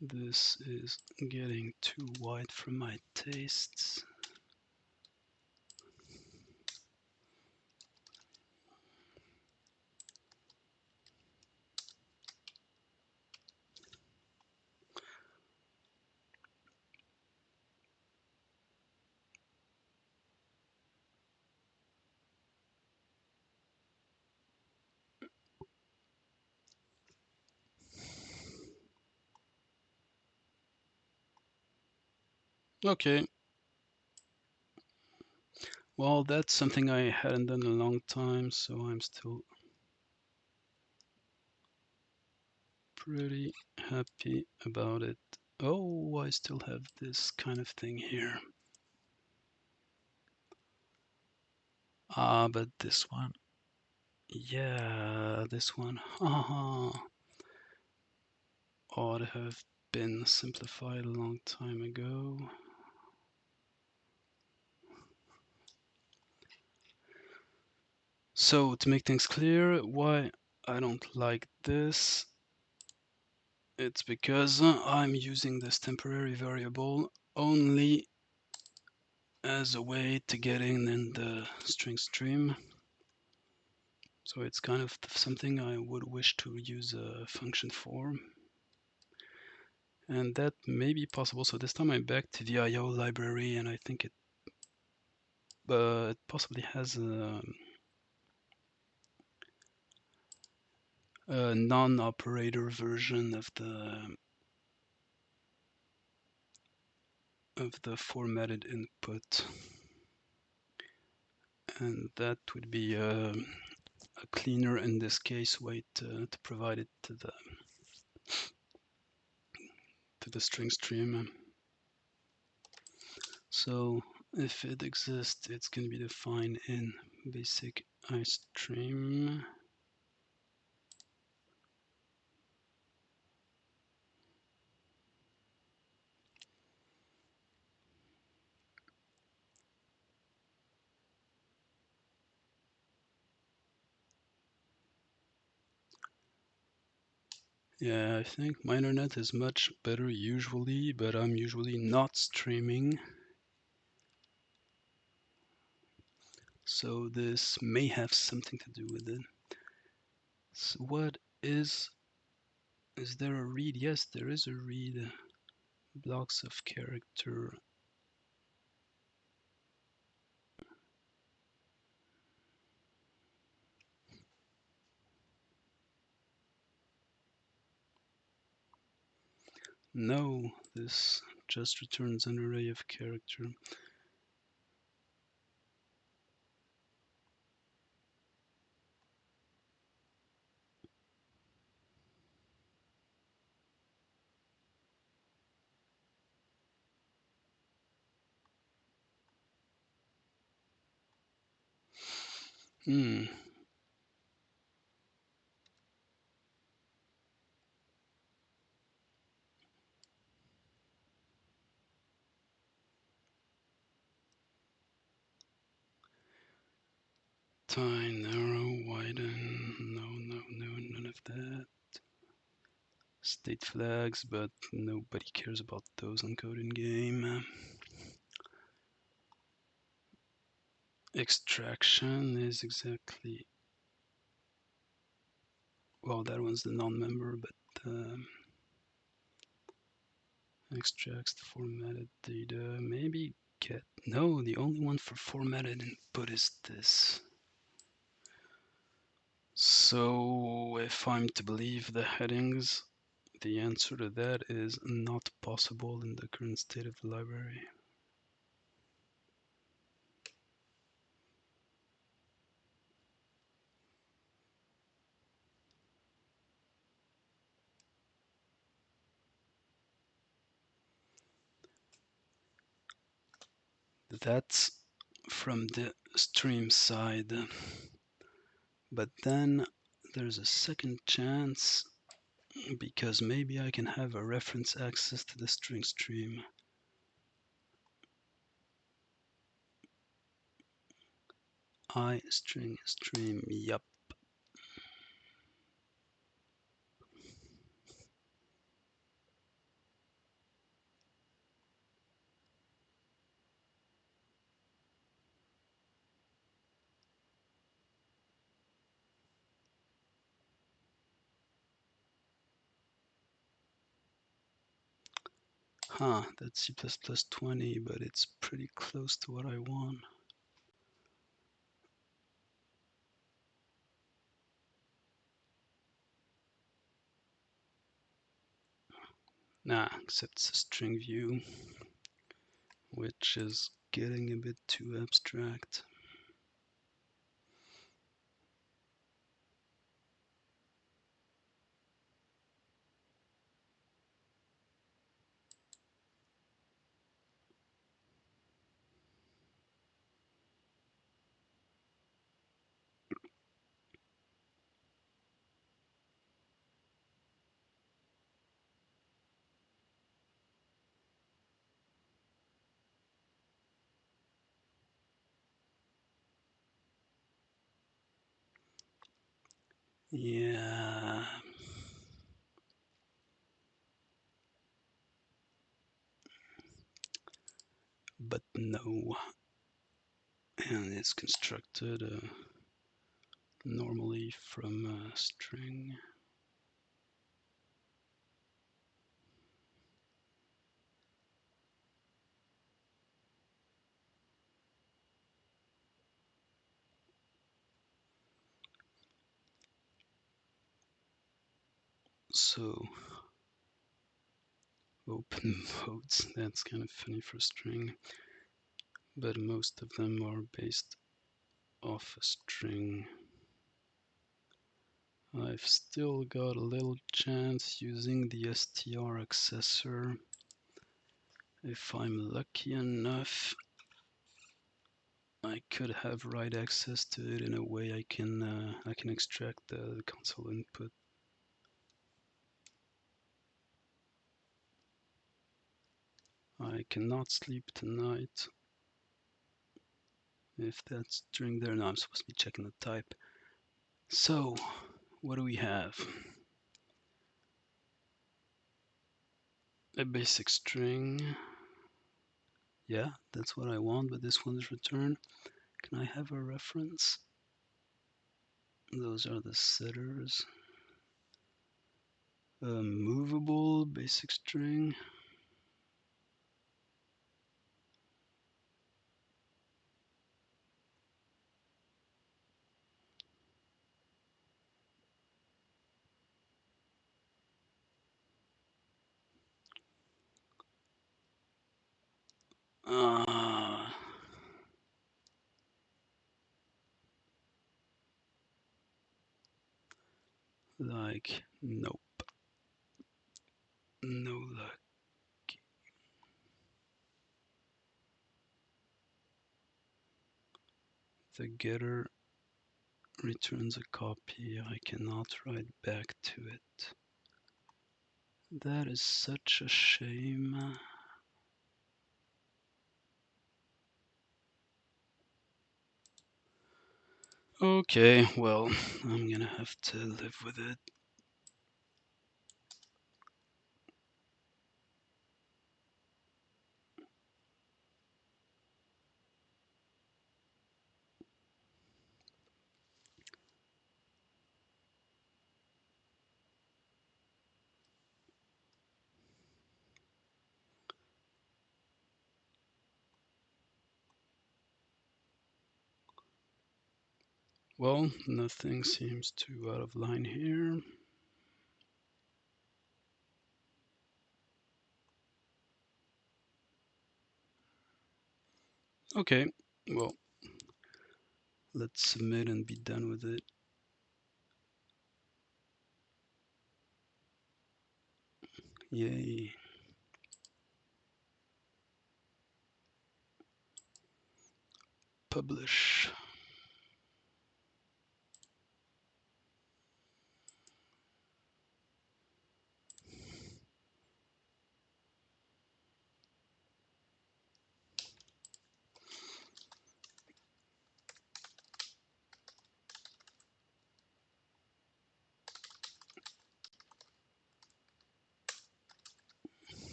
This is getting too wide for my tastes. Okay. Well, that's something I hadn't done in a long time, so I'm still pretty happy about it. Oh, I still have this kind of thing here. But This one. yeah, this one haha, ought to have been simplified a long time ago. So to make things clear, why I don't like this, it's because I'm using this temporary variable only as a way to get in the string stream. So it's kind of something I would wish to use a function for. And that may be possible. So this time I'm back to the IO library, and I think it possibly has a non-operator version of the formatted input, and that would be a cleaner, in this case, way to provide it to the string stream. So if it exists, it's going to be defined in basic iStream. Yeah, I think my internet is much better usually, but I'm usually not streaming. So this may have something to do with it. So what is there a read? Yes, there is a read. Blocks of character. No, this just returns an array of character. Hmm. Tie, narrow, widen. No, none of that. State flags, but nobody cares about those on code in game. Extraction is exactly, well, that one's the non-member, but extracts the formatted data. Maybe get, no, the only one for formatted input is this. So if I'm to believe the headings, the answer to that is not possible in the current state of the library. That's from the stream side. But then there's a second chance, because maybe I can have a reference access to the string stream. String stream, yup. Huh, that's C++20, but it's pretty close to what I want. Nah, except it's a string view, which is getting a bit too abstract. Yeah. But no. And it's constructed normally from a string. also open modes. That's kind of funny for string, but most of them are based off a string. I've still got a little chance using the str accessor. If I'm lucky enough, I could have write access to it in a way I can extract the console input. I cannot sleep tonight. If that's during there, no, I'm supposed to be checking the type. So, what do we have? A basic string. Yeah, that's what I want, but this one's return. Can I have a reference? Those are the setters. A movable basic string. Like, nope. No luck. The getter returns a copy. I cannot write back to it. That is such a shame. Okay, well, I'm gonna have to live with it. Well, nothing seems too out of line here. Okay, well, let's submit and be done with it. Yay. Publish.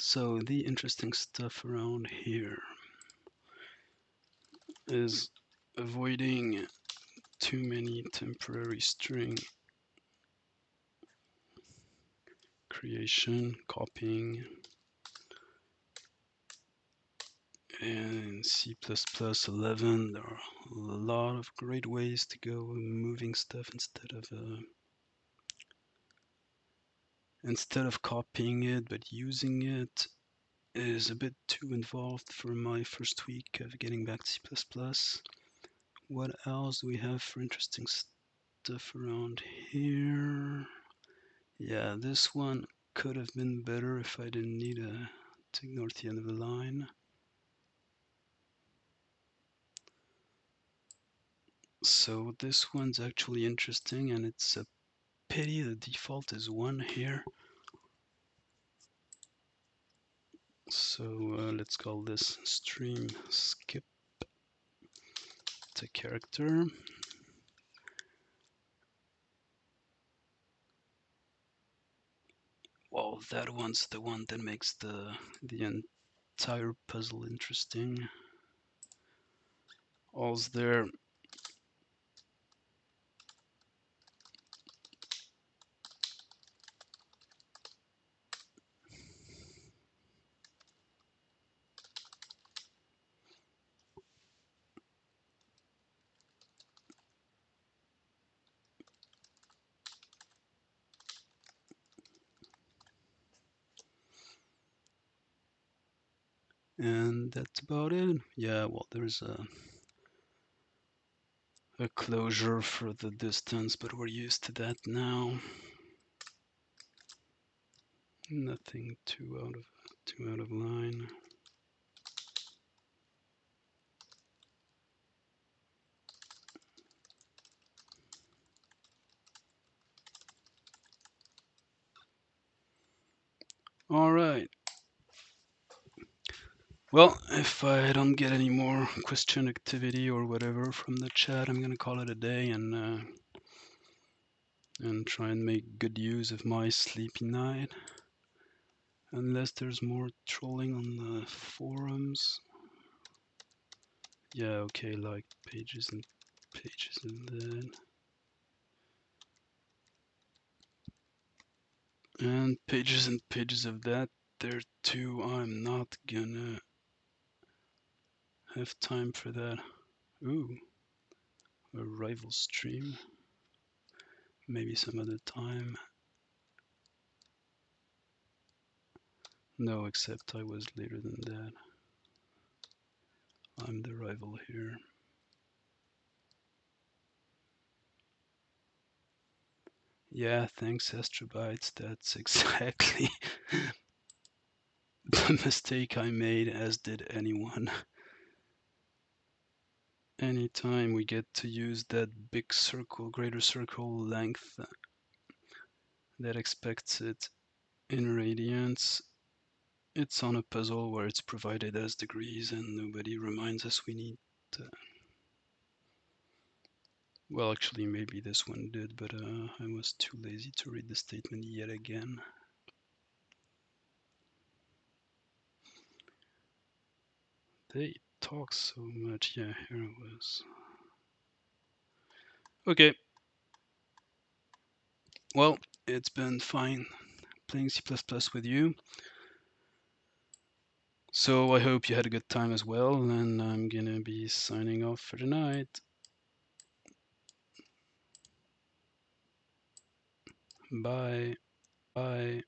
So the interesting stuff around here is avoiding too many temporary string creation, copying, and in C++11 there are a lot of great ways to go moving stuff instead of copying it, but using it is a bit too involved for my first week of getting back to C++. What else do we have for interesting stuff around here? Yeah, this one could have been better if I didn't need to ignore the end of the line. So this one's actually interesting, and it's a pity the default is 1 here. So let's call this stream skip to character. Well, that one's the one that makes the entire puzzle interesting. All's there. And that's about it. Yeah, well, there's a closure for the distance, but we're used to that now. Nothing too out of line. All right. Well, if I don't get any more question activity or whatever from the chat, I'm gonna call it a day and try and make good use of my sleepy night. Unless there's more trolling on the forums. Yeah, okay, like pages and pages of that. And pages of that there too. I'm not gonna have time for that. Ooh, a rival stream. Maybe some other time. No, except I was later than that. I'm the rival here. Yeah, thanks, Astrobytes. That's exactly the mistake I made, as did anyone. Anytime we get to use that big circle, greater circle length that expects it in radians, it's on a puzzle where it's provided as degrees and nobody reminds us we need to. Well, actually, maybe this one did, but I was too lazy to read the statement yet again. They talk so much. Yeah, here it was. Okay. Well, it's been fine playing C++ with you. So I hope you had a good time as well, and I'm gonna be signing off for tonight. Bye. Bye.